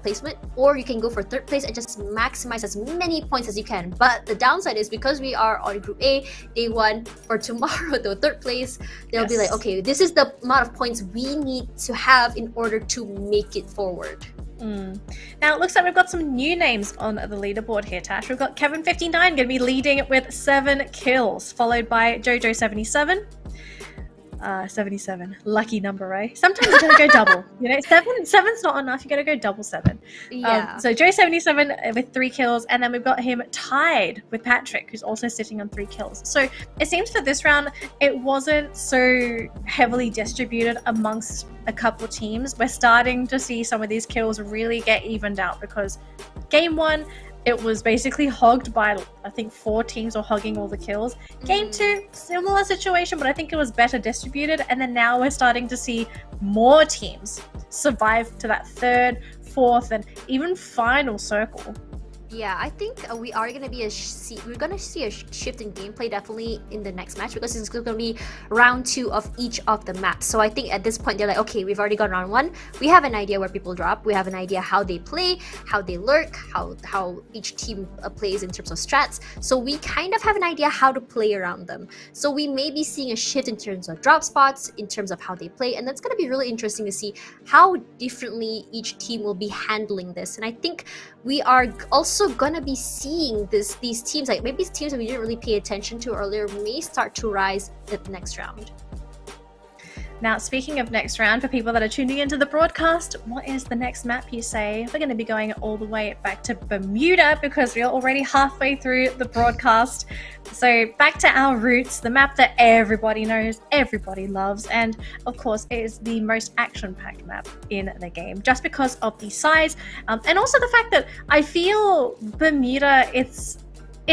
placement, or you can go for third place and just maximize as many points as you can. But the downside is because we are on Group A, day 1 for tomorrow, the third place, they'll be like, okay, this is the amount of points we need to have in order to make it forward. Now it looks like we've got some new names on the leaderboard here, Tash. We've got Kevin59 going to be leading with 7 kills, followed by Jojo77. 77, lucky number, right? Sometimes you gotta go double. You know, seven's not enough. You gotta go double 7. Yeah. So Joe77 with 3 kills, and then we've got him tied with Patrick, who's also sitting on 3 kills. So it seems for this round, it wasn't so heavily distributed amongst a couple teams. We're starting to see some of these kills really get evened out, because game 1, it was basically hogged by, I think, 4 teams were hogging all the kills. Game 2, similar situation, but I think it was better distributed. And then now we're starting to see more teams survive to that 3rd, 4th, and even final circle. Yeah, I think we are gonna be we're gonna see a shift in gameplay definitely in the next match, because it's gonna be round 2 of each of the maps. So I think at this point they're like, okay, we've already gone round 1. We have an idea where people drop. We have an idea how they play, how they lurk, how each team plays in terms of strats. So we kind of have an idea how to play around them. So we may be seeing a shift in terms of drop spots, in terms of how they play, and that's gonna be really interesting to see how differently each team will be handling this. And I think we are also gonna be seeing these teams, like maybe teams that we didn't really pay attention to earlier, may start to rise at the next round. Now, speaking of next round, for people that are tuning into the broadcast, what is the next map, you say? We're going to be going all the way back to Bermuda, because we're already halfway through the broadcast. So back to our roots, the map that everybody knows, everybody loves, and of course it is the most action-packed map in the game, just because of the size, and also the fact that I feel Bermuda, it's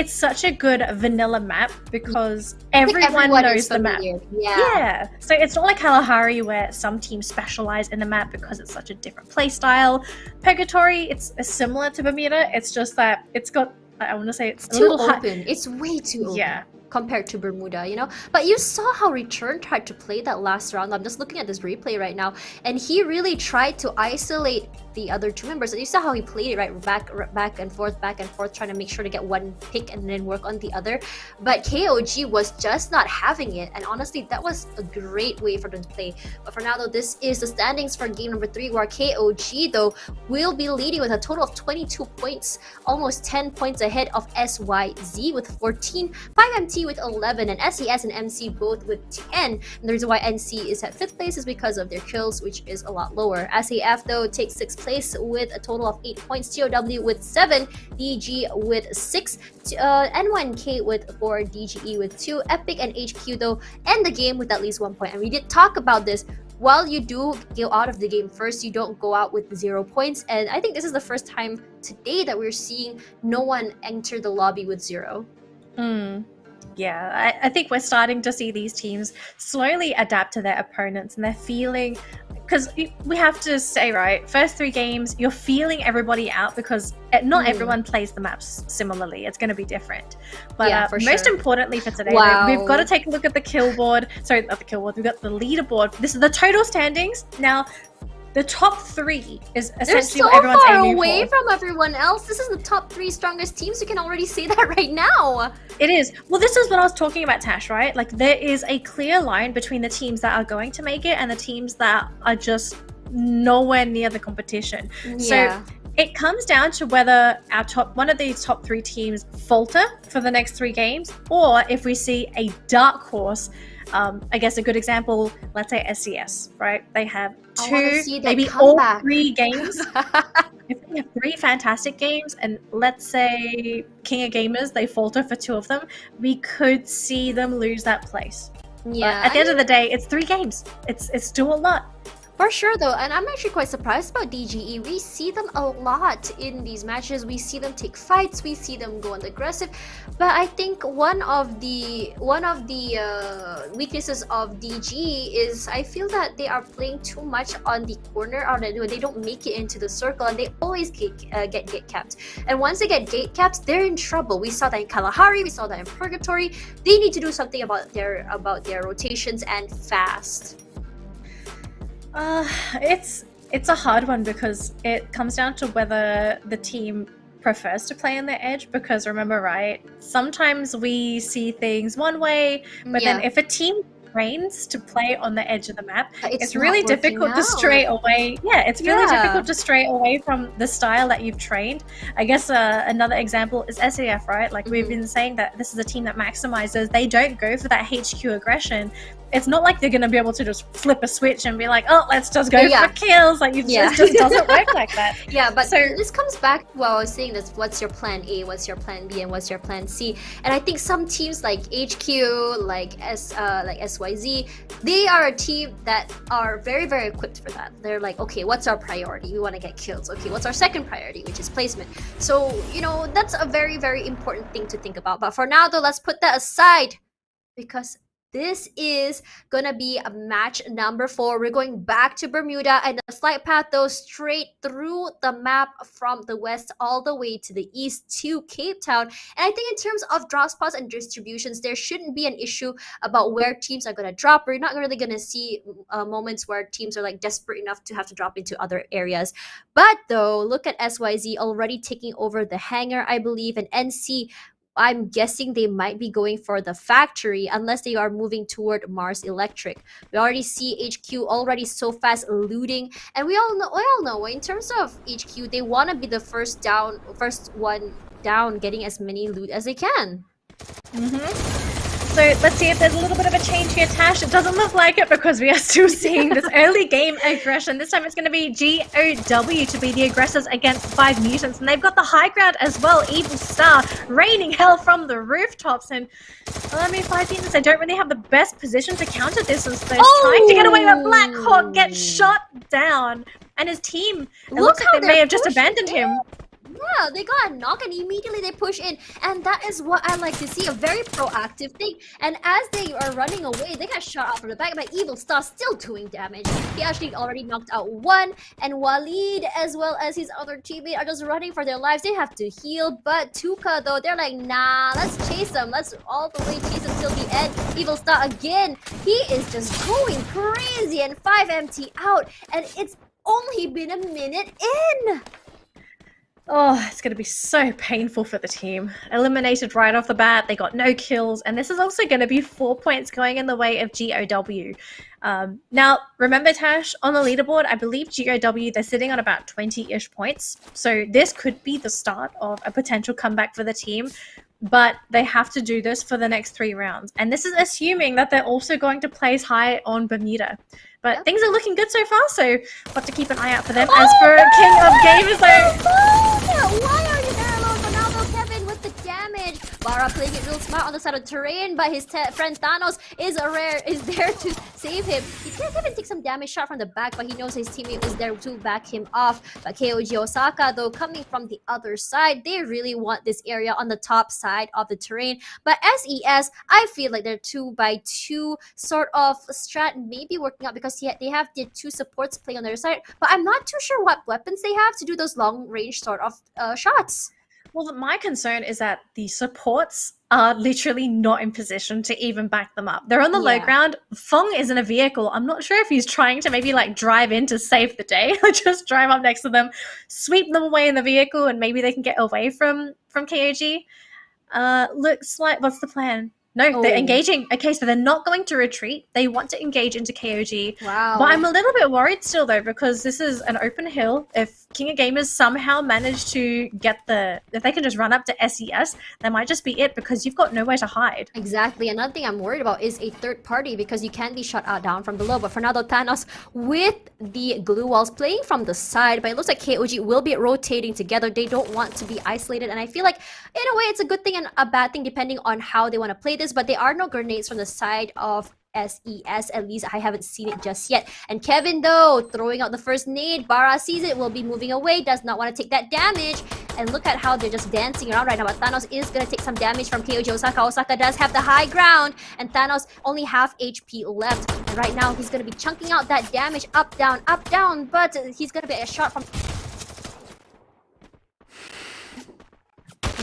such a good vanilla map, because everyone knows the map. Yeah. So it's not like Kalahari, where some teams specialize in the map because it's such a different play style. Purgatory, it's similar to Bermuda. It's just that it's got, I want to say, it's too open. It's way too open. Yeah. Compared to Bermuda, you know? But you saw how Return tried to play that last round. I'm just looking at this replay right now, and he really tried to isolate the other 2 members. And you saw how he played it, right? Back and forth, trying to make sure to get one pick and then work on the other. But KOG was just not having it, and honestly, that was a great way for them to play. But for now, though, this is the standings for game number 3, where KOG, though, will be leading with a total of 22 points, almost 10 points ahead of SYZ with 14, 5MT with 11, and SES and MC both with 10. And the reason why NC is at 5th place is because of their kills, which is a lot lower. SAF, though, takes 6th place with a total of 8 points, TOW with 7, DG with 6, N1K with 4, DGE with 2, Epic and HQ, though, end the game with at least 1 point. And we did talk about this. While you do go out of the game first, you don't go out with 0 points. And I think this is the first time today that we're seeing no one enter the lobby with 0. Yeah, I think we're starting to see these teams slowly adapt to their opponents, and they're feeling, because we have to say, right, first 3 games, you're feeling everybody out, because not everyone plays the maps similarly. It's going to be different. But Yeah, most sure. importantly for today, Wow. we've got to take a look at the kill board. Sorry, not the kill board. We've got the leaderboard. This is the total standings. Now, the top 3 is They're essentially so what everyone's far aiming away for. from everyone else. This is the top 3 strongest teams. You can already say that right now. It is. Well, this is what I was talking about, Tash, right? Like, there is a clear line between the teams that are going to make it and the teams that are just nowhere near the competition. Yeah. So it comes down to whether one of these top 3 teams falter for the next 3 games, or if we see a dark horse. I guess a good example, let's say SCS, right? They have I wanna 2, see that maybe comeback. all 3 games. we have 3 fantastic games, and let's say King of Gamers, they falter for 2 of them, we could see them lose that place. Yeah, But at the I end of mean, the day, it's 3 games. It's still a lot. for sure though, and I'm actually quite surprised about DGE. We see them a lot in these matches. We see them take fights. We see them go on the aggressive. But I think one of the weaknesses of DGE is I feel that they are playing too much on the corner, or they don't make it into the circle, and they always get gate capped. And once they get gate capped, they're in trouble. We saw that in Kalahari. We saw that in Purgatory. They need to do something about their rotations and fast. It's a hard one because it comes down to whether the team prefers to play on the edge, because remember, right, sometimes we see things one way, but then Yeah. if a team trains to play on the edge of the map, It's it's not really working difficult to out. stray away. Yeah, it's really Yeah. difficult to stray away from the style that you've trained. I guess another example is SAF, right? Like we've been saying that this is a team that maximizes. They don't go for that HQ aggression. It's not like they're going to be able to just flip a switch and be like, oh, let's just go Yeah. for kills. Like, it just doesn't work like that. Yeah, but So- this comes back to what I was saying, that's what's your plan A, what's your plan B, and what's your plan C. And I think some teams like HQ, like SYZ, they are a team that are very, very equipped for that. They're like, okay, what's our priority? We want to get kills. Okay, what's our second priority, which is placement? So, that's a very, very important thing to think about. But for now, though, let's put that aside, because this is gonna be a match number 4. We're going back to Bermuda, and the flight path though straight through the map from the west all the way to the east to Cape Town. And I think in terms of drop spots and distributions, there shouldn't be an issue about where teams are gonna drop. We're not really gonna see moments where teams are like desperate enough to have to drop into other areas. But though, look at SYZ already taking over the hangar, I believe, and NC, I'm guessing they might be going for the factory unless they are moving toward Mars Electric. We already see HQ already so fast looting, and we all know in terms of HQ, they want to be the first one down, getting as many loot as they can. So let's see if there's a little bit of a change here, Tash. It doesn't look like it because we are still seeing this early game aggression. This time it's going to be GOW to be the aggressors against 5 mutants. And they've got the high ground as well. Evil Star raining hell from the rooftops. And 5 mutants, they don't really have the best position to counter this, as they're trying to get away, but Black Hawk gets shot down. And his team, it looks like they may have just abandoned him. Yeah, they got a knock and immediately they push in, and that is what I like to see, a very proactive thing. And as they are running away, they got shot out from the back by Evil Star, still doing damage. He actually already knocked out 1, and Waleed as well as his other teammate are just running for their lives. They have to heal, but Tuka though, they're like, nah, let's chase them. Let's all the way chase them till the end. Evil Star again, he is just going crazy, and 5 MT out, and it's only been a minute in. Oh, it's going to be so painful for the team. Eliminated right off the bat, they got no kills, and this is also going to be 4 points going in the way of GOW. Now, remember, Tash, on the leaderboard, I believe GOW, they're sitting on about 20-ish points, so this could be the start of a potential comeback for the team, but they have to do this for the next 3 rounds, and this is assuming that they're also going to place high on Bermuda. But things are looking good so far, so we'll have to keep an eye out for them. As for King of Gamers, though... Why are you there alone? Ronaldo Kevin with the damage. Vara playing it real smart on the side of the terrain, but his friend Thanos is there to save him. Kevin takes some damage shot from the back, but he knows his teammate was there to back him off. But KOG Osaka, though, coming from the other side, they really want this area on the top side of the terrain. But SES, I feel like their 2x2 sort of strat maybe working out, because they have the 2 supports playing on their side, but I'm not too sure what weapons they have to do those long range sort of shots. Well, my concern is that the supports are literally not in position to even back them up. They're on the low ground. Fong is in a vehicle. I'm not sure if he's trying to maybe like drive in to save the day, or just drive up next to them, sweep them away in the vehicle, and maybe they can get away from KOG. Looks like, what's the plan? No, they're Oh. engaging. Okay, so they're not going to retreat. They want to engage into KOG. Wow. But I'm a little bit worried still, though, because this is an open hill. If King of Gamers somehow manage to get if they can just run up to SES, that might just be it, because you've got nowhere to hide. Exactly. Another thing I'm worried about is a third party, because you can be shut out down from below. But for now, though, Thanos with the glue walls playing from the side, but it looks like KOG will be rotating together. They don't want to be isolated, and I feel like in a way it's a good thing and a bad thing depending on how they want to play this. But there are no grenades from the side of SES, at least I haven't seen it just yet. And Kevin, though, throwing out the first nade. Bara sees it, will be moving away, does not want to take that damage. And look at how they're just dancing around right now. But Thanos is going to take some damage from KOG Osaka. Osaka does have the high ground, and Thanos only half HP left. And right now, he's going to be chunking out that damage up, down, but he's going to be a shot from...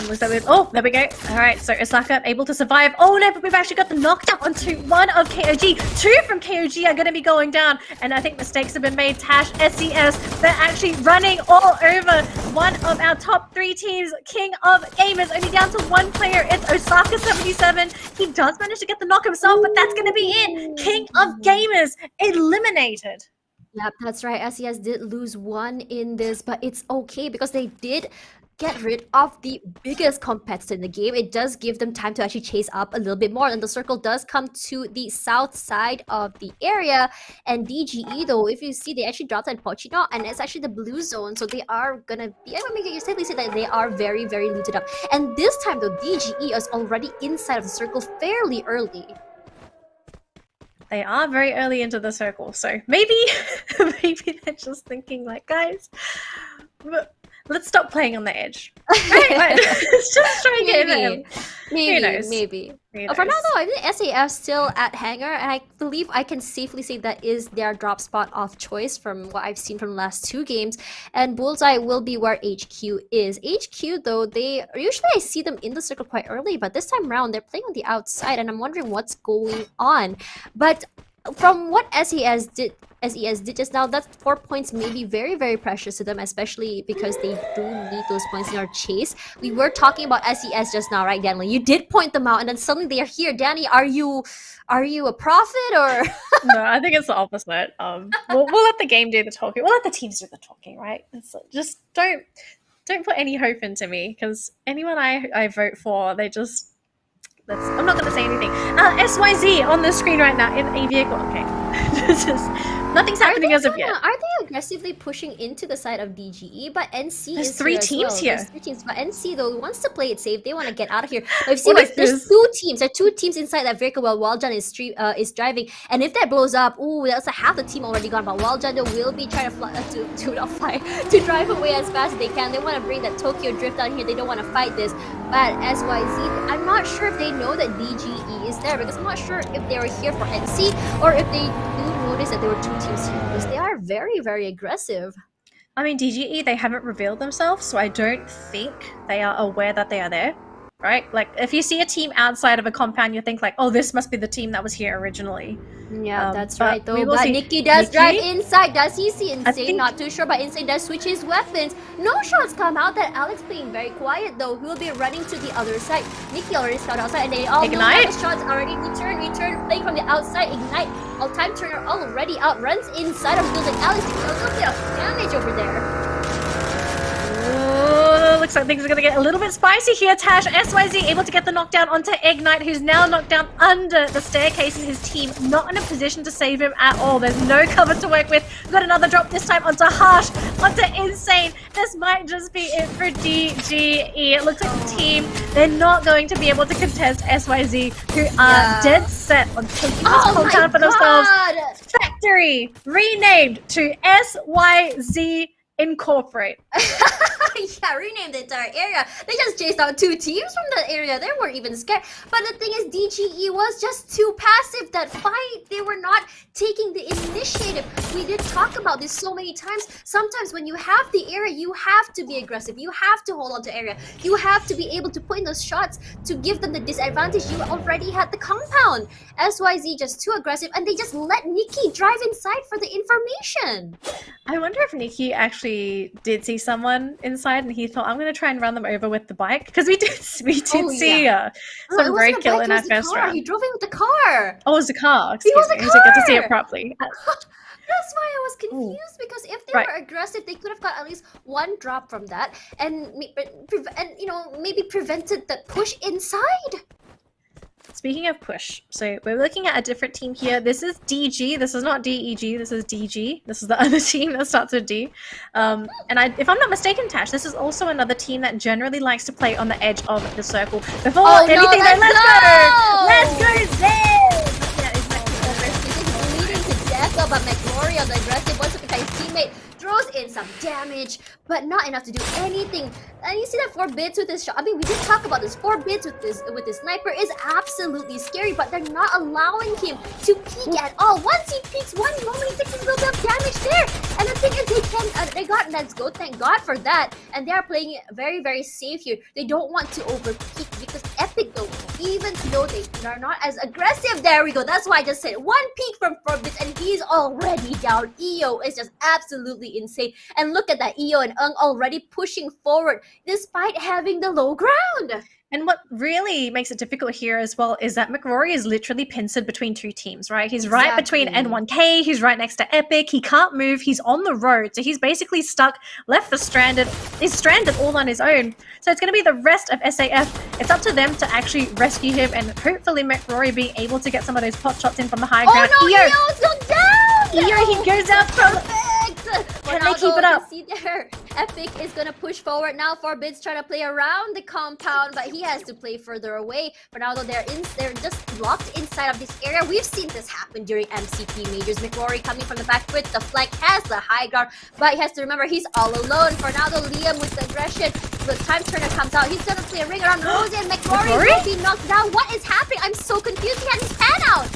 Was that with? Oh, there we go. All right, so Osaka able to survive. Oh no, but we've actually got the knockdown onto one of KOG. Two from KOG are going to be going down, and I think mistakes have been made. Tash, SES, they're actually running all over one of our top 3 teams. King of Gamers only down to 1 player. It's Osaka 77. He does manage to get the knock himself, but that's going to be it. King of Gamers eliminated. Yep, that's right. SES did lose 1 in this, but it's okay because they did get rid of the biggest competitor in the game. It does give them time to actually chase up a little bit more, and the circle does come to the south side of the area. And DGE, though, if you see, they actually dropped at Pochino, and it's actually the blue zone, so they are gonna be, I mean, you safely say that they are very, very looted up. And this time, though, DGE is already inside of the circle fairly early. They are very early into the circle, so maybe maybe they're just thinking like, guys, let's stop playing on the edge. Right? Let's just try and get in. Maybe. For now, though, I think SAS still at hangar, and I believe I can safely say that is their drop spot of choice from what I've seen from the last 2 games. And Bullseye will be where HQ is. HQ, though, usually I see them in the circle quite early, but this time around they're playing on the outside, and I'm wondering what's going on. But from what SES did just now, that 4 points may be very, very precious to them, especially because they do need those points in our chase. We were talking about SES just now, right, Danley? You did point them out, and then suddenly they are here. Danny, are you a prophet, or? No, I think it's the opposite. We'll let the game do the talking. We'll let the teams do the talking, right? Just don't put any hope into me, because anyone I vote for, they just... I'm not going to say anything. SYZ on the screen right now in a vehicle. Okay. Nothing's happening as of yet. Are they aggressively pushing into the side of DGE? But NC There's is 3 teams here. There's 3 teams. But NC, though, wants to play it safe. They want to get out of here. But if you see, there's 2 teams. There are 2 teams inside that vehicle while Waljan is driving. And if that blows up, that's half the team already gone. But Waljan will be trying to drive away as fast as they can. They want to bring that Tokyo Drift out here. They don't want to fight this. But SYZ, I'm not sure if they know that DGE is there, because I'm not sure if they were here for NC or if they do notice that there were 2 teams here, because they are very, very aggressive. I mean, DGE, they haven't revealed themselves, so I don't think they are aware that they are there, right? Like, if you see a team outside of a compound, you think like, oh, this must be the team that was here originally. Yeah, that's right, though. But Nikki does drive inside. Does he see Insane? Not too sure, but Insane does switch his weapons. No shots come out. That Alex being very quiet, though. He will be running to the other side. Nikki already started outside, and they all know that the shots already return, playing from the outside. Ignite, all-time turner already out, runs inside of the building. Alex doing a little bit of damage over there. Oh, looks like things are going to get a little bit spicy here. Tash, SYZ able to get the knockdown onto Ignite, who's now knocked down under the staircase, and his team not in a position to save him at all. There's no cover to work with. We've got another drop this time onto Harsh, onto Insane. This might just be it for DGE. It looks like the team, they're not going to be able to contest SYZ, who are dead set on taking this compound for themselves. Factory renamed to SYZ Incorporate. Yeah, renamed the entire area. They just chased out 2 teams from that area. They weren't even scared. But the thing is, DGE was just too passive that fight. They were not taking the initiative. We did talk about this so many times. Sometimes when you have the area, you have to be aggressive. You have to hold on to area. You have to be able to put in those shots to give them the disadvantage. You already had the compound. SYZ just too aggressive, and they just let Nikki drive inside for the information. I wonder if Nikki actually did see someone inside inside and he thought, I'm going to try and run them over with the bike. Because we did Oh, see yeah. No, it some wasn't a roadkill bike, in it our was the first car. round. He drove in with the car. Oh, it was a car. He was Excuse me. a I didn't get to see it car! properly. That's why I was confused, because if they Right. were aggressive, they could have got at least one drop from that, and maybe prevented the push inside. Speaking of push, so we're looking at a different team here. This is DG. This is not DEG. This is DG. This is the other team that starts with D. And if I'm not mistaken, Tash, this is also another team that generally likes to play on the edge of the circle. Before anything, let's go! Let's go, Zed! Yeah, He's bleeding to death, but McRory on the aggressive one, so his teammate throws in some damage, but not enough to do anything. And you see that 4 bits with his shot. I mean, we did talk about this. 4 bits with this sniper is absolutely scary, but they're not allowing him to peek at all. Once he peeks one moment, he takes a little bit of damage there. And the thing is, they got let's go. Thank God for that. And they are playing it very, very safe here. They don't want to over peek, because Epic, though, even though they are not as aggressive, there we go. That's why I just said 1 peek from 4 bits, and he's already down. EO is just absolutely insane. And look at that, EO and Ung already pushing forward despite having the low ground. And what really makes it difficult here as well is that McRory is literally pincered between 2 teams, right? He's right between N1K, he's right next to Epic, he can't move, he's on the road, so he's basically stuck, left for stranded, is stranded all on his own. So it's going to be the rest of SAF. It's up to them to actually rescue him, and hopefully McRory being able to get some of those pot shots in from the high ground. Oh no, EO's gone down! EO, he goes out from... Can they keep it up? See there, Epic is gonna push forward now. 4 bits trying to play around the compound, but he has to play further away. For now, though, they're just locked inside of this area. We've seen this happen during MCP majors. McRory coming from the back foot, the flank has the high ground, but he has to remember he's all alone. For now, though, Liam with the aggression. The time turner comes out. He's gonna play a ring around Rosie, and McRory will be knocked down. What is happening? I'm so confused. He had his pan out.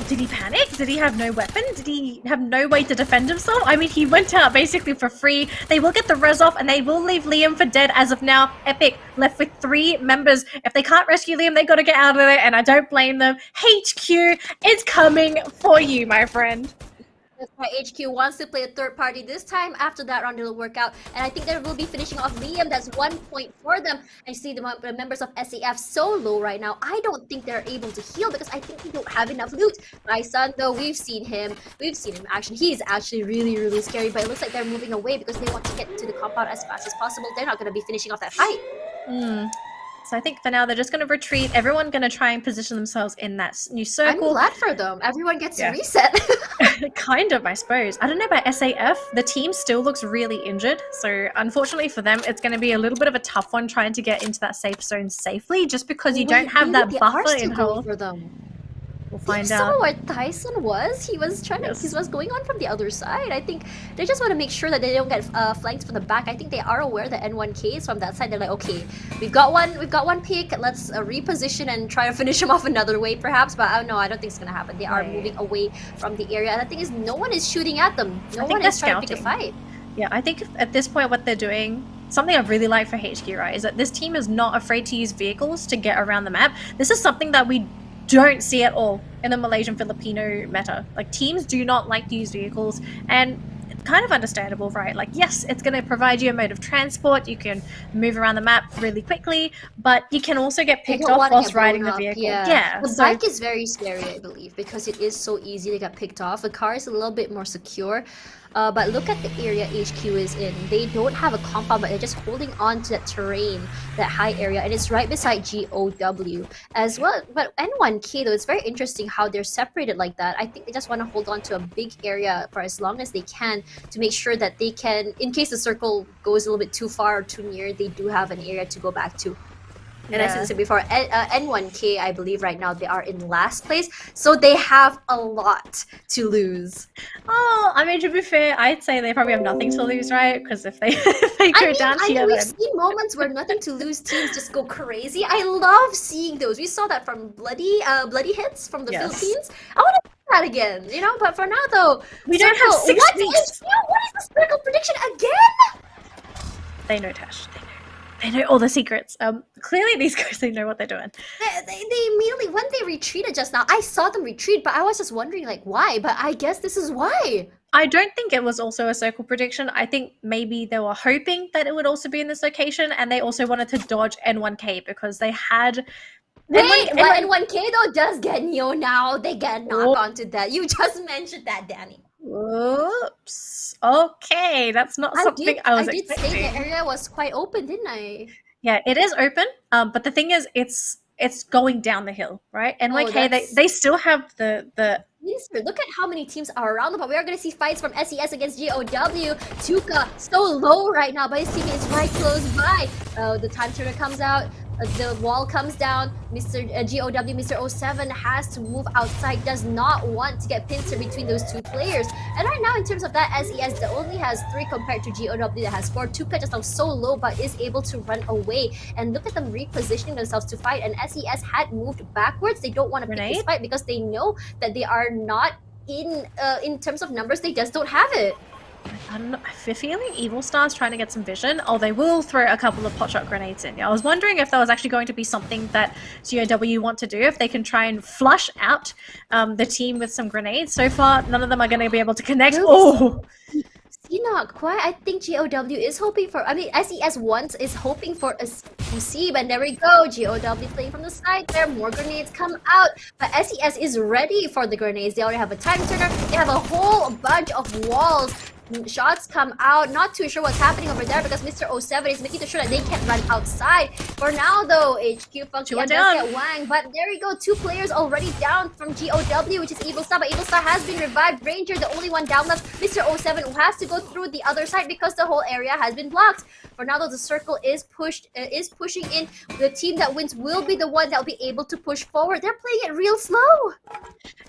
Did he panic? Did he have no weapon? Did he have no way to defend himself? I mean, he went out basically for free. They will get the res off, and they will leave Liam for dead as of now. Epic left with 3 members. If they can't rescue Liam, they got to get out of there, and I don't blame them. HQ is coming for you, my friend. That's why HQ wants to play a third party this time. After that round, it'll work out. And I think they will be finishing off Liam. That's 1 point for them. And you see the members of SAF so low right now. I don't think they're able to heal, because I think they don't have enough loot. My son, though, we've seen him in action. He's actually really, really scary. But it looks like they're moving away because they want to get to the compound as fast as possible. They're not going to be finishing off that fight. So I think for now they're just going to retreat. Everyone going to try and position themselves in that new circle. I'm glad for them. Everyone gets a reset. Kind of, I suppose. I don't know about SAF. The team still looks really injured. So unfortunately for them, it's going to be a little bit of a tough one trying to get into that safe zone safely, just because you don't have that buffer in health. For them. We'll find you out. saw where Tyson was? He was trying to. He was going on from the other side. I think they just want to make sure that they don't get flanked from the back. I think they are aware that N1K is from that side. They're like, okay, we've got one pick. Let's reposition and try to finish him off another way, perhaps. But no, I don't think it's gonna happen. They are moving away from the area, and the thing is, no one is shooting at them. No one is trying to pick a fight. Yeah, I think at this point, what they're doing. Something I really like for HQ, right, is that this team is not afraid to use vehicles to get around the map. This is something that we don't see at all in the Malaysian Filipino meta. Like, teams do not like to use vehicles, and it's kind of understandable, right? Like, yes, it's going to provide you a mode of transport. You can move around the map really quickly, but you can also get picked off whilst riding the vehicle. Yeah, the bike is very scary, I believe, because it is so easy to get picked off. The car is a little bit more secure. But look at the area HQ is in. They don't have a compound, but they're just holding on to that terrain, that high area, and it's right beside GOW as well. But N1K, though, it's very interesting how they're separated like that. I think they just want to hold on to a big area for as long as they can to make sure that they can, in case the circle goes a little bit too far or too near, they do have an area to go back to. And as I said before, N1K, I believe right now they are in last place, so they have a lot to lose. Oh, I mean, to be fair, I'd say they probably have nothing to lose, right? Because if they go down here, we've seen moments where nothing to lose teams just go crazy. I love seeing those. We saw that from bloody hits from the Philippines. I want to see that again, you know. But for now, though, we don't have 6 weeks. What is the circle prediction again? They know, Tash. They know all the secrets. Clearly these guys, they know what they're doing. They immediately, when they retreated just now, I saw them retreat, but I was just wondering, like, why? But I guess this is why. I don't think it was also a circle prediction. I think maybe they were hoping that it would also be in this location, and they also wanted to dodge N1K because they had. Wait, but N1K though does get Neo now. They get knocked onto that. You just mentioned that, Danny. Whoops. Okay, that's not something I was expecting. I did say the area was quite open, didn't I? Yeah, it is open. But the thing is, it's going down the hill, right? NYK, they still have the. Look at how many teams are around them, but we are going to see fights from SES against GOW. Tuka so low right now, but his team is right close by. The time turner comes out. The wall comes down. Mr. GOW, Mr. 07 has to move outside, does not want to get pincer between those two players. And right now, in terms of that, SES that only has 3 compared to GOW that has 4. Tuka just now so low, but is able to run away. And look at them repositioning themselves to fight. And SES had moved backwards. They don't want to pick this fight because they know that they are not in terms of numbers. They just don't have it. I don't know. I have a feeling Evil Star's trying to get some vision. Oh, they will throw a couple of potshot grenades in. Yeah, I was wondering if that was actually going to be something that GOW want to do, if they can try and flush out the team with some grenades. So far, none of them are going to be able to connect. Oh! Not quite. I think GOW is hoping for, I mean, SES once is hoping for a receive, and there we go. GOW playing from the side there. More grenades come out, but SES is ready for the grenades. They already have a time turner. They have a whole bunch of walls. Shots come out. Not too sure what's happening over there because Mr. 07 is making sure that they can't run outside. For now, though, HQ Funky does get Wang, but there we go. 2 players already down from GOW, which is Evil Star, but Evil Star has been revived. Ranger, the only one down left. Mr. 07 who has to go through the other side because the whole area has been blocked. For now, though, the circle is pushing in. The team that wins will be the one that will be able to push forward. They're playing it real slow.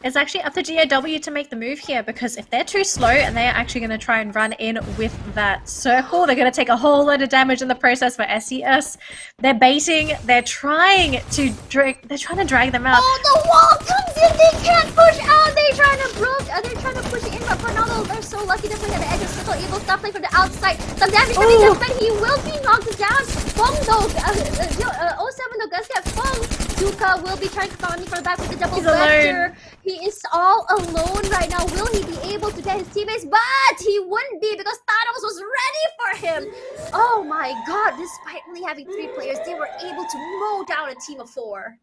It's actually up to GOW to make the move here because if they're too slow and they're actually going to try and run in with that circle, they're going to take a whole lot of damage in the process. For SES, they're baiting, they're trying to drag them out. Oh, the wall comes in, they can't push out. They're trying to push it in, but for now they're so lucky to play at the edge of the circle. Evil Star playing from the outside. Some damage coming to but he will be knocked down. Fong though, 07 though does get Fong. Tuka will be trying to come for the back with the double vector. He is all alone right now. Will he be able to get his teammates? But he wouldn't be because Thanos was ready for him. Oh my god, despite only having 3 players, they were able to mow down a team of 4.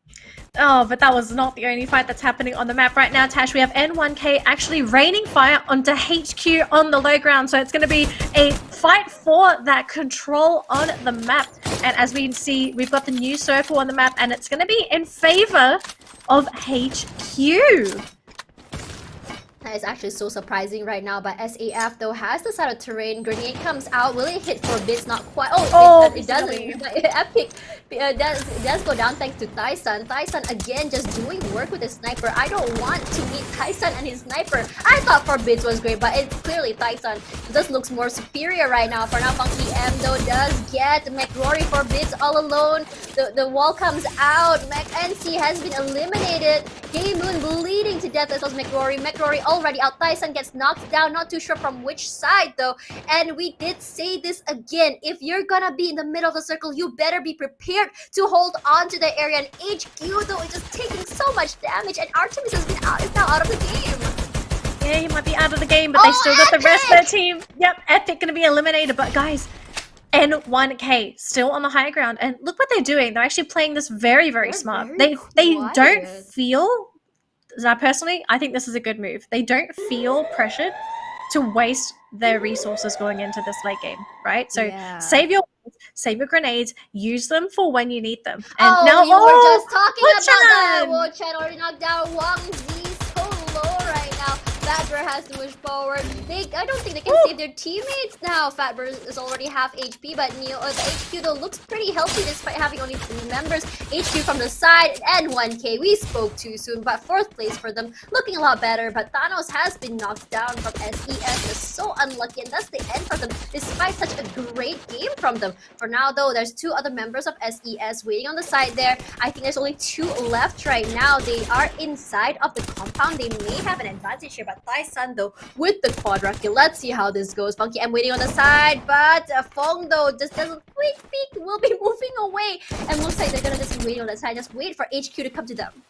Oh, but that was not the only fight that's happening on the map right now, Tash. We have N1K actually raining fire onto HQ on the low ground. So it's going to be a fight for that control on the map. And as we can see, we've got the new circle on the map, and it's going to be in favor of HQ. That is actually so surprising right now, but SAF though has the side of terrain. Grenade comes out. Will it hit for bits? Not quite. It doesn't. But Epic does go down thanks to Tyson. Tyson again just doing work with his sniper. I don't want to meet Tyson and his sniper. I thought for bits was great, but it's clearly Tyson. It just looks more superior right now. For now, Funky M though does get McRory for bits all alone. The wall comes out. NC has been eliminated. Game Moon bleeding to death as well as McRory. McRory already out. Tyson gets knocked down. Not too sure from which side though. And we did say this again. If you're gonna be in the middle of the circle, you better be prepared to hold on to the area. And HQ though is just taking so much damage. And Artemis is now out of the game. Yeah, he might be out of the game, but they still got the rest of their team. Yep, Epic gonna be eliminated. But guys, N1K still on the high ground, and look what they're doing. They're actually playing this very, very smart. They don't feel. Now, personally, I think this is a good move. They don't feel pressured to waste their resources going into this late game, right? So save your grenades, use them for when you need them. And now, you were just talking about that. Wochan already knocked down Wang Z so low right now. Fatbur has to push forward. I don't think they can save their teammates now. Fatbur is already half HP, but the HQ though looks pretty healthy despite having only 3 members. HQ from the side and 1K. We spoke too soon, but 4th place for them, looking a lot better. But Thanos has been knocked down from SES. Is so unlucky, and that's the end for them, despite such a great game from them. For now though, there's 2 other members of SES waiting on the side there. I think there's only 2 left right now. They are inside of the compound. They may have an advantage here, but Tyson though with the quadra kill. Let's see how this goes. Funky M waiting on the side, but Fong though just does a quick peek, will be moving away, and looks like they're gonna just be waiting on the side. Just wait for HQ to come to them.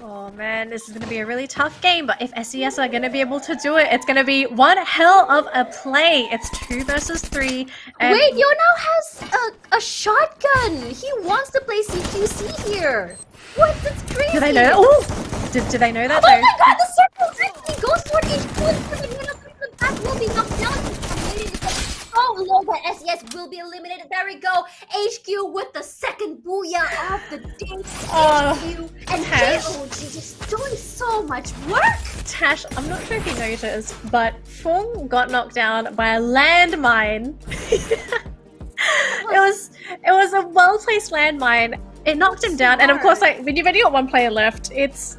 Oh man, this is going to be a really tough game, but if SES are going to be able to do it, it's going to be one hell of a play. It's 2 versus 3. And Wait, Yonao has a shotgun! He wants to play CQC here! What? That's crazy! did I know? Oh! Did they know that? Oh my god, the circle actually goes toward HQ and the back will be knocked down. Oh lord, that SES will be eliminated. There we go. HQ with the second booyah of the day. HQ and KOG just doing so much work. Tash, I'm not sure if you noticed, but Fung got knocked down by a landmine. It was a well-placed landmine. It knocked him down, and of course, like when you've only got one player left, it's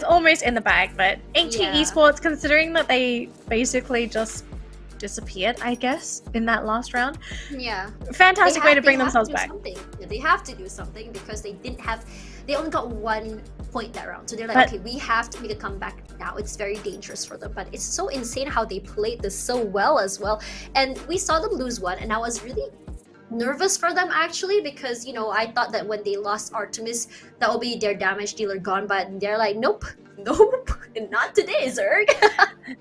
almost in the bag. But HT Esports, considering that they basically just disappeared, I guess, in that last round. Yeah. Fantastic way to bring themselves back. They have to do something because they only got 1 point that round. So they're like, okay, we have to make a comeback now. It's very dangerous for them. But it's so insane how they played this so well as well. And we saw them lose one, and I was really nervous for them actually, because you know, I thought that when they lost Artemis, that will be their damage dealer gone, but they're like, nope, not today, Zerg.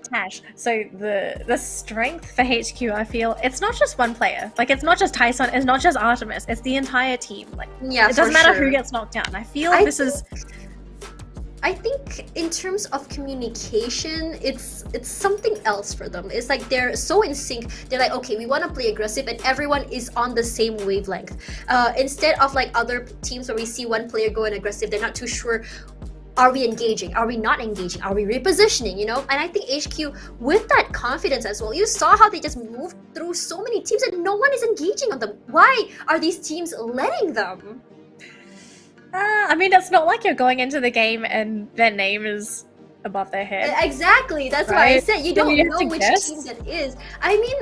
Tash, so the strength for HQ, I feel it's not just one player. Like, it's not just Tyson, it's not just Artemis, it's the entire team. Like, yeah, it doesn't matter who gets knocked down. I think in terms of communication, it's something else for them. It's like they're so in sync. They're like, okay, we want to play aggressive, and everyone is on the same wavelength. Instead of like other teams where we see one player going aggressive, they're not too sure. Are we engaging? Are we not engaging? Are we repositioning? You know, and I think HQ with that confidence as well. You saw how they just moved through so many teams, and no one is engaging on them. Why are these teams letting them? I mean, it's not like you're going into the game and their name is above their head. Exactly, that's right? why I said you don't know which guess. team that is. I mean,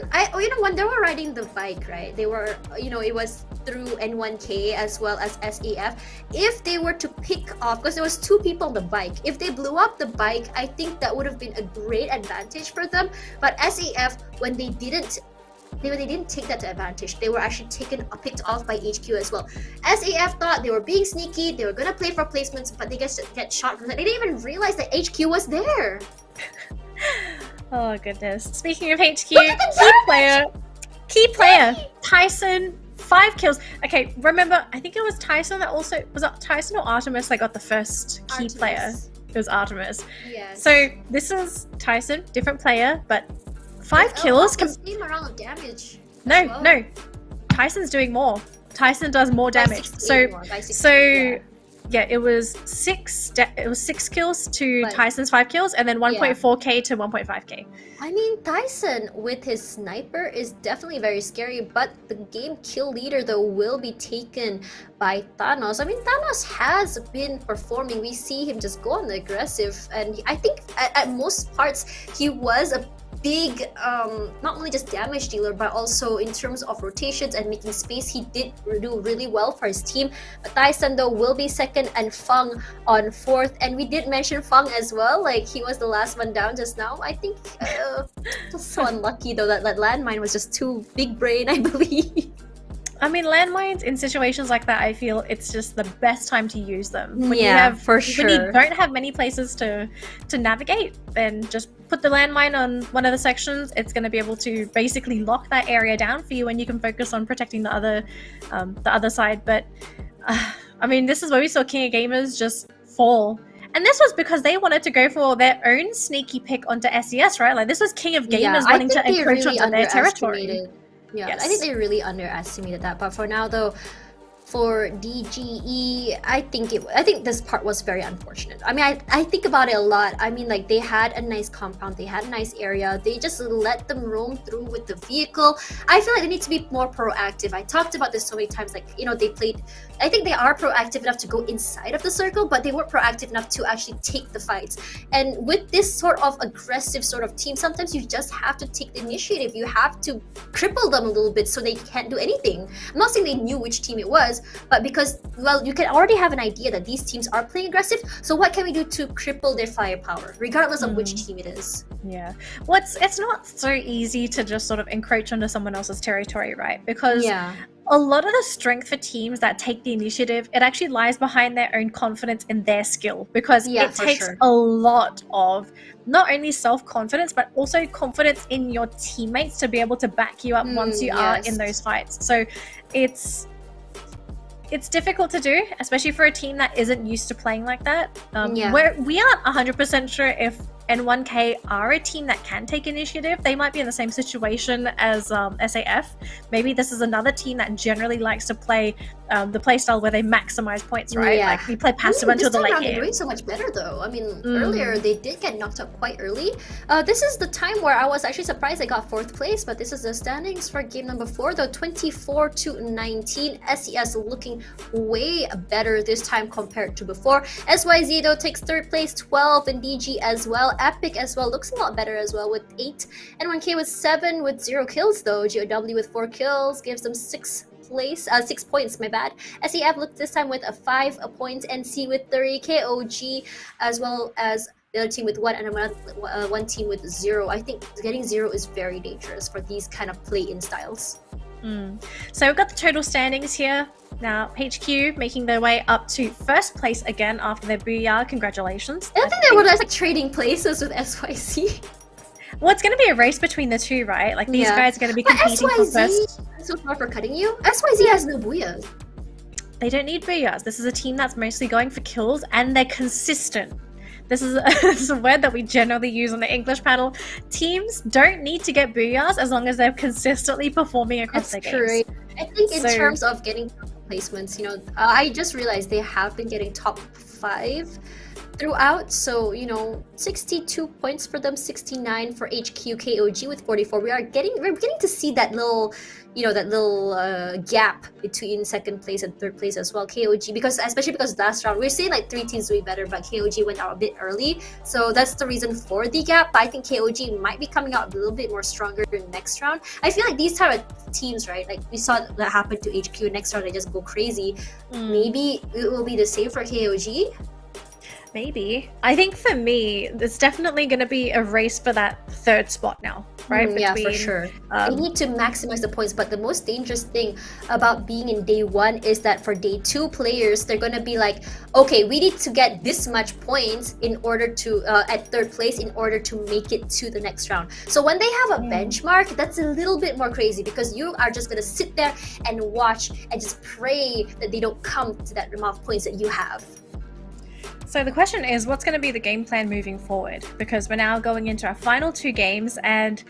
when they were riding the bike, right? They were, it was through N1K as well as SAF. If they were to pick off, because there was 2 people on the bike, if they blew up the bike, I think that would have been a great advantage for them. But SAF, when they didn't take that to advantage. They were actually picked off by HQ as well. SAF thought they were being sneaky, they were gonna play for placements, but they get shot from that. They didn't even realize that HQ was there. Oh goodness. Speaking of HQ, key player, Tyson, 5 kills. Okay, remember, I think it was Tyson that was it Tyson or Artemis that got the first key player? It was Artemis. Yes. So this is Tyson, different player, but 5 kills. Same amount of damage. No. Tyson's doing more. Tyson does more damage. Yeah, it was 6 kills to Tyson's 5 kills, and then 1.4k to 1.5k. I mean, Tyson with his sniper is definitely very scary, but the game kill leader though will be taken by Thanos. I mean, Thanos has been performing. We see him just go on the aggressive, and I think at most parts he was a big not only just damage dealer, but also in terms of rotations and making space, he did do really well for his team. But Tyson though will be second, and Fung on 4th, and we did mention Fung as well, like he was the last one down just now. I think just so unlucky though that landmine was just too big brain, I believe. I mean, landmines in situations like that, I feel it's just the best time to use them. When for sure. When you don't have many places to navigate, then just put the landmine on one of the sections. It's going to be able to basically lock that area down for you, and you can focus on protecting the other side. But I mean, this is where we saw King of Gamers just fall. And this was because they wanted to go for their own sneaky pick onto SES, right? Like, this was King of Gamers wanting to encroach onto their territory. Yeah, yes. I think they really underestimated that. But for now, though, for DGE, I think this part was very unfortunate. I mean, I think about it a lot. I mean, like, they had a nice compound, they had a nice area, they just let them roam through with the vehicle. I feel like they need to be more proactive. I talked about this so many times, like, they played, I think they are proactive enough to go inside of the circle, but they weren't proactive enough to actually take the fights. And with this sort of aggressive sort of team, sometimes you just have to take the initiative. You have to cripple them a little bit so they can't do anything. I'm not saying they knew which team it was, but because, well, you can already have an idea that these teams are playing aggressive, so what can we do to cripple their firepower, regardless of which team it is? Yeah. Well, it's not so easy to just sort of encroach onto someone else's territory, right? Because a lot of the strength for teams that take the initiative, it actually lies behind their own confidence in their skill, because Yeah, it for takes sure. a lot of not only self-confidence but also confidence in your teammates to be able to back you up once you are in Yes. those fights. So it's difficult to do, especially for a team that isn't used to playing like that. Yeah. We aren't 100% sure if N1K are a team that can take initiative. They might be in the same situation as SAF. Maybe this is another team that generally likes to play the playstyle where they maximize points, right? Yeah. Like you play passive Ooh, until this the time late around they're game. doing so much better though. I mean, earlier they did get knocked out quite early. This is the time where I was actually surprised they got 4th place, but this is the standings for game number 4 though. 24-19. SES looking way better this time compared to before. SYZ though takes 3rd place, 12, and DG as well. Epic as well looks a lot better as well with 8. N1K with 7 with 0 kills though. GOW with 4 kills gives them 6 points, my bad. SEF looked this time with a 5 points, NC with 3, KOG as well as the other team with 1, and one team with 0. I think getting 0 is very dangerous for these kind of play-in styles. So we've got the total standings here. Now, HQ making their way up to 1st place again after their booyah. Congratulations. I think they were like trading places with SYC. Well, it's going to be a race between the two, right? Like these guys are going to be competing for first. So far for cutting you. SYZ has no booyahs. They don't need booyahs. This is a team that's mostly going for kills, and they're consistent. This is a word that we generally use on the English panel. Teams don't need to get booyahs as long as they're consistently performing across their games. I think in terms of getting placements, you know, I just realized they have been getting top 5 throughout. So, you know, 62 points for them, 69 for HQ, KOG with 44. We're beginning to see that little, you know, that little gap between 2nd place and 3rd place as well. KOG, especially because last round we're seeing like 3 teams doing better, but KOG went out a bit early, so that's the reason for the gap. But I think KOG might be coming out a little bit more stronger in next round. I feel like these type of teams, right? Like we saw that happen to HQ. Next round they just go crazy. Maybe it will be the same for KOG. Maybe. I think for me, there's definitely going to be a race for that 3rd spot now, right? Yeah, for sure. They need to maximize the points, but the most dangerous thing about being in day 1 is that for day 2 players, they're going to be like, okay, we need to get this much points in order to, at 3rd place, in order to make it to the next round. So when they have a benchmark, that's a little bit more crazy, because you are just going to sit there and watch and just pray that they don't come to that amount of points that you have. So the question is, what's going to be the game plan moving forward? Because we're now going into our final 2 games, and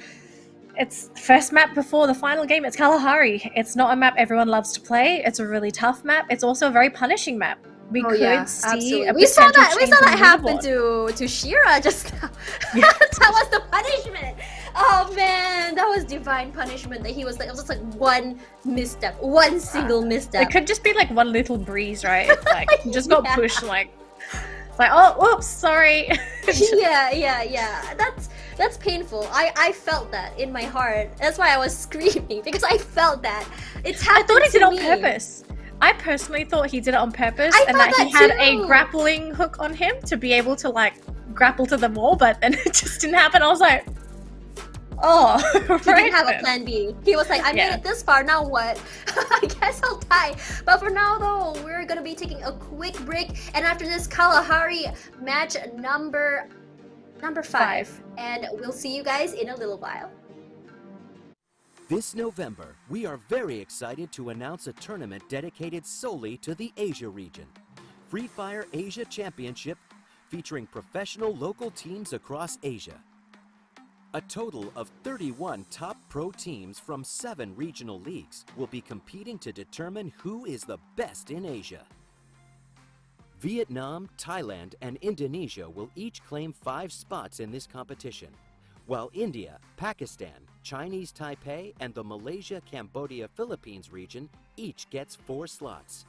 it's the first map before the final game. It's Kalahari. It's not a map everyone loves to play. It's a really tough map. It's also a very punishing map. We could see we saw that happen to Shira just now. That was the punishment. Oh man, that was divine punishment. That he was like, it was just like one misstep, one single misstep. It could just be like one little breeze, right? Like just got pushed like. It's like, oh, whoops, sorry. yeah. That's painful. I felt that in my heart. That's why I was screaming, because I felt that. It's happened. I thought he did it on me. purpose. I personally thought he did it on purpose, I and thought that he had that a too. grappling hook on him to be able to like grapple to them all, but then it just didn't happen. I was like, oh, He didn't have a plan B. He was like, I made it this far, now what? I guess I'll die. But for now though, we're gonna be taking a quick break, and after this, Kalahari match number 5. And we'll see you guys in a little while. This November, we are very excited to announce a tournament dedicated solely to the Asia region. Free Fire Asia Championship, featuring professional local teams across Asia. A total of 31 top pro teams from 7 regional leagues will be competing to determine who is the best in Asia. Vietnam, Thailand, and Indonesia will each claim 5 spots in this competition, while India, Pakistan, Chinese Taipei, and the Malaysia, Cambodia, Philippines region each gets 4 slots.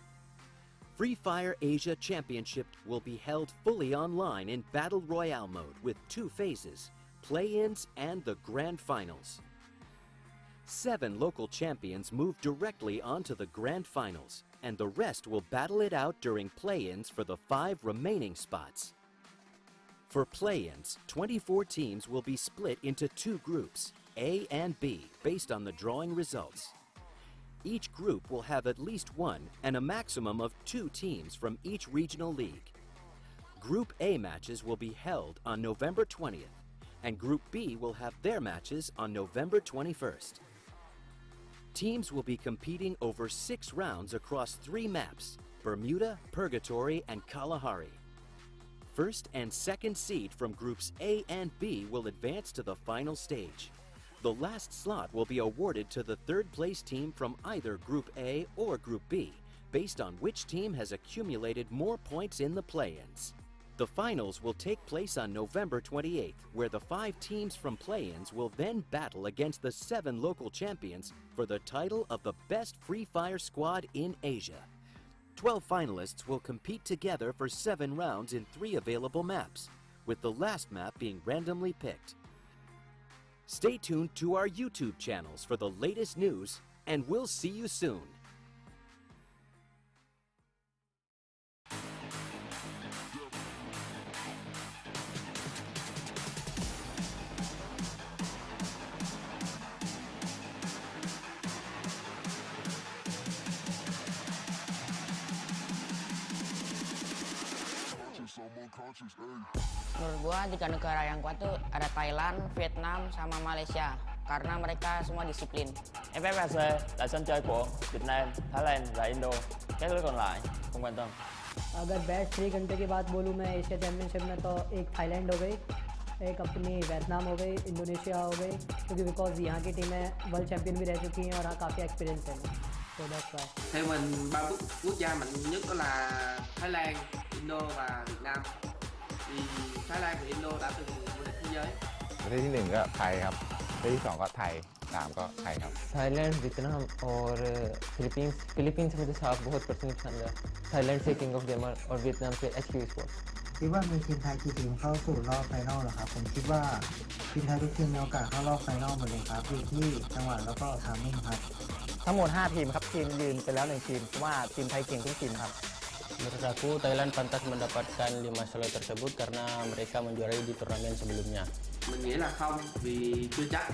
Free Fire Asia Championship will be held fully online in Battle Royale mode with 2 phases, Play-ins and the Grand Finals. 7 local champions move directly onto the Grand Finals, and the rest will battle it out during play-ins for the 5 remaining spots. For play-ins, 24 teams will be split into 2 groups, A and B, based on the drawing results. each group will have at least one and a maximum of 2 teams from each regional league. Group A matches will be held on November 20th, and Group B will have their matches on November 21st. Teams will be competing over 6 rounds across 3 maps: Bermuda, Purgatory, and Kalahari. First and second seed from Groups A and B will advance to the final stage. The last slot will be awarded to the third place team from either Group A or Group B, based on which team has accumulated more points in the play-ins. The finals will take place on November 28th, where the 5 teams from Playins will then battle against the 7 local champions for the title of the best Free Fire squad in Asia. 12 finalists will compete together for 7 rounds in 3 available maps, with the last map being randomly picked. Stay tuned to our YouTube channels for the latest news, and we'll see you soon. Menurut gua 3 negara yang kuat tuh ada Thailand, Vietnam, sama Malaysia karena mereka semua disiplin. FFAC là sân chơi của Việt Nam, Thái Lan và Indo. Các nước còn lại không quan tâm. अगर best 3 घंटे की बात बोलूँ मैं Asia championship में तो एक Thailand हो गई, एक अपनी वियतनाम हो गई, इंडोनेशिया हो गई, क्योंकि बिकॉज यहाँ की टीमें वर्ल्ड चैम्पियन भी रह चुकी हैं और हाँ काफ़ी एक्सपीरियंस है। So that's why. Theo mình 3 quốc gia mạnh nhất đó là Thái Lan, Indo và Việt Nam. Vì Thái Lan và Indo đã từng vô địch thế giới. ประเทศที่ 1 ก็ไทยครับประเทศที่ 2 ก็ไทย 3 ก็ไทยครับ Thailand, Vietnam और Philippines. Philippines से मुझे साफ बहुत personally पसंद है। Thailand से king of gamer और Vietnam से HQ sports. คิดว่ามีทีมไทยกี่ทีมเข้าสู่รอบไฟนอลเหรอครับผมคิดว่าทีมไทยทุกทีมมีโอกาสเข้ารอบไฟนอลหมดเลยครับอยู่ที่จังหวะแล้วก็ทามมิ่งครับ ทั้งหมด 5 ทีมครับทีมยืนไปแล้ว 1 ทีมเพราะว่าทีมไทยเก่งทุกทีมครับ Menurut aku Thailand pantas mendapatkan 5 slot tersebut karena mereka menjuarai di turnamen sebelumnya. Mình nghĩ là không, vì chưa chắc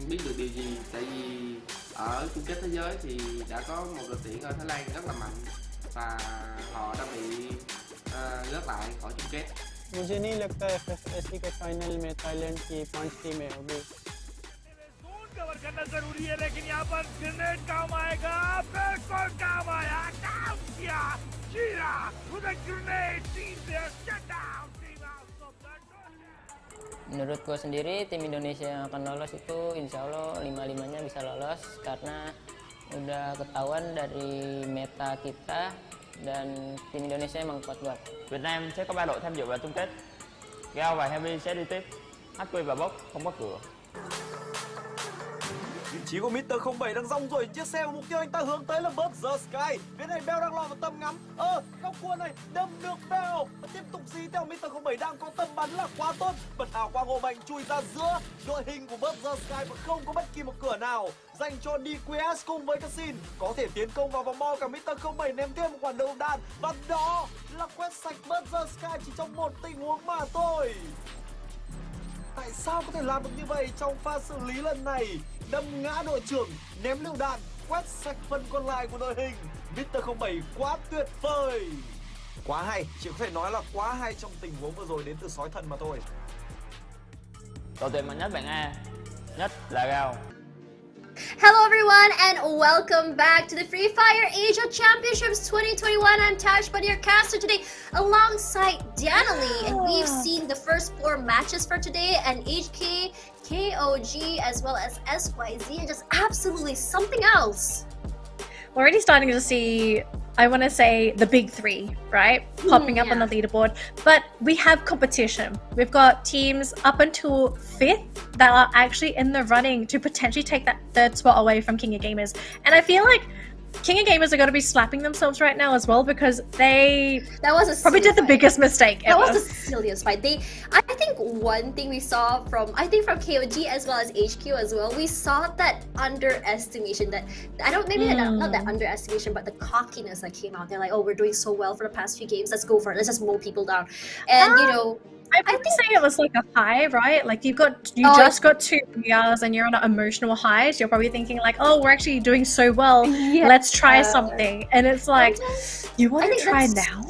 biết được điều gì. Tại vì ở chung kết thế giới thì đã có một đội tuyển ở Thái Lan rất là mạnh và họ đã bị rớt lại khỏi chung kết. मुझे नहीं लगता FFAC के final में Thailand की 5 टीमें होगी। Zone cover करना जरूरी है, लेकिन यहाँ पर ग्रेनेड काम आएगा। बिल्कुल काम आया, काम किया, चीरा उधर ग्रेनेड टीम से shut down. Menurut gue sendiri tim Indonesia yang akan lolos itu insya Allah 5-5-nya bisa lolos karena udah ketahuan dari meta kita dan tim Indonesia emang kuat banget. Việt Nam sẽ có 3 đội tham dự vào chung kết. Gao và Heavy sẽ đi tiếp. HQ và Bốc không có cửa. Vị trí của Mr. 07 đang rong ruổi chiếc xe và mục tiêu anh ta hướng tới là Bird the Sky. Phía này Bell đang lọt vào tầm ngắm. Góc cua này đâm được Bell. Tiếp tục dí theo Mr. 07 đang có tầm bắn là quá tốt. Bật hào quang hộ mệnh chui ra giữa đội hình của Bird the Sky và không có bất kỳ một cửa nào dành cho DQS cùng với Cassin. Có thể tiến công vào vòng bo, cả Mr. 07 ném thêm một quả đầu đạn và đó là quét sạch Bird the Sky chỉ trong một tình huống mà thôi. Tại sao có thể làm được như vậy trong pha xử lý lần này? Đâm ngã đội trưởng, ném lựu đạn, quét sạch phần còn lại của đội hình. Mr. 07 quá tuyệt vời. Quá hay, chỉ có thể nói là quá hay trong tình huống vừa rồi đến từ sói thần mà thôi. Đội tuyển mạnh nhất bảng A, nhất là Gao. Hello everyone and welcome back to the Free Fire Asia Championships 2021. I'm Tash, but your caster today alongside Daniely, and we've seen the first 4 matches for today, and HK, KOG, as well as SYZ, and just absolutely something else. We're already starting to see, I want to say, the big 3, right? Popping up on the leaderboard. But we have competition. We've got teams up until 5th that are actually in the running to potentially take that 3rd spot away from King of Gamers. And I feel like King of Gamers are going to be slapping themselves right now as well because they probably did the biggest mistake ever. That was the silliest fight. I think one thing we saw from KOG as well as HQ as well, we saw that underestimation, that not that underestimation, but the cockiness that came out. They're like, oh, we're doing so well for the past few games, let's go for it, let's just mow people down. And you know, I would say it was like a high, right? Like you Oh, just got 2 PRs and you're on an emotional high. So you're probably thinking like, oh, we're actually doing so well. Yeah. Let's try something. And it's like, you want I to think try that's- now?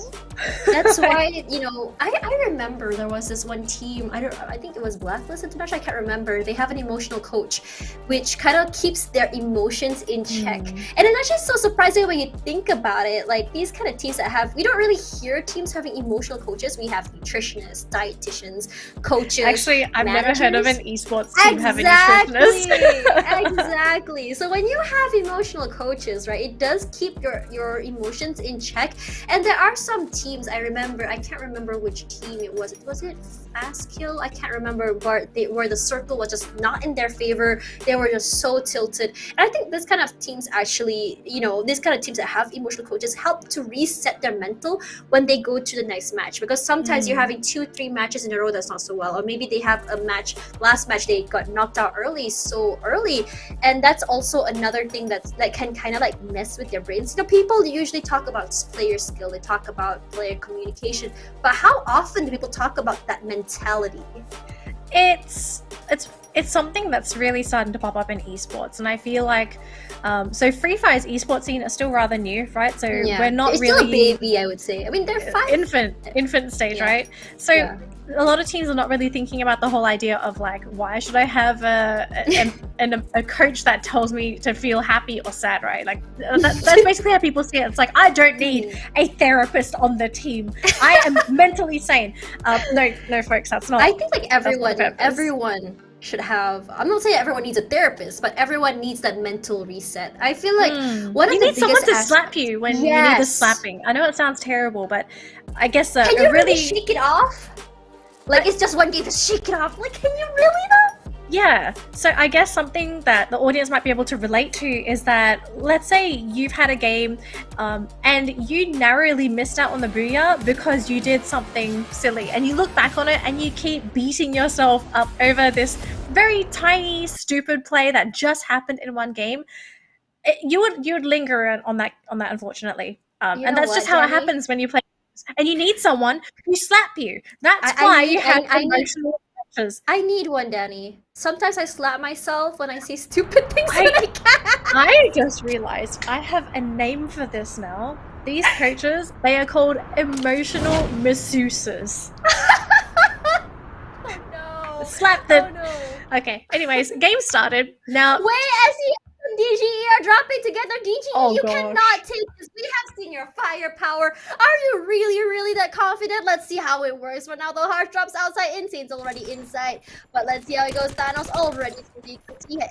That's why, you know, I remember there was this one team, I think it was Blacklist International, I can't remember. They have an emotional coach which kind of keeps their emotions in check. And it's actually so surprising when you think about it. Like these kind of teams that have, we don't really hear teams having emotional coaches. We have nutritionists, dietitians, coaches. Actually, I've never heard of an managers. esports team having a nutritionist. Exactly. So when you have emotional coaches, right, it does keep your emotions in check. And there are some teams I remember, I can't remember which team it was. Was it Fast Kill? I can't remember where the circle was just not in their favor. They were just so tilted. And I think this kind of teams actually, you know, these kind of teams that have emotional coaches help to reset their mental when they go to the next match. Because sometimes you're having 2-3 matches in a row that's not so well, or maybe they have a match, last match they got knocked out so early, and that's also another thing that can kind of like mess with their brains. You know, people usually talk about player skill, they talk about player communication, but how often do people talk about that mentality? It's something that's really starting to pop up in esports, and I feel like so Free Fire's esports scene is still rather new, right? So we're not it's really still a baby, I would say. I mean, they're infant stage, right? So a lot of teams are not really thinking about the whole idea of like, why should I have a coach that tells me to feel happy or sad, right? Like that's basically how people see it. It's like, I don't need a therapist on the team. I am mentally sane. No, folks, that's not. I think like everyone should have. I'm not saying everyone needs a therapist, but everyone needs that mental reset. I feel like one of you the need someone biggest to slap you when you need the slapping. I know it sounds terrible, but I guess can you really shake it off? Like it's just one game to shake it off. Like, can you really though? Yeah, so I guess something that the audience might be able to relate to is that, let's say you've had a game and you narrowly missed out on the booyah because you did something silly, and you look back on it and you keep beating yourself up over this very tiny, stupid play that just happened in one game. You would linger on that unfortunately, and that's just how it happens when you play. And you need someone who slap you. That's why you have emotional matches. I need one, Danny. Sometimes I slap myself when I see stupid things that I can't. I just realized I have a name for this now. These coaches, they are called emotional masseuses. Oh no. Slap them. Oh no. Okay, anyways, game started. Now wait, SE and DGE are dropping together. DGE, you cannot take this. We have seen your firepower. Are you really that confident? Let's see how it works. For now, the heart drops outside. Insane's already inside. But let's see how it goes. Thanos already. He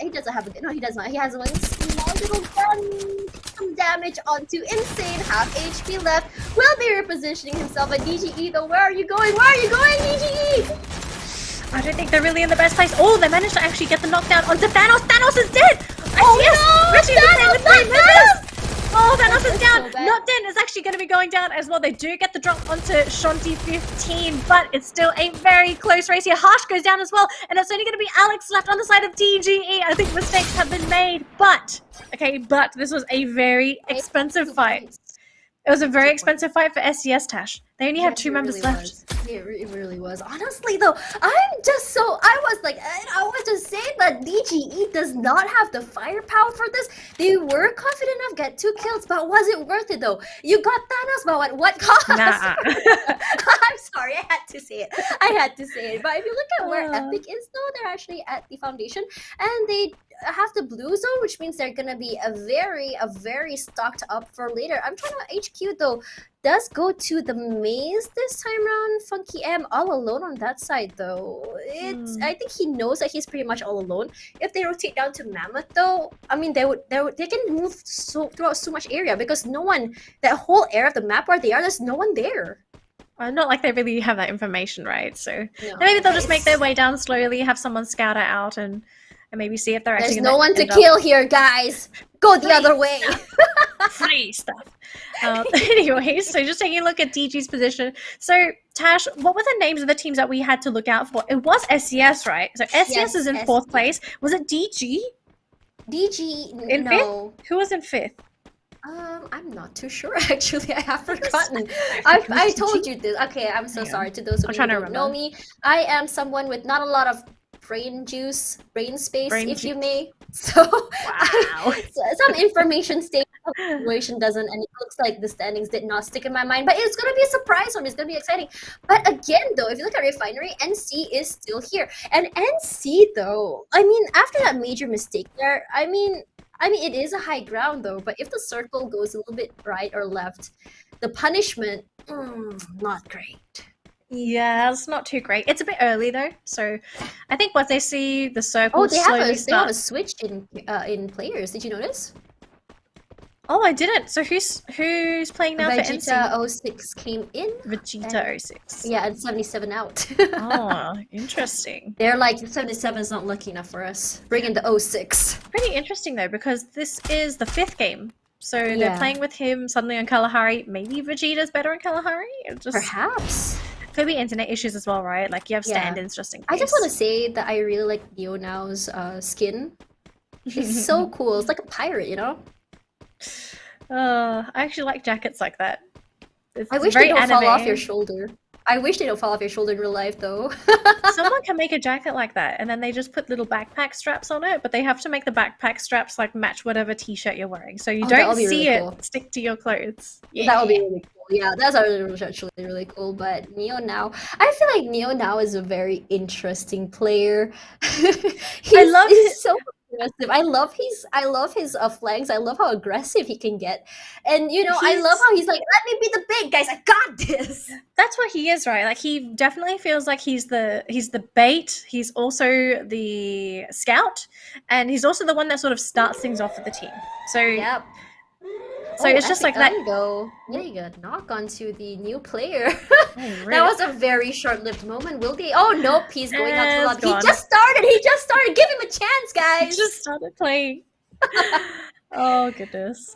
doesn't have a gun. No, he does not. He has one small little gun. Some damage onto Insane. Half HP left. Will be repositioning himself. But DGE, though, where are you going? Where are you going, DGE? I don't think they're really in the best place. Oh, they managed to actually get the knockdown onto Thanos. Thanos is dead! Oh no! Thanos! Oh, Thanos is down! Not Den is actually going to be going down as well. They do get the drop onto Shanti 15, but it's still a very close race here. Harsh goes down as well, and it's only going to be Alex left on the side of TGE. I think mistakes have been made, but this was a very expensive fight. It was a very expensive fight for SES, Tash. They only have 2 members left. It really was. Honestly, though, I was just saying that DGE does not have the firepower for this. They were confident enough to get 2 kills, but was it worth it, though? You got Thanos, but at what cost? Nah. I'm sorry, I had to say it. But if you look at where Epic is, though, they're actually at the foundation, and they have the blue zone, which means they're gonna be a very stocked up for later. I'm trying to HQ though does go to the maze this time around. Funky M all alone on that side though. I think he knows that he's pretty much all alone. If they rotate down to Mammoth though, I mean they can move throughout so much area because no one, that whole area of the map where they are, there's no one there. Not like they really have that information, right? So maybe they'll just make their way down slowly, have someone scout it out, and maybe see if they're actually. There's no one to kill here, guys. Go the other way. Free stuff. Anyways, so just taking a look at DG's position. So Tash, what were the names of the teams that we had to look out for? It was SES, right? So SES is in 4th place. Was it DG? DG in no. 5th? Who was in 5th? I'm not too sure actually. I have forgotten. I told you this. Okay, I'm so sorry to those of you who don't know me. I am someone with not a lot of brain juice, brain space, if you may. So, so some information stays, some information doesn't, and it looks like the standings did not stick in my mind. But it's gonna be a surprise for me. It's gonna be exciting. But again, though, if you look at Refinery, NC is still here, and NC though, I mean, after that major mistake there, I mean, it is a high ground though, but if the circle goes a little bit right or left, the punishment, not great. Yeah, it's not too great. It's a bit early though, so I think once they see the circle they slowly have a switch in players. Did you notice? Oh, I didn't. So who's playing now for Vegeta NC? 06 came in. Vegeta 06. Yeah, and 77 out. Oh, interesting. They're like, 77 is not lucky enough for us. Bring in the 06. Pretty interesting though, because this is the 5th game. So they're Yeah. playing with him suddenly on Kalahari. Maybe Vegeta's better on Kalahari? Perhaps. Could be internet issues as well, right? Like you have Yeah. stand-ins just in case. I just want to say that I really like Neo Now's skin. It's so cool. It's like a pirate, you know? I actually like jackets like that. It's I wish very they don't fall off anime. your shoulder. I wish they don't fall off your shoulder in real life, though. Someone can make a jacket like that, and then they just put little backpack straps on it, but they have to make the backpack straps like match whatever t-shirt you're wearing, so you Oh, that don't would be see really it cool. Stick to your clothes. That would be really cool. Yeah, that's actually really cool. But Neo Now, I feel like Neo Now is a very interesting player. He's so aggressive. I love his flanks. I love how aggressive he can get, and you know, I love how he's like, "Let me be the big guys. I got this." That's what he is, right? Like he definitely feels like he's the bait. He's also the scout, and he's also the one that sort of starts things off for the team. So yep. So it's just like that. There you go. Knock onto the new player. That was a very short-lived moment. Will they? Oh nope, he's going out to the lobby. He just started. Give him a chance, guys. He just started playing. Oh goodness.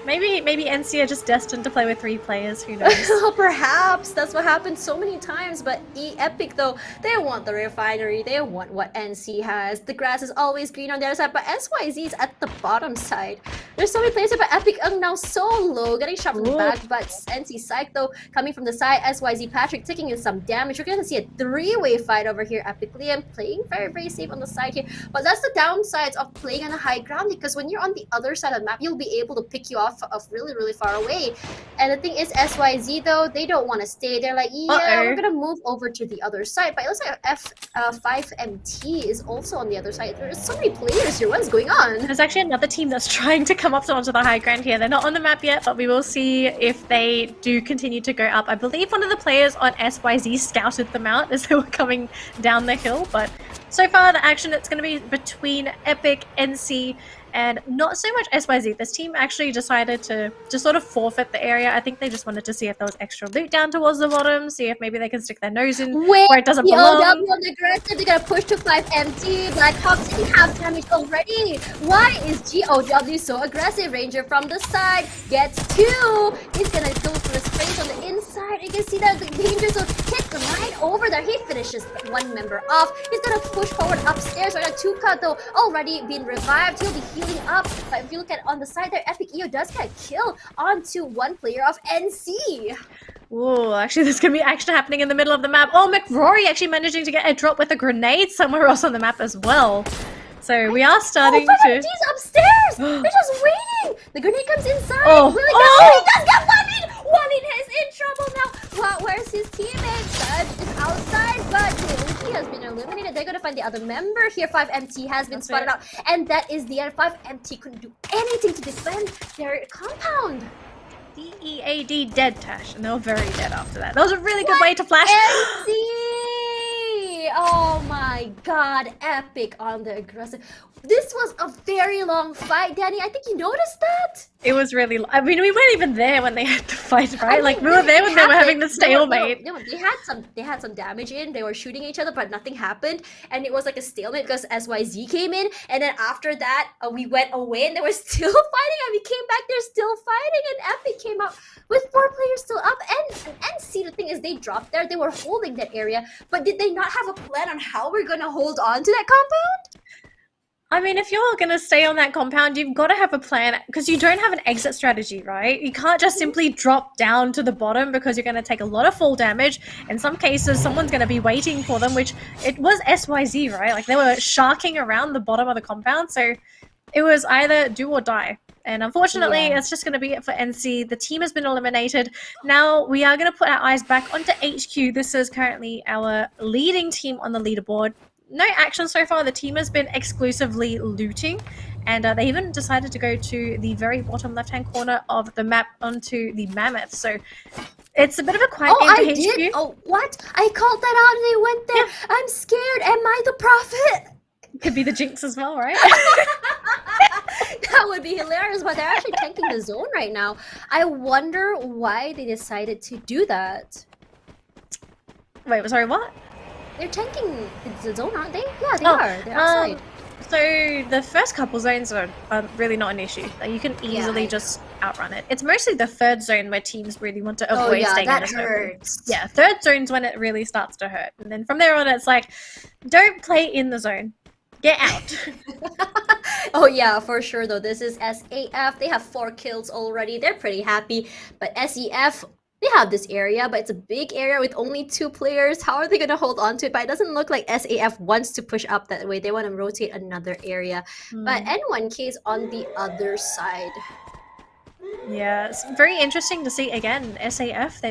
Maybe NC are just destined to play with 3 players. Who knows? Perhaps that's what happened so many times. But Epic though, they want the Refinery. They want what NC has. The grass is always green on the other side, but SYZ is at the bottom side. There's so many players here, but Epic now so low, getting shot from the back. But NC Psych though coming from the side. SYZ Patrick taking in some damage. We're gonna see a 3-way fight over here. Epic Liam playing very, very safe on the side here. But that's the downsides of playing on the high ground, because when you're on the other side of the map, you'll be able to pick you off of really, really far away. And the thing is, SYZ though, they don't want to stay. They're like, yeah, we're gonna move over to the other side. But it looks like F5MT is also on the other side. There's so many players here. What is going on? There's actually another team that's trying to come up onto the high ground here. They're not on the map yet, but we will see if they do continue to go up. I believe one of the players on SYZ scouted them out as they were coming down the hill, but so far the action it's going to be between Epic, NC, and not so much SYZ. This team actually decided to just sort of forfeit the area. I think they just wanted to see if there was extra loot down towards the bottom, see if maybe they can stick their nose in where it doesn't belong. on the aggressive, they're gonna push to 5MT. Blackhawks didn't have damage already. Why is GOW so aggressive? Ranger from the side gets 2. He's gonna go for a space on the inside. You can see that the Rangers will hit the line over there. He finishes 1 member off. He's gonna push forward upstairs. Right now, 2Cut though already been revived. He'll be healing up, but if you look at on the side there, Epic EO does get a kill onto 1 player of NC. Ooh, actually there's gonna be action happening in the middle of the map. Oh, McRory actually managing to get a drop with a grenade somewhere else on the map as well. So we are starting to... He's upstairs! They're just waiting! The grenade comes inside! Oh. Will he does get one in! One in is in trouble now! Well, where's his teammate? Sud is outside, but he has been eliminated. They're gonna find the other member here. 5MT has been spotted out, and that is the end. 5MT couldn't do anything to defend their compound. DEAD dead, Tash, and they were very dead after that. That was a really good way to flash. NC! Oh my god, Epic on the aggressive. This was a very long fight, Danny. I think you noticed that? It was really... I mean, we weren't even there when they had the fight, right? Like, we were there when they were having the stalemate. They had some damage in. They were shooting each other, but nothing happened. And it was like a stalemate because SYZ came in. And then after that, we went away and they were still fighting. And we came back, they're still fighting. And Epic came out with 4 players still up. And see, the thing is, they dropped there. They were holding that area. But did they not have a plan on how we're going to hold on to that compound? I mean, if you're going to stay on that compound, you've got to have a plan because you don't have an exit strategy, right? You can't just simply drop down to the bottom because you're going to take a lot of fall damage. In some cases, someone's going to be waiting for them, which it was SYZ, right? Like they were sharking around the bottom of the compound. So it was either do or die. And unfortunately, Yeah. it's just going to be it for NC. The team has been eliminated. Now we are going to put our eyes back onto HQ. This is currently our leading team on the leaderboard. No action so far. The team has been exclusively looting, and they even decided to go to the very bottom left-hand corner of the map onto the mammoth. So it's a bit of a quiet game for I HQ. did? Oh, what? I called that out and they went there. Yeah. I'm scared. Am I the prophet? Could be the jinx as well, right? That would be hilarious, but they're actually tanking the zone right now. I wonder why they decided to do that. Wait, sorry, what? They're tanking the zone, aren't they? Yeah, they are. They're outside. So the first couple zones are really not an issue. You can easily just outrun it. It's mostly the third zone where teams really want to avoid staying in the zone. hurts. Yeah, third zone's when it really starts to hurt. And then from there on, it's like, don't play in the zone. Get out. Oh yeah, for sure though. This is SAF. They have 4 kills already. They're pretty happy. But SEF, they have this area, but it's a big area with only 2 players. How are they going to hold on to it? But it doesn't look like SAF wants to push up that way. They want to rotate another area. But N1K is on the other side. Yeah, it's very interesting to see again. SAF,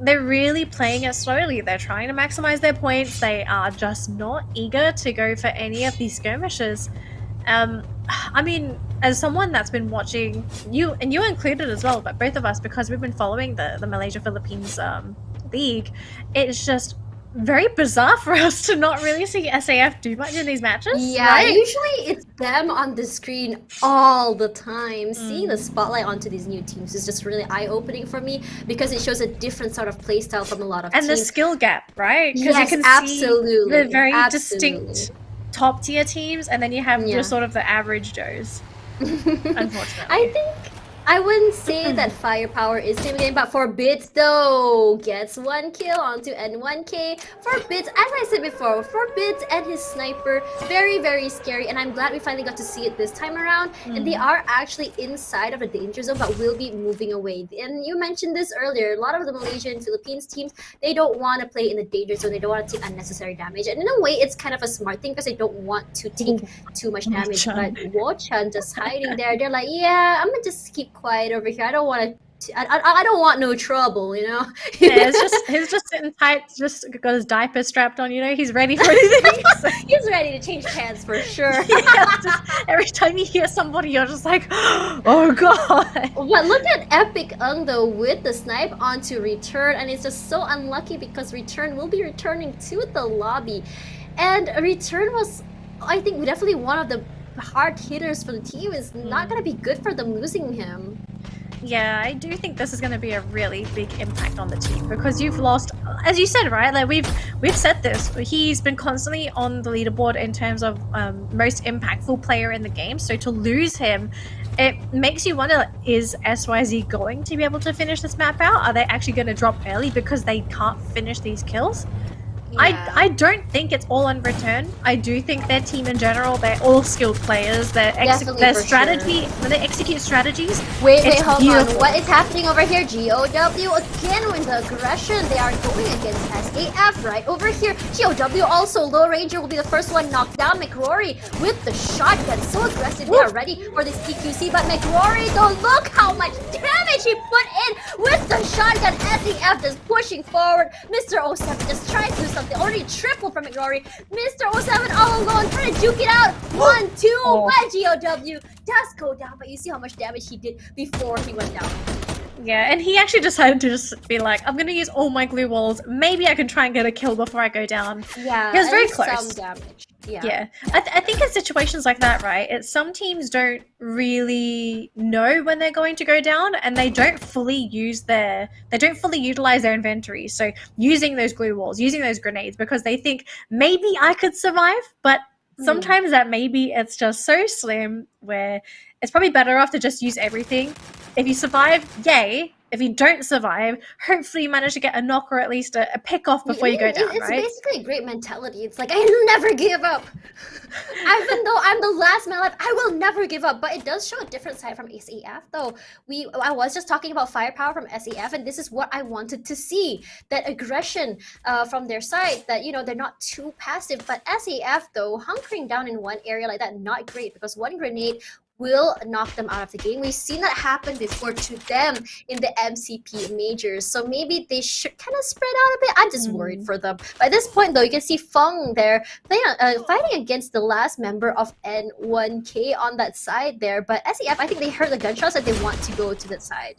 they're really playing it slowly. They're trying to maximize their points. They are just not eager to go for any of these skirmishes. I mean, as someone that's been watching, you included as well, but both of us, because we've been following the Malaysia-Philippines league, it's just very bizarre for us to not really see SAF do much in these matches. Yeah, right? usually it's them on the screen all the time. Seeing the spotlight onto these new teams is just really eye-opening for me because it shows a different sort of playstyle from a lot of teams. And the skill gap, right? Because Yes, you can absolutely. see the very absolutely. distinct top-tier teams, and then you have just sort of the average Joes, unfortunately. I wouldn't say that firepower is team game, but Forbits though gets 1 kill onto N1K. Forbits, as I said before, Forbits and his sniper, very, very scary, and I'm glad we finally got to see it this time around. And they are actually inside of the danger zone, but will be moving away. And you mentioned this earlier, a lot of the Malaysian Philippines teams, they don't want to play in the danger zone, they don't want to take unnecessary damage. And in a way, it's kind of a smart thing because they don't want to take too much damage. But Wo-chan just hiding there, they're like, yeah, I'm gonna just keep quiet over here. I don't want to. I don't want no trouble, you know. Yeah, he's just sitting tight, just got his diaper strapped on. You know, he's ready for anything. He's ready to change pants for sure. Yeah, just every time you hear somebody, you're just like, oh god. But look at Epic Ung though with the snipe onto Return, and it's just so unlucky because Return will be returning to the lobby, and Return was, I think, definitely one of the hard hitters for the team. Is not going to be good for them losing him. Yeah, I do think this is going to be a really big impact on the team because you've lost, as you said, right? Like we've said this. He's been constantly on the leaderboard in terms of most impactful player in the game. So to lose him, it makes you wonder: is SYZ going to be able to finish this map out? Are they actually going to drop early because they can't finish these kills? Yeah. I don't think it's all on Return. I do think their team in general, they're all skilled players. Their strategy, when they execute strategies. Wait, hold on. What is happening over here? GOW again with the aggression. They are going against SAF right over here. GOW also, Low Ranger will be the first one knocked down. McRory with the shotgun. So aggressive. They are ready for this PQC. But McRory, though, look how much damage he put in with the shotgun. SAF just pushing forward. Mr. 07 just trying to do something. Already triple from McRory. Mr. 07 all alone trying to juke it out. 1-2 by GOW. Does go down, but you see how much damage he did before he went down. Yeah, and he actually decided to just be like, I'm gonna use all my glue walls. Maybe I can try and get a kill before I go down. Yeah, he was very some close. damage. Yeah, I think in situations like that, right, it's some teams don't really know when they're going to go down, and they don't fully utilize their inventory. So using those glue walls, using those grenades, because they think maybe I could survive, but sometimes that maybe it's just so slim where it's probably better off to just use everything. If you survive, yay. if you don't survive, hopefully you manage to get a knock or at least a pick off before you go down, It's right? basically a great mentality. It's like, I never give up. Even though I'm the last man alive, I will never give up. But it does show a different side from SAF, though. I was just talking about firepower from SAF, and this is what I wanted to see. That aggression from their side, that, you know, they're not too passive. But SAF, though, hunkering down in one area like that, not great, because one grenade will knock them out of the game. We've seen that happen before to them in the MCP majors, so maybe they should kind of spread out a bit. I'm just worried for them. By this point, though, you can see Feng there fighting against the last member of N1K on that side there, but SEF, I think they heard the gunshots and they want to go to that side.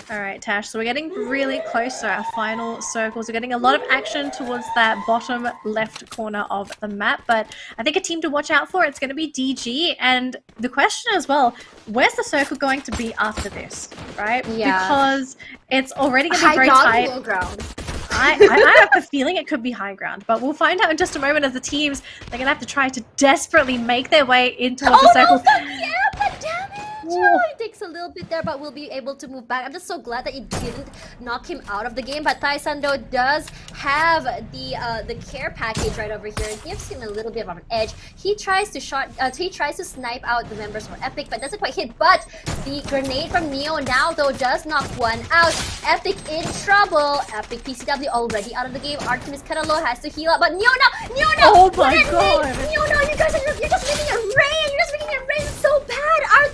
All right, Tash, so we're getting really close to our final circles. We're getting a lot of action towards that bottom left corner of the map, but I think a team to watch out for, it's going to be DG. And the question as well, where's the circle going to be after this, right? Yeah. Because it's already going to be very tight. tight. Low ground. I have a feeling it could be high ground, but we'll find out in just a moment as the teams, they're going to have to try to desperately make their way into the circle. No, yeah, but damage! Oh, it takes a little bit there, but we'll be able to move back. I'm just so glad that it didn't knock him out of the game, but Tai Sando does have the care package right over here. It gives him a little bit of an edge. He tries to snipe out the members from Epic, but doesn't quite hit. But the grenade from Neo now, though, does knock one out. Epic in trouble. Epic PCW already out of the game. Artemis kind of low, has to heal up, but Neo now! Neo now! Oh my god! Neo now! You're just making it rain! You're just making it rain so bad!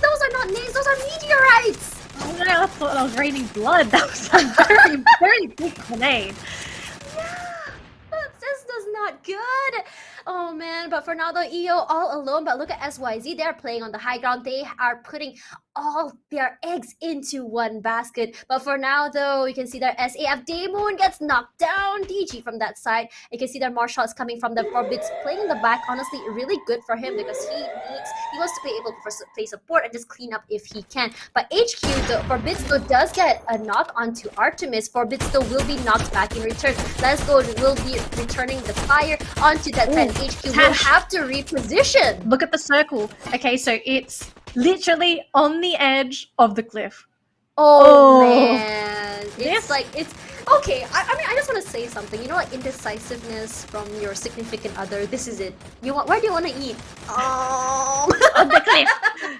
Those are not names, those are meteorites! Oh no, I thought I was raining blood. That was a very, very big grenade. Yeah, this is not good. Oh man, but for now though, EO all alone. But look at SYZ, they're playing on the high ground. They are putting all their eggs into one basket. But for now though, you can see that SAF Daemon gets knocked down. DG from that side. You can see there are more shots coming from the Forbits playing in the back. Honestly, really good for him because he wants to be able to play support and just clean up if he can. But HQ, the Forbits though does get a knock onto Artemis. Forbits though will be knocked back in return. Let's Go will be returning the fire onto that side. HQ will have to reposition. Look at the circle. Okay, so it's literally on the edge of the cliff. Oh man, it's like, it's okay. I mean, I just want to say something. You know, like indecisiveness from your significant other. This is it. Where do you want to eat? On the cliff.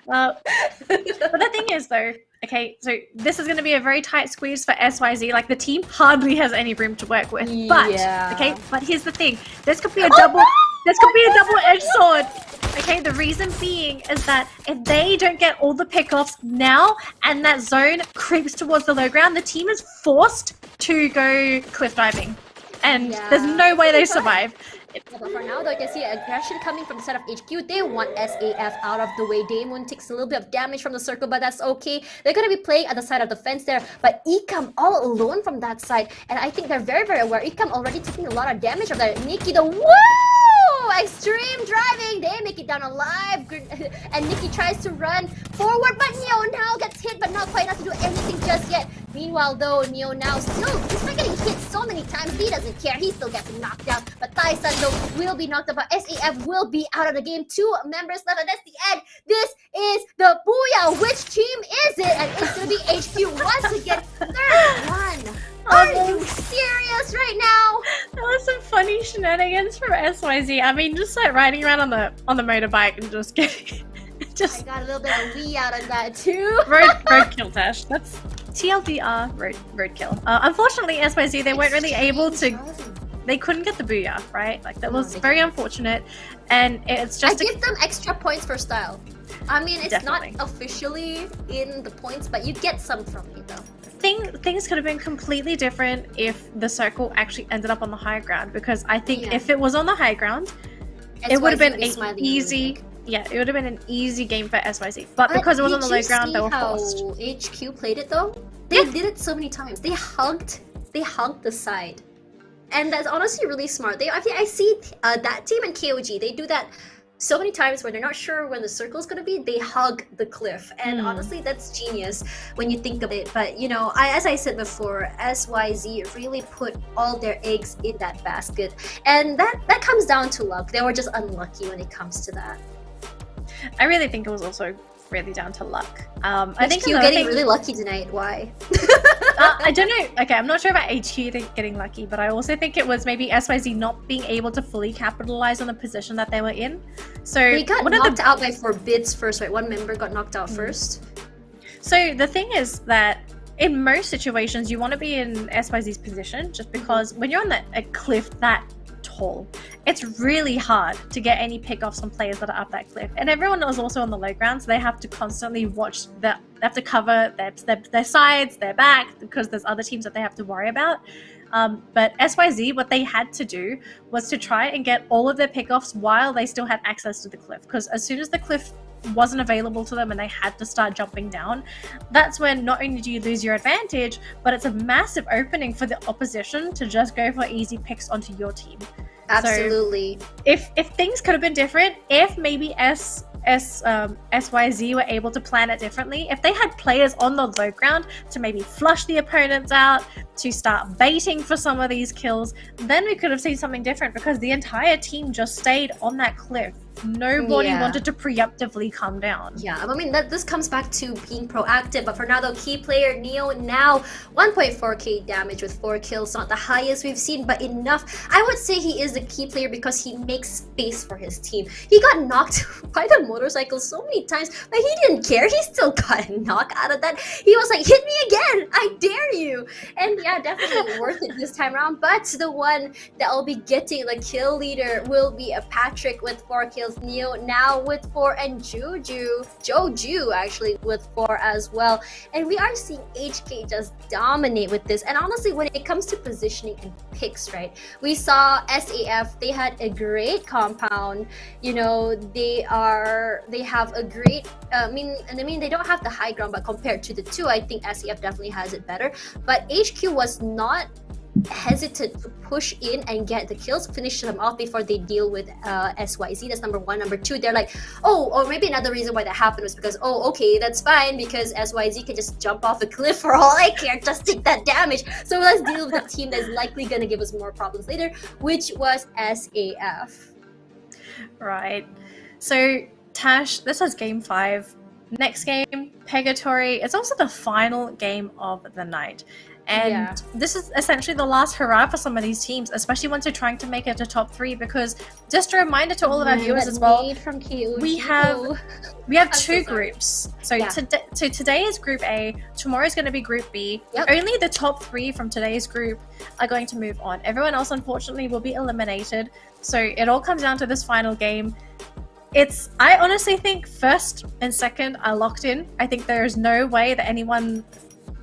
But the thing is, though, okay, so this is going to be a very tight squeeze for SYZ. Like, the team hardly has any room to work with. But okay, but here's the thing. This could be a double. This could be a double-edged sword. Okay, the reason being is that if they don't get all the pickoffs now and that zone creeps towards the low ground, the team is forced to go cliff diving. And there's no way they survive. But for now, though, you can see aggression coming from the side of HQ. They want SAF out of the way. Daemon takes a little bit of damage from the circle, but that's okay. They're going to be playing at the side of the fence there. But Ikam all alone from that side. And I think they're very, very aware. Ikam already taking a lot of damage of that. Nikki, the woo! Extreme driving. They make it down alive. And Nikki tries to run forward, but Neo now gets hit, but not quite enough to do anything just yet. Meanwhile, though, Neo now still, despite getting hit so many times, he doesn't care. He still gets knocked down. But Tai Sando will be knocked out, but SAF will be out of the game. 2 members left, and that's the end. This is the Booyah. Which team is it? And it's going to be HQ once again. Third one. Are you serious right now? That was some funny shenanigans from SYZ. I mean, just like riding around on the motorbike and just getting... I got a little bit of wee out of that too. Roadkill, Tash. That's TLDR roadkill. Unfortunately, SYZ, they weren't really able to... They couldn't get the booyah, right? Like, that was very unfortunate. And it's just... I give them extra points for style. I mean, it's not officially in the points, but you get some from me, though. Things could have been completely different if the circle actually ended up on the high ground, because I think if it was on the high ground, it would have been an easy... Yeah, it would have been an easy game for SYZ. But because it was on the low ground, they were forced. HQ played it though? They did it so many times. They hugged the side. And that's honestly really smart. I see that team and KOG, they do that so many times where they're not sure when the circle's gonna be, they hug the cliff. And honestly, that's genius when you think of it. But you know, as I said before, SYZ really put all their eggs in that basket. And that comes down to luck. They were just unlucky when it comes to that. I really think it was also really down to luck. I think HQ getting really lucky tonight. Why? I don't know. Okay, I'm not sure about HQ getting lucky, but I also think it was maybe SYZ not being able to fully capitalize on the position that they were in. So they got knocked out by 4 bits first, right? One member got knocked out first. So the thing is that in most situations, you want to be in SYZ's position just because when you're on a cliff that tall, it's really hard to get any pickoffs on players that are up that cliff. And everyone is also on the low ground, so they have to constantly watch they have to cover their sides, their back, because there's other teams that they have to worry about. But SYZ, what they had to do was to try and get all of their pickoffs while they still had access to the cliff, because as soon as the cliff wasn't available to them and they had to start jumping down, that's when not only do you lose your advantage, but it's a massive opening for the opposition to just go for easy picks onto your team. Absolutely. So if things could have been different, if maybe SYZ were able to plan it differently, if they had players on the low ground to maybe flush the opponents out, to start baiting for some of these kills, then we could have seen something different, because the entire team just stayed on that cliff. Nobody wanted to preemptively come down. Yeah, I mean, this comes back to being proactive, but for now, though, key player Neo now 1.4k damage with 4 kills, not the highest we've seen, but enough. I would say he is the key player because he makes space for his team. He got knocked by the motorcycle so many times, but he didn't care. He still got a knock out of that. He was like, hit me again, I dare you. And yeah, definitely worth it this time around, but the one that will be getting the kill leader will be a Patrick with 4 kills. Neo now with 4, and Joju actually with 4 as well. And we are seeing HK just dominate with this. And honestly, when it comes to positioning and picks, right, we saw SAF, they had a great compound. You know, they have a great I mean they don't have the high ground, but compared to the two, I think SAF definitely has it better. But HQ was not hesitant to push in and get the kills, finish them off before they deal with SYZ. That's number one. Number two, they're like, oh, or maybe another reason why that happened was because, oh, okay, that's fine, because SYZ can just jump off a cliff for all I care, just take that damage. So let's deal with a team that's likely gonna give us more problems later, which was SAF. Right. So Tash, this is game 5. Next game, Pegatory. It's also the final game of the night. And this is essentially the last hurrah for some of these teams, especially once they're trying to make it to top 3, because just a reminder to all of our viewers as well, we have 2 groups. So today is Group A, tomorrow is going to be Group B. Only the top 3 from today's group are going to move on. Everyone else, unfortunately, will be eliminated. So it all comes down to this final game. I honestly think first and second are locked in. I think there is no way that anyone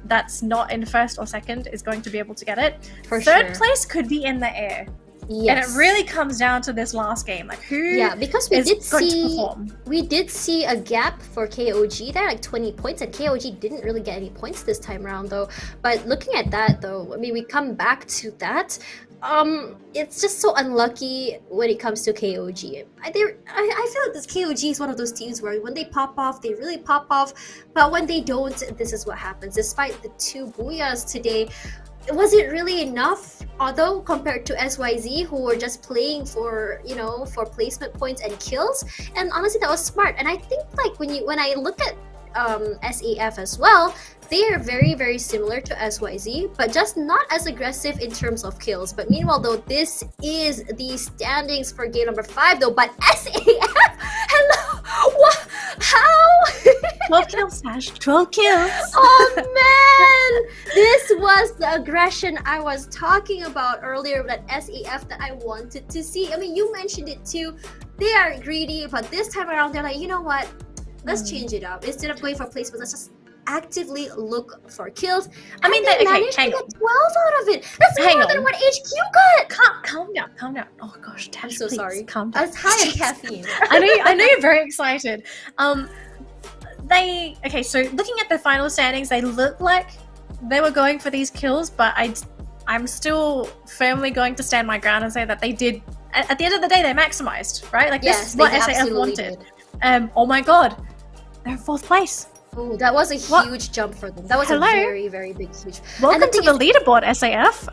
that's not in first or second is going to be able to get it. Third place could be in the air. Yes. And it really comes down to this last game, like who because is going to perform. We did see a gap for KOG there, like 20 points, and KOG didn't really get any points this time around though. But looking at that though, I mean, we come back to that. It's just so unlucky when it comes to KOG. I feel like this KOG is one of those teams where when they pop off, they really pop off, but when they don't, this is what happens. Despite the 2 booyahs today, was it really enough? Although compared to SYZ, who were just playing for, you know, for placement points and kills, and honestly, that was smart. And I think like when I look at SAF as well, they are very, very similar to SYZ, but just not as aggressive in terms of kills. But meanwhile, though, this is the standings for game number 5, though. But SAF, hello, what? How? 12 kills, Sash. 12 kills. Oh man, this was the aggression I was talking about earlier. That SAF that I wanted to see. I mean, you mentioned it too. They are greedy, but this time around, they're like, you know what? Let's change it up. Instead of going for placement, let's just actively look for kills. I mean, they managed to get 12 out of it. That's more than what HQ got. Calm down. Oh gosh, Tash, I'm so sorry. Calm down. I was high on caffeine. I know you're very excited. So looking at the final standings, they look like they were going for these kills, but I'm still firmly going to stand my ground and say that they did. At the end of the day, they maximized, right? Like this is what SAF wanted. Oh my god, they're in 4th place. Oh, that was a huge jump for them. That was a very, very big, huge. Welcome to the leaderboard, SAF.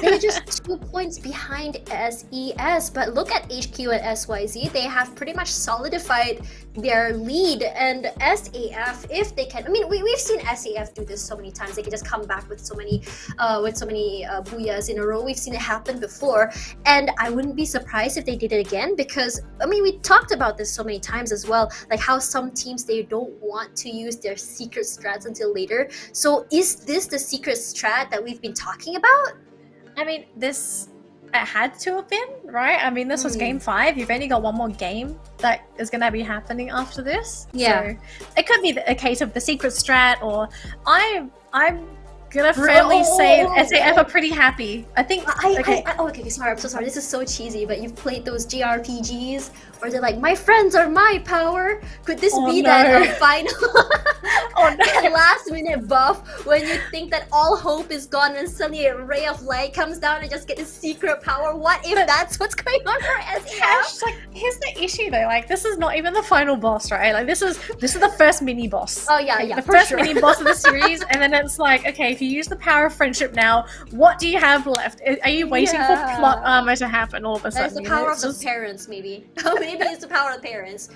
They're just 2 points behind SES, but look at HQ and SYZ. They have pretty much solidified their lead. And SAF, if they can, I mean, we've seen SAF do this so many times. They can just come back with so many booyahs in a row. We've seen it happen before, and I wouldn't be surprised if they did it again, because I mean, we talked about this so many times as well, like how some teams, they don't want to use their secret strats until later. So is this the secret strat that we've been talking about? I mean, this, it had to have been, right? I mean, this was game 5. You've only got one more game that is going to be happening after this. Yeah. So it could be a case of the secret strat, or I'm gonna fairly say SAF are pretty happy. I think. Okay, sorry, I'm so sorry. This is so cheesy, but you've played those JRPGs, or they're like, my friends are my power. Could this be that final, that last minute buff when you think that all hope is gone and suddenly a ray of light comes down and just get this secret power? What if that's what's going on for SAF? Like, here's the issue though. Like, this is not even the final boss, right? Like, this is the first mini boss. Oh yeah, like, yeah, the for first sure. mini boss of the series, and then it's like, okay, if you use the power of friendship now, what do you have left? Are you waiting for plot armor to happen all of a sudden? That's the power of the parents, maybe. Maybe it's the power of the parents.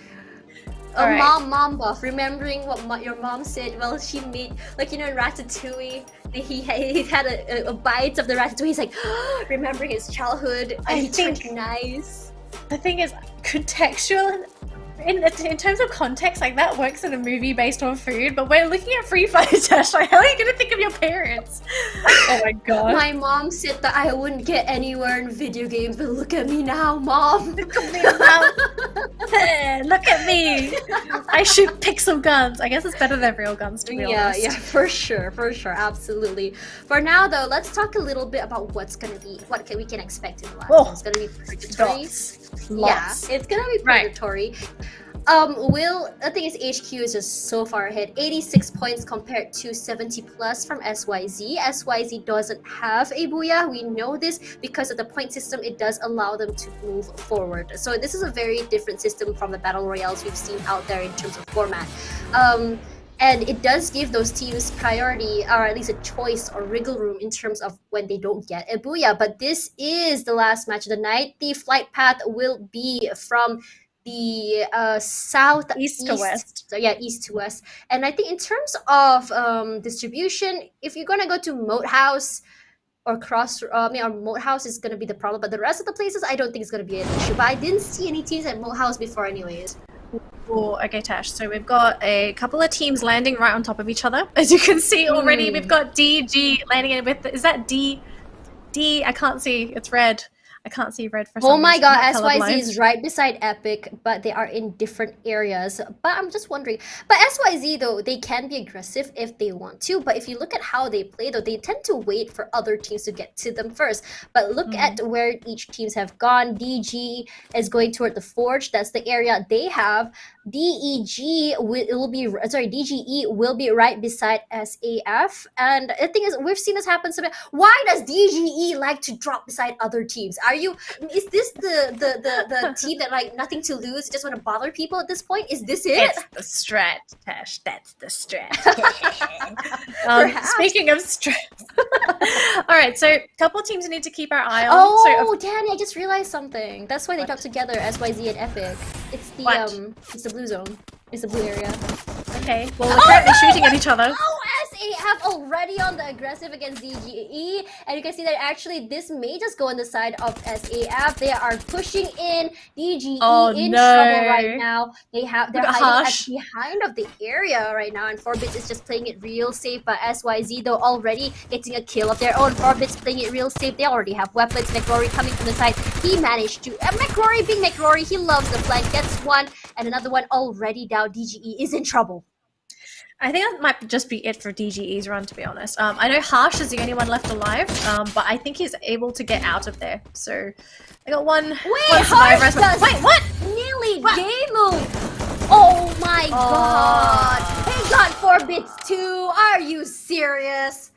Alright. Mom buff, remembering what your mom said. Well, she made, like, you know, in Ratatouille, he had a bite of the ratatouille. He's like, remembering his childhood, and he turned nice. The thing is, contextual. In terms of context, like, that works in a movie based on food, but we're looking at Free Fire Dash. Like, how are you gonna think of your parents? Oh my god. My mom said that I wouldn't get anywhere in video games, but look at me now, Mom. Look at me now. Look at me. I shoot pixel guns. I guess it's better than real guns, to be honest. Yeah, for sure, absolutely. For now, though, let's talk a little bit about what we can expect in the last one. It's gonna be purgatory. Lots. Yeah, it's gonna be purgatory. The thing is, HQ is just so far ahead. 86 points compared to 70 plus from SYZ. SYZ doesn't have a booyah. We know this because of the point system. It does allow them to move forward. So this is a very different system from the battle royales we've seen out there in terms of format. And it does give those teams priority, or at least a choice or wriggle room in terms of when they don't get a booyah. But this is the last match of the night. The flight path will be from the east to west. So yeah, east to west. And I think in terms of distribution, if you're gonna go to Moat House or or Moat House is gonna be the problem, but the rest of the places I don't think it's gonna be an issue. But I didn't see any teams at Moat House before, anyways. Oh, okay, Tash. So we've got a couple of teams landing right on top of each other. As you can see already, we've got DG landing in with. Is that D? I can't see. It's red. I can't see red for some reason. Oh my god, SYZ is right beside Epic, but they are in different areas. But I'm just wondering. But SYZ, though, they can be aggressive if they want to. But if you look at how they play, though, they tend to wait for other teams to get to them first. But look at where each teams have gone. DG is going toward the Forge. That's the area they have. DGE will be right beside SAF. And the thing is, we've seen this happen so many. Why does DGE like to drop beside other teams? Is this the team that, like, nothing to lose, just want to bother people at this point? Is this it? It's the strat, Tash. That's the strat. Speaking of strat. Alright, so a couple teams need to keep our eye on. Oh, Danny, I just realized something. That's why they got together, SYZ and Epic. It's the blue zone. It's the blue area. Okay, well, we're currently shooting at each other. Oh, SAF already on the aggressive against DGE, and you can see that actually this may just go on the side of SAF. They are pushing in. DGE in trouble right now. They're hiding behind of the area right now, and 4-Bits is just playing it real safe. But SYZ, though, already getting a kill of their own. 4-Bits playing it real safe. They already have weapons. McRory coming from the side. He managed to. McRory being McRory, he loves the flank. Gets one, and another one already down. DGE is in trouble. I think that might just be it for DGE's run, to be honest. I know Harsh is the only one left alive, but I think he's able to get out of there. So I got one. Wait, Harsh does. Wait, what? Nearly game move. Oh my god! He got 4-Bits too. Are you serious?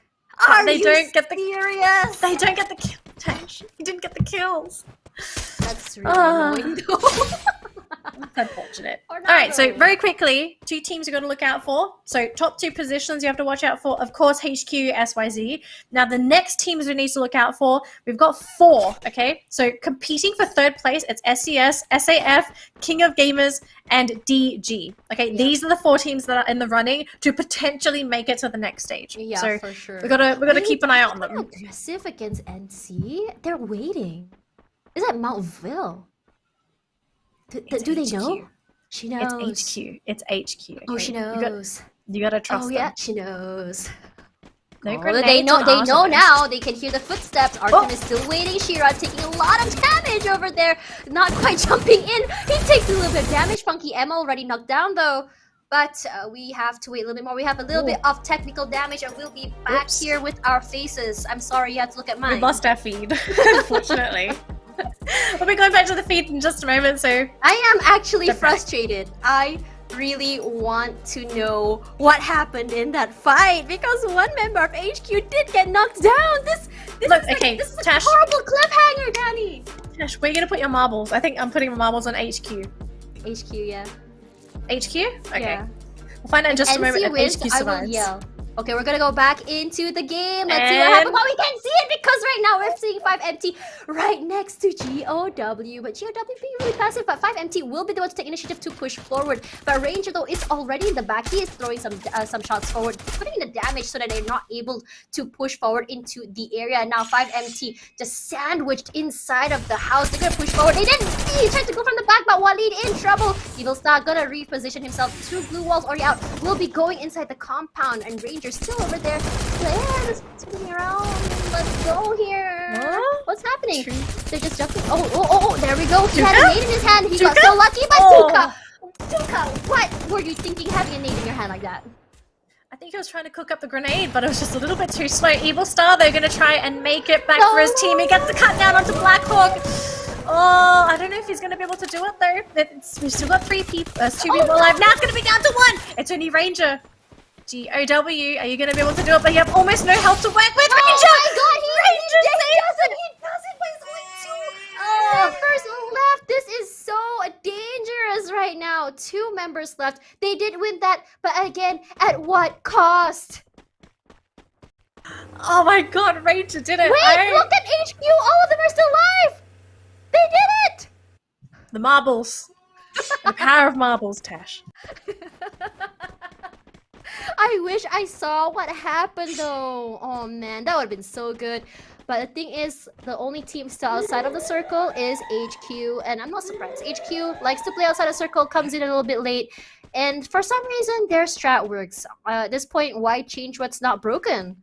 They don't get the serious? They don't get the kill. He didn't get the kills. That's really annoying though. That's unfortunate. All right, so very quickly, 2 teams you're going to look out for. So top 2 positions you have to watch out for, of course, HQ, SYZ. Now the next teams we need to look out for, we've got 4, okay? So competing for 3rd place, it's SES, SAF, King of Gamers, and DG. Okay, these are the 4 teams that are in the running to potentially make it to the next stage. Yeah, so for sure. we gotta keep an eye on them. Aggressive against NC? They're waiting. Is that Mountville? Do they know? She knows. It's HQ. It's HQ. Okay? Oh, she knows. You gotta trust them. Oh yeah, she knows. No they know. They know now. They can hear the footsteps. Artem is still waiting. Shira taking a lot of damage over there. Not quite jumping in. He takes a little bit of damage. Funky Emma already knocked down though. But we have to wait a little bit more. We have a little bit of technical damage, and we'll be back here with our faces. I'm sorry, you have to look at mine. We lost our feed, unfortunately. We'll be going back to the feed in just a moment. So I am actually frustrated. I really want to know what happened in that fight because one member of HQ did get knocked down. This is a horrible cliffhanger, Danny. Tash, where are you gonna put your marbles? I think I'm putting my marbles on HQ. HQ, yeah. HQ? Okay. Yeah. We'll find out in just a moment if wins, HQ I will survives. yell. Okay, we're gonna go back into the game. Let's see what happens. Well, we can't see it because right now we're seeing 5MT right next to GOW. But GOW being really passive, but 5MT will be the one to take initiative to push forward. But Ranger, though, is already in the back. He is throwing some shots forward, putting in the damage so that they're not able to push forward into the area. And now 5MT just sandwiched inside of the house. They're gonna push forward. They didn't see. He tried to go from the back, but Walid in trouble. Evil Star gonna reposition himself. 2 blue walls already out. Will be going inside the compound, and Ranger still over there. Players spinning around. Let's go here. What's happening? They're just jumping. Oh, there we go. He had a nade in his hand. He got so lucky, but Tuka, what were you thinking having a nade in your hand like that? I think he was trying to cook up the grenade, but it was just a little bit too slow. Evil Star, they're gonna try and make it back for his team. He gets the cut down onto Blackhawk. Oh, I don't know if he's gonna be able to do it though. We've still got 2 people alive. Now it's gonna be down to 1. It's only Ranger. GOW, are you gonna be able to do it? But you have almost no help to work with. Ranger! Oh my god, he does it, but he's only 2 members left. This is so dangerous right now. 2 members left. They did win that, but again, at what cost? Oh my god, Ranger did it. Wait, look at HQ. All of them are still alive. They did it. The marbles. The power of marbles, Tash. I wish I saw what happened though. Oh man, that would have been so good. But the thing is, the only team still outside of the circle is HQ, and I'm not surprised. HQ likes to play outside the circle, comes in a little bit late, and for some reason their strat works. At this point, why change what's not broken?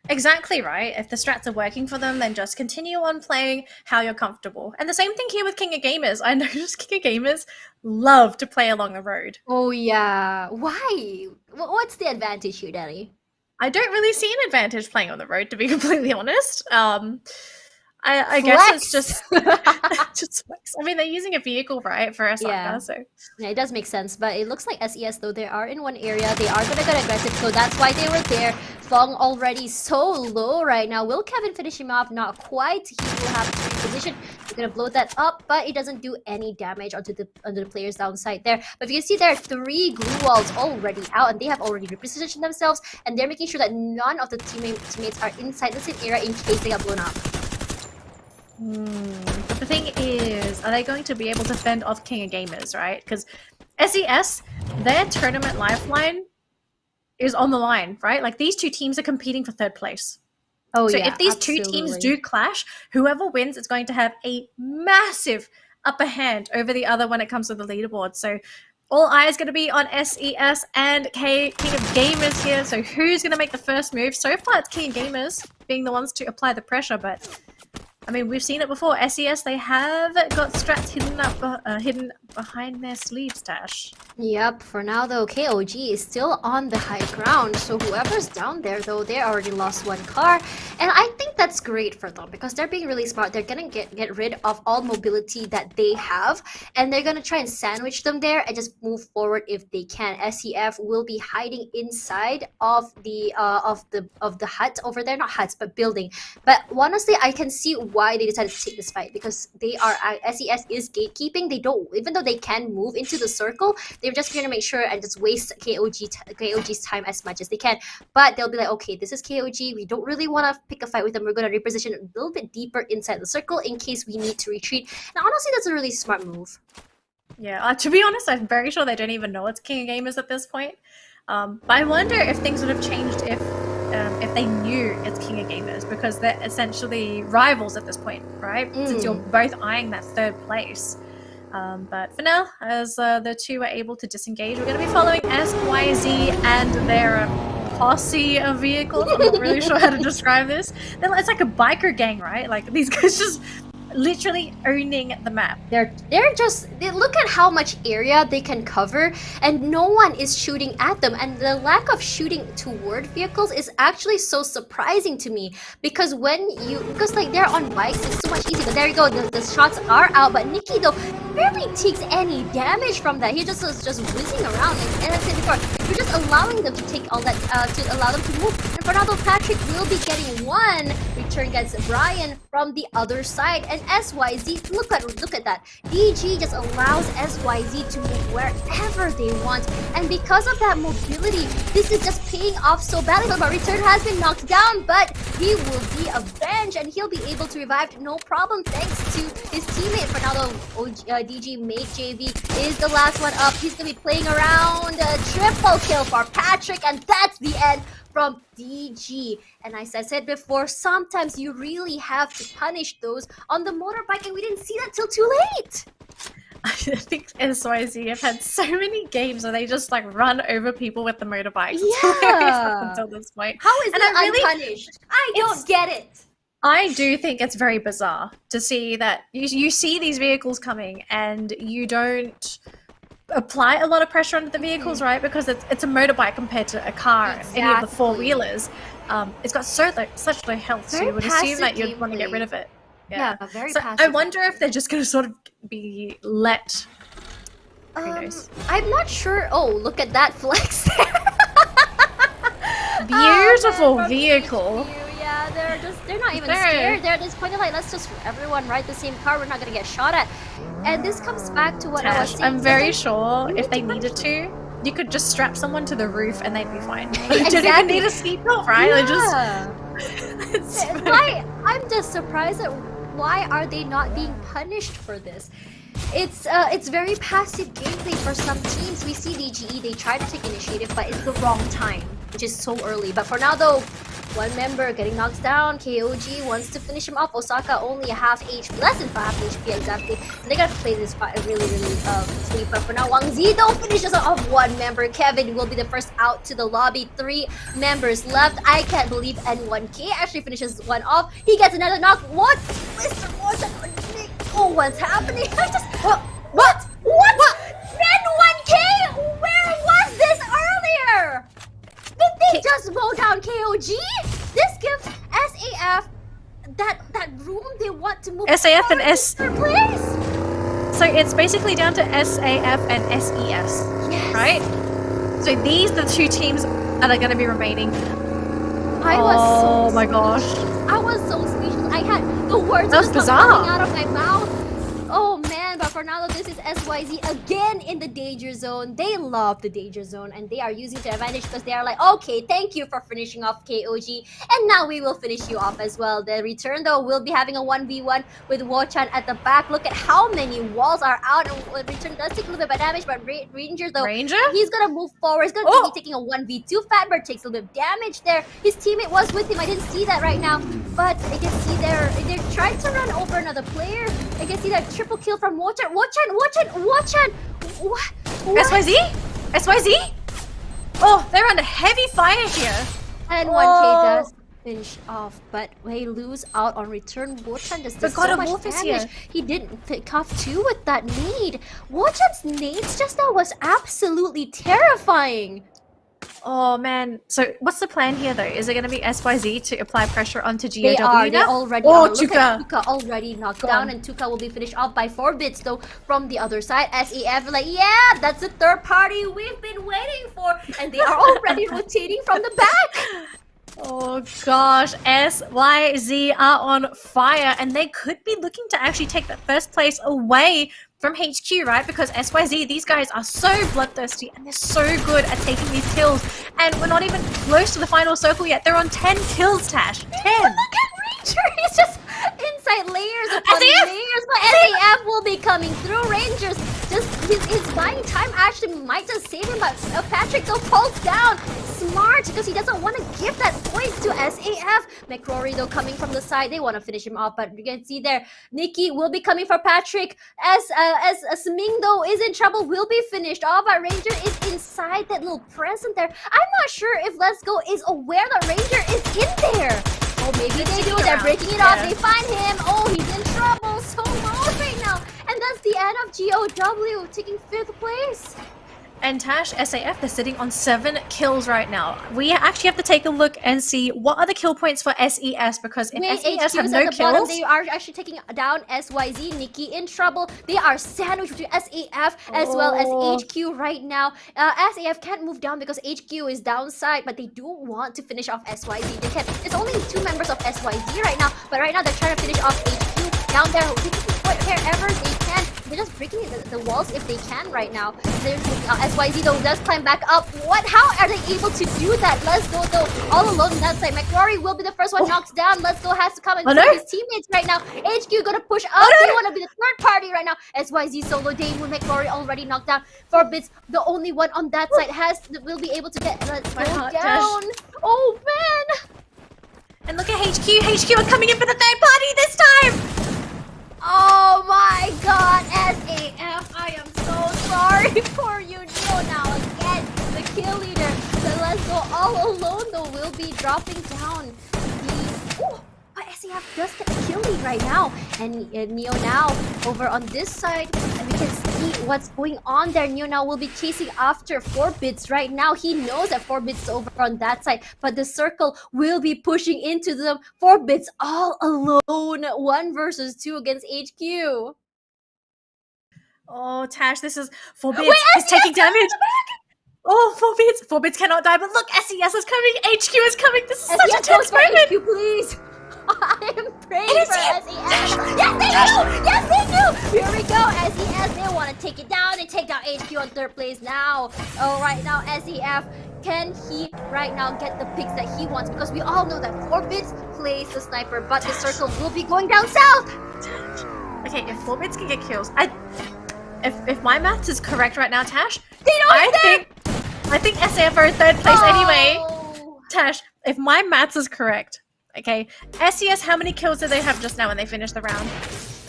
Exactly right. If the strats are working for them, then just continue on playing how you're comfortable. And the same thing here with King of Gamers. I noticed King of Gamers love to play along the road. Oh yeah. Why? What's the advantage here, Danny? I don't really see an advantage playing on the road, to be completely honest. I guess it's just just flex. I mean, they're using a vehicle, right, for a soccer, so yeah, it does make sense. But it looks like SES though, they are in one area. They are gonna get aggressive, so that's why they were there. Fong already so low right now. Will Kevin finish him off? Not quite. He will have to reposition. They're gonna blow that up, but it doesn't do any damage onto the players downside there. But if you can see, there are 3 glue walls already out, and they have already repositioned themselves, and they're making sure that none of the teammates are inside the same area in case they get blown up. But the thing is, are they going to be able to fend off King of Gamers, right? Because SES, their tournament lifeline is on the line, right? Like, these 2 teams are competing for 3rd place. Oh, so yeah, if these 2 teams do clash, whoever wins is going to have a massive upper hand over the other when it comes to the leaderboard. So all eyes going to be on SES and King of Gamers here. So who's going to make the first move? So far, it's King of Gamers being the ones to apply the pressure, but I mean, we've seen it before. SES, they have got strats hidden behind their sleeves, Tash. Yep, for now though, KOG is still on the high ground. So whoever's down there though, they already lost 1 car. And I think that's great for them because they're being really smart. They're gonna get rid of all mobility that they have, and they're gonna try and sandwich them there and just move forward if they can. SEF will be hiding inside of the hut over there, not huts but building. But honestly, I can see why they decided to take this fight because they are SES is gatekeeping. They don't, even though they can move into the circle, they're just gonna make sure and just waste KOG's time as much as they can. But they'll be like, okay, this is KOG. We don't really want to pick a fight with them. We're going to reposition a little bit deeper inside the circle in case we need to retreat. And honestly, that's a really smart move. Yeah, to be honest, I'm very sure they don't even know it's King of Gamers at this point. But I wonder if things would have changed if they knew it's King of Gamers, because they're essentially rivals at this point, right? Since you're both eyeing that third place. But for now, as the two are able to disengage, we're going to be following SYZ and their posse of vehicles. I'm not really sure how to describe this. It's like a biker gang, right? Like these guys just literally owning the map. They look at how much area they can cover, and no one is shooting at them. And the lack of shooting toward vehicles is actually so surprising to me because like they're on bikes, it's so much easier. But there you go, the shots are out. But Nikki though barely takes any damage from that. He just was just whizzing around. And as I said before, you're just allowing them to take all that to allow them to move. And Fernando Patrick will be getting one return against Brian from the other side. And SYZ, look at that. DG just allows SYZ to move wherever they want, and because of that mobility, this is just paying off so badly. But return has been knocked down, but he will be avenged, and he'll be able to revive no problem thanks to his teammate Fernando. DG Make JV is the last one up. He's gonna be playing around. Triple kill for Patrick, and that's the end from DG. And as I said before, sometimes you really have to punish those on the motorbike, and we didn't see that till too late. I think SYZ have had so many games where they just like run over people with the motorbikes. Yeah. Until this point. How is that unpunished? I don't get it. I do think it's very bizarre to see that you see these vehicles coming and you don't apply a lot of pressure onto the vehicles, right? Because it's a motorbike compared to a car, any of the four-wheelers. It's got such low health, so you would assume that you'd want to get rid of it. Yeah, very so passive. I wonder if they're just going to sort of be let. Who knows? I'm not sure. Oh, look at that flex. Beautiful vehicle. Yeah, they're not even scared. They're just pointing like, let's just everyone ride the same car. We're not gonna get shot at. And this comes back to what I was saying. I'm very sure if they needed to, you could just strap someone to the roof and they'd be fine. They didn't even need a seatbelt, right? Yeah. Why? I'm just surprised at why are they not being punished for this? It's very passive gameplay for some teams. We see DGE, they try to take initiative, but it's the wrong time, which is so early. But for now though, one member getting knocked down. KOG wants to finish him off. Osaka only half HP, less than half HP exactly. And they gotta play this fight really sweet. But for now, Wang Zido finishes off one member. Kevin will be the first out to the lobby. 3 members left. I can't believe N1K actually finishes one off. He gets another knock. What? Mr. Watson. Oh, what's happening? What? N1K? Where was this earlier? Did they just mow down KOG? This gives SAF that room they want to move SAF and S. Place. So it's basically down to SAF and SES, right? So these are the 2 teams that are going to be remaining. Oh my gosh! I was so speechless. I had the words that was bizarre coming out of my mouth. Oh man, but for now this is SYZ again in the danger zone. They love the danger zone and they are using the advantage because they are like, okay, thank you for finishing off KOG, and now we will finish you off as well. The return though will be having a 1v1 with Wo-chan at the back. Look at how many walls are out, and return does take a little bit of damage, but Ranger though, he's gonna move forward. He's gonna be taking a 1v2. Fatbird takes a little bit of damage there. His teammate was with him. I didn't see that right now, but I can see they're trying to run over another player. I can see that triple kill from Wo-chan. What? SYZ? SYZ? Oh, they're under heavy fire here. And 1K does finish off, but they lose out on return. Wo-chan does so much damage. Here. He didn't pick off 2 with that nade. Wo-chan's nades just now was absolutely terrifying. Oh man, so what's the plan here though? Is it going to be SYZ to apply pressure onto GOW They are. They now? already Oh, are. Look at Tuka. Tuka already knocked Go down, on. and Tuka will be finished off by 4 bits though from the other side. SEF like, yeah, that's the third party we've been waiting for, and they are already rotating from the back. Oh gosh, SYZ are on fire, and they could be looking to actually take that first place away from HQ, right? Because SYZ, these guys are so bloodthirsty and they're so good at taking these kills. And we're not even close to the final circle yet. They're on 10 kills, Tash. 10! Look at Ranger, he's just inside layers upon SAF! layers, but SAF will be coming through. Rangers, just his buying time actually might just save him, but Patrick though falls down. Smart, because he doesn't want to give that point to SAF. McCrory though coming from the side, they want to finish him off, but you can see there, Nikki will be coming for Patrick. As Sming though is in trouble, will be finished off, but Ranger is inside that little present there. I'm not sure if Let's Go is aware that Ranger is in there. Oh, maybe they do. They're breaking it off. They find him. Oh, he's in trouble so much right now. And that's the end of GOW taking 5th place. And Tash, SAF, they're sitting on 7 kills right now. We actually have to take a look and see what are the kill points for SES, because if SES have no at the bottom, kills... they are actually taking down SYZ. Nikki in trouble. They are sandwiched between SAF as well as HQ right now. SAF can't move down because HQ is downside, but they do want to finish off SYZ. They can. It's only 2 members of SYZ right now, but right now they're trying to finish off HQ down there. Wherever they can, they're just breaking the walls if they can right now. SYZ though does climb back up. How are they able to do that? Let's Go though all alone on that side. McCrory will be the first one knocked down. Let's Go has to come and save his teammates right now. HQ gonna push up. They want to be the third party right now. SYZ solo Dane with McCrory already knocked down. 4 bits, the only one on that side will be able to get Let's Go down. Oh man! And look at HQ. HQ are coming in for the third party this time. Oh my god, SAF, I am so sorry for you, Neo. Now again, the kill leader, the Let's Go all alone though will be dropping down. But SAF does get a kill lead right now, and Neo now over on this side, and we can see what's going on there. Neo now will be chasing after 4 bits right now. He knows that 4 bits is over on that side, but the circle will be pushing into them. 4 bits all alone, 1 versus 2 against HQ. Oh, Tash, this is 4 bits. He's taking damage. Oh, 4 bits. 4 bits cannot die, but look, SES is coming. HQ is coming. This is such a tense moment. HQ, please. I am praying for SES. Yes, they do! Yes, they do! Here we go. SES, they want to take it down. They take down HQ on 3rd place now. Oh, right now, SEF, can he right now get the picks that he wants? Because we all know that 4 bits plays the sniper, but the circle will be going down south. Okay, if 4 bits can get kills, if my maths is correct right now, Tash, I think SAF are in 3rd place anyway. Tash, if my maths is correct, okay, SES, how many kills did they have just now when they finished the round?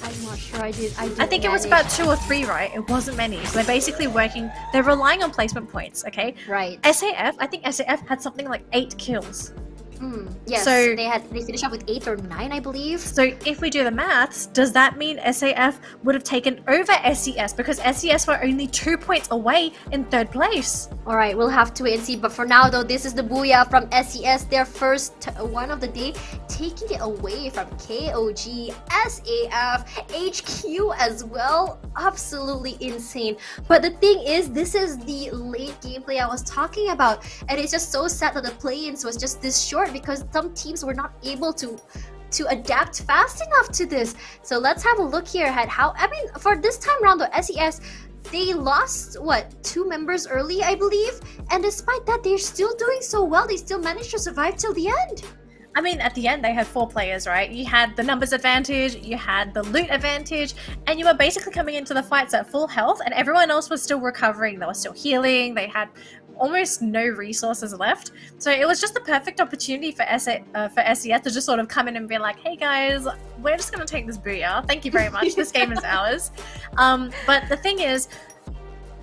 I'm not sure. I think it was about 2 or 3, right? It wasn't many. So they're basically they're relying on placement points, okay? Right. SAF, I think SAF had something like 8 kills. Yes, So- they finished off with 8 or 9, I believe. So if we do the maths, does that mean SAF would have taken over SES? Because SES were only 2 points away in 3rd place. Alright, we'll have to wait and see. But for now though, this is the booyah from SES. Their first one of the day, taking it away from KOG, SAF, HQ as well. Absolutely insane. But the thing is, this is the late gameplay I was talking about. And it's just so sad that the play-ins was just this short, because some teams were not able to adapt fast enough to this. So let's have a look here at how, for this time around though, SES, they lost, 2 members early, I believe? And despite that, they're still doing so well. They still managed to survive till the end. At the end, they had 4 players, right? You had the numbers advantage, you had the loot advantage, and you were basically coming into the fights at full health, and everyone else was still recovering. They were still healing. They had almost no resources left. So it was just the perfect opportunity for SES to just sort of come in and be like, hey guys, we're just going to take this booyah. Thank you very much. This game is ours. But the thing is,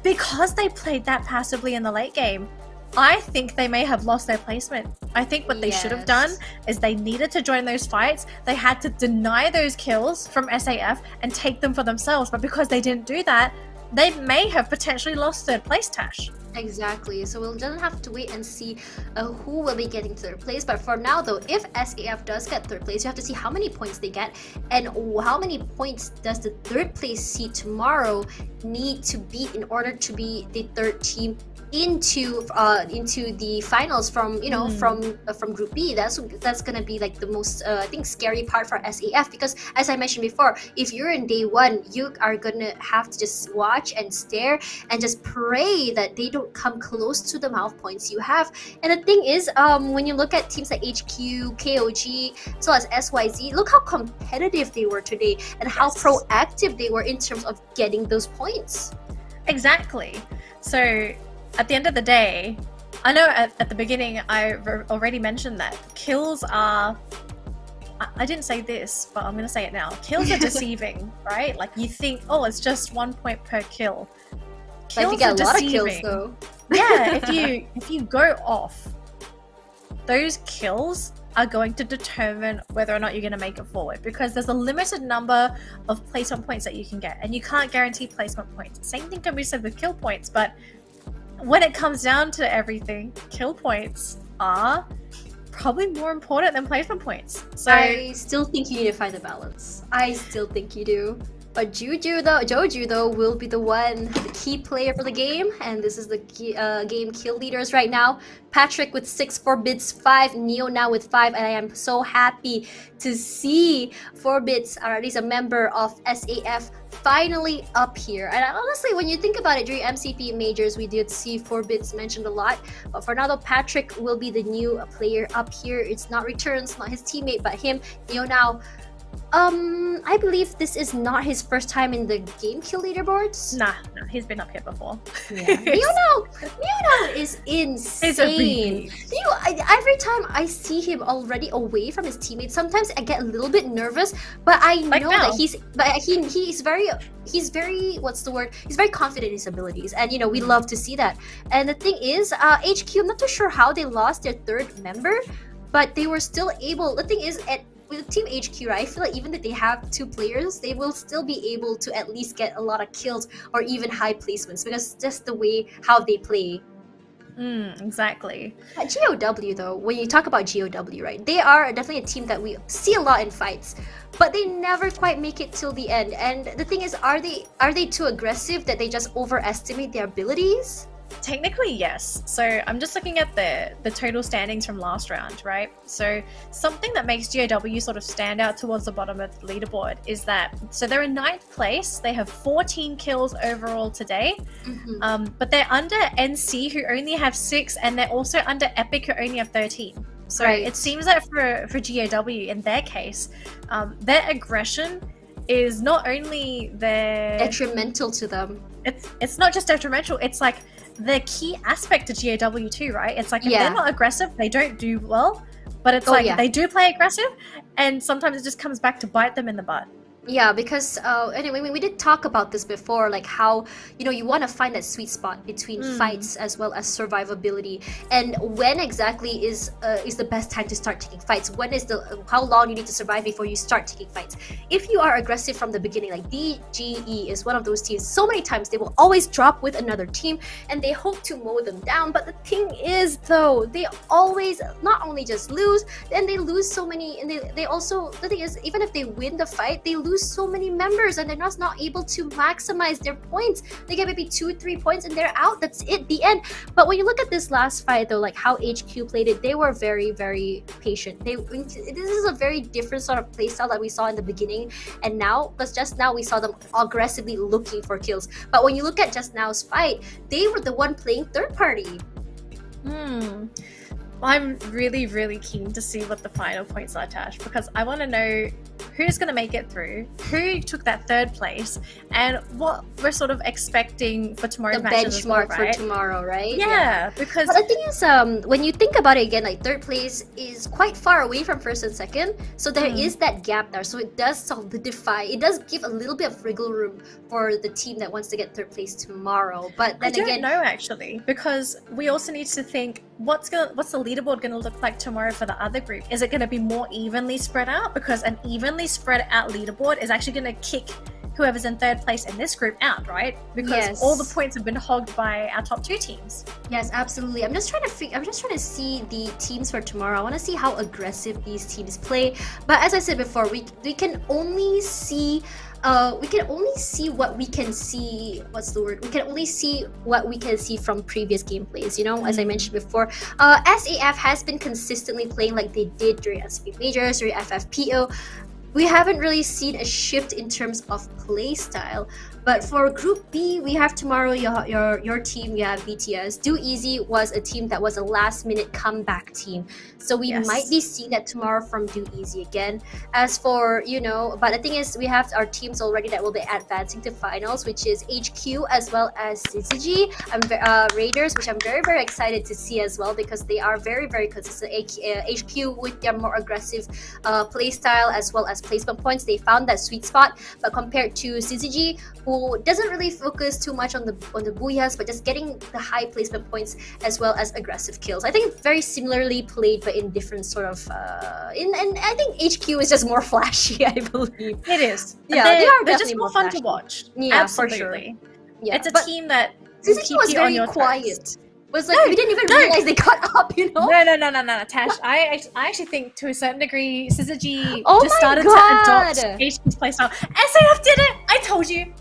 because they played that passively in the late game, I think they may have lost their placement. I think what they should have done is they needed to join those fights. They had to deny those kills from SAF and take them for themselves. But because they didn't do that, they may have potentially lost 3rd place, Tash. Exactly. So we'll just have to wait and see who will be getting third place. But for now, though, if SAF does get third place, you have to see how many points they get and how many points does the third place seed tomorrow need to beat in order to be the third team into the finals from from Group B. That's gonna be like the most I think scary part for SAF, because as I mentioned before, if you're in day one, you are gonna have to just watch and stare and just pray that they don't come close to the amount of points you have. And the thing is, when you look at teams like HQ, KOG, as well as SYZ, look how competitive they were today and how proactive they were in terms of getting those points. Exactly. So at the end of the day, I know at the beginning I already mentioned that kills are, I didn't say this, but I'm going to say it now. Kills are deceiving, right? Like you think, oh, it's just 1 point per kill. But if you get a lot of kills though. Yeah, if you go off, those kills are going to determine whether or not you're going to make it forward, because there's a limited number of placement points that you can get, and you can't guarantee placement points. Same thing can be said with kill points, but when it comes down to everything, kill points are probably more important than placement points. So I still think you need to find a balance. I still think you do. But Joju though will be the key player for the game, and this is the game kill leaders right now. Patrick with 6, Forbits 5, Neo now with 5, and I am so happy to see Forbits, or at least a member of SAF, finally up here. And honestly, when you think about it, during MCP majors, we did see Forbits mentioned a lot. But for now, though, Patrick will be the new player up here. It's not Returns, not his teammate, but him. Neo now. I believe this is not his first time in the game kill leaderboards. Nah, he's been up here before. Yeah. Neo is insane. Every time I see him already away from his teammates, sometimes I get a little bit nervous, but I know that he's very what's the word? He's very confident in his abilities, and we love to see that. And the thing is, HQ, I'm not too sure how they lost their third member, but they were still able. The thing is, with Team HQ, right, I feel like even if they have 2 players, they will still be able to at least get a lot of kills or even high placements, because just the way how they play. Exactly. At GOW though, when you talk about GOW, right, they are definitely a team that we see a lot in fights, but they never quite make it till the end. And the thing is, are they too aggressive that they just overestimate their abilities? Technically, yes. So I'm just looking at the total standings from last round, right? So something that makes GOW sort of stand out towards the bottom of the leaderboard is that, so they're in 9th place. They have 14 kills overall today, but they're under NC, who only have 6, and they're also under Epic, who only have 13. So it seems that for GOW, in their case, their aggression is not only detrimental to them. It's not just detrimental, it's like the key aspect to GOW too, right? It's like if they're not aggressive, they don't do well, but it's they do play aggressive, and sometimes it just comes back to bite them in the butt. Yeah, because anyway, we did talk about this before, like how you want to find that sweet spot between fights as well as survivability, and when exactly is the best time to start taking fights. When is how long you need to survive before you start taking fights? If you are aggressive from the beginning, like DGE is one of those teams. So many times they will always drop with another team, and they hope to mow them down. But the thing is, though, they always not only just lose, then they lose so many, and they also, the thing is, even if they win the fight, they lose so many members, and they're not able to maximize their points. They get maybe 2-3 points and they're out. That's it, the end. But when you look at this last fight though, like how HQ played it, they were very, very patient. This is a very different sort of playstyle that we saw in the beginning, and now, because just now we saw them aggressively looking for kills. But when you look at just now's fight, they were the one playing third party. I'm really, really keen to see what the final points are, Tash, because I want to know who's going to make it through, who took that 3rd place, and what we're sort of expecting for tomorrow's matches as well, right? The benchmark for tomorrow, right? Yeah, because... But the thing is, when you think about it again, like 3rd place is quite far away from 1st and 2nd, so there is that gap there. So it does solidify, it does give a little bit of wriggle room for the team that wants to get 3rd place tomorrow. But then I don't know, actually, because we also need to think, what's the leaderboard going to look like tomorrow for the other group? Is it going to be more evenly spread out? Because an evenly spread out leaderboard is actually going to kick whoever's in third place in this group out, right? Because all the points have been hogged by our top 2 teams. Yes, absolutely. I'm just trying to see the teams for tomorrow. I want to see how aggressive these teams play. But as I said before, we can only see what we can see. What's the word? We can only see what we can see from previous gameplays. You know, as I mentioned before, SAF has been consistently playing like they did during SFP Majors, during FFPO. We haven't really seen a shift in terms of play style. But for Group B, we have tomorrow your team. We have BTS. Do Easy was a team that was a last-minute comeback team, so we might be seeing that tomorrow from Do Easy again. As for but the thing is, we have our teams already that will be advancing to finals, which is HQ as well as CCG. Raiders, which I'm very very excited to see as well because they are very very consistent. HQ with their more aggressive play style as well as placement points, they found that sweet spot. But compared to CCG, who doesn't really focus too much on the booyahs, but just getting the high placement points as well as aggressive kills. I think very similarly played, but in different sort of and I think HQ is just more flashy, I believe. It is. Yeah, they're just more fun to watch. Yeah, absolutely. for sure. Yeah, it's a team that CCG was very quiet. Was like we didn't even realize they got up, No, Tash. I actually think to a certain degree, Syzygy just started to adopt HQ's playstyle. SAF did it. I told you.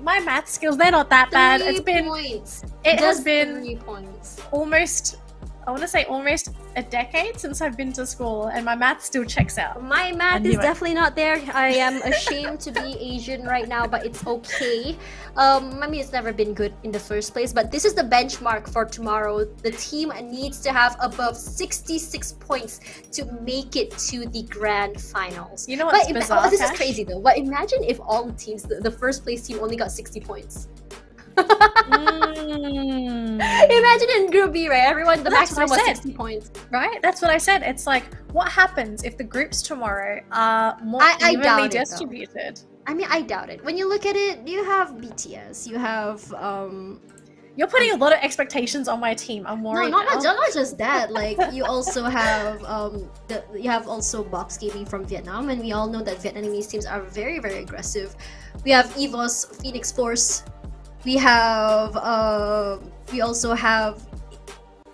My math skills, they're not that bad. It has been 3 points. Almost a decade since I've been to school, and my math still checks out. My math is definitely not there. I am ashamed to be Asian right now, but it's okay. I mean, it's never been good in the first place, but this is the benchmark for tomorrow. The team needs to have above 66 points to make it to the grand finals. You know what's bizarre, this is crazy though. But imagine if all the teams, the first place team only got 60 points. Imagine in Group B, right? Everyone, the maximum was 60 points. Right? That's what I said. It's like, what happens if the groups tomorrow are more evenly distributed? I mean, I doubt it. When you look at it, you have BTS, you have You're putting a lot of expectations on my team. I'm worried. No, not just that. Like you also have you have also Box Gaming from Vietnam, and we all know that Vietnamese teams are very very aggressive. We have EVOS, Phoenix Force. We have we also have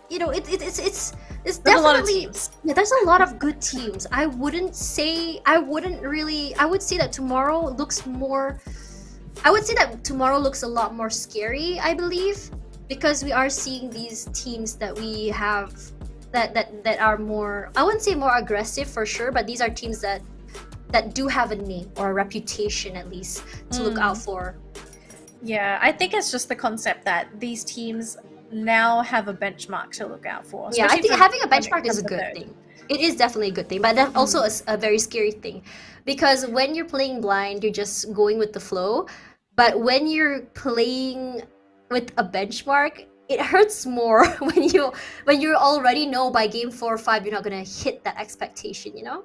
it's definitely there's a lot of good teams. I would say that tomorrow looks a lot more scary, I believe, because we are seeing these teams that we have that are more, I wouldn't say more aggressive for sure, but these are teams that do have a name or a reputation at least to look out for. Yeah, I think it's just the concept that these teams now have a benchmark to look out for. Yeah, I think having a benchmark is a good thing. It is definitely a good thing, but that's also a very scary thing, because when you're playing blind, you're just going with the flow. But when you're playing with a benchmark, it hurts more when you already know by game 4 or 5 you're not gonna hit that expectation, you know?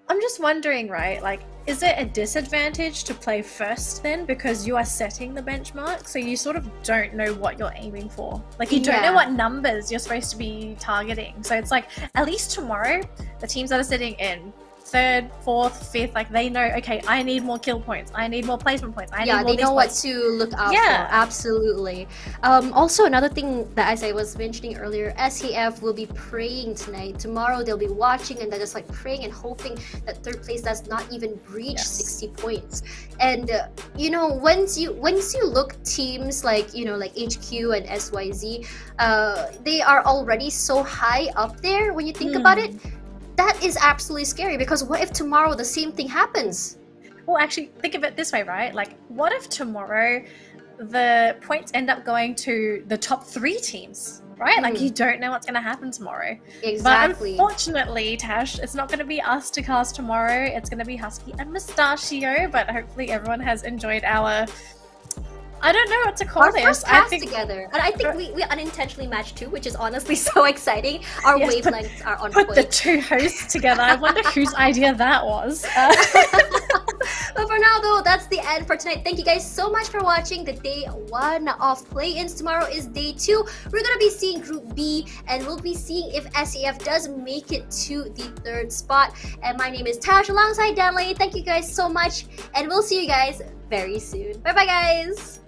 I'm just wondering, right, like, is it a disadvantage to play first then because you are setting the benchmark, so you sort of don't know what you're aiming for? Like, you don't know what numbers you're supposed to be targeting. So it's like, at least tomorrow, the teams that are sitting in 3rd, 4th, 5th, like, they know, okay, I need more kill points, I need more placement points, I need more they know what to look out for. Absolutely. Also, another thing that, as I was mentioning earlier, SKF will be praying tonight. Tomorrow they'll be watching and they're just like praying and hoping that 3rd place does not even breach 60 points. And once you look teams like like HQ and SYZ, they are already so high up there when you think about it. That is absolutely scary, because what if tomorrow the same thing happens? Well, actually, think of it this way, right? Like, what if tomorrow the points end up going to the top 3 teams, right? Like, you don't know what's going to happen tomorrow. Exactly. But unfortunately, Tash, it's not going to be us to cast tomorrow. It's going to be Husky and Mustachio, but hopefully everyone has enjoyed our... I don't know what to call this. First cast together, and I think we unintentionally matched 2, which is honestly so exciting. Our wavelengths are on point. Put the 2 hosts together. I wonder whose idea that was. But for now though, that's the end for tonight. Thank you guys so much for watching the day 1 of Play-ins. Tomorrow is day 2. We're gonna be seeing Group B, and we'll be seeing if SAF does make it to the 3rd spot. And my name is Tash alongside Danley. Thank you guys so much, and we'll see you guys very soon. Bye bye guys.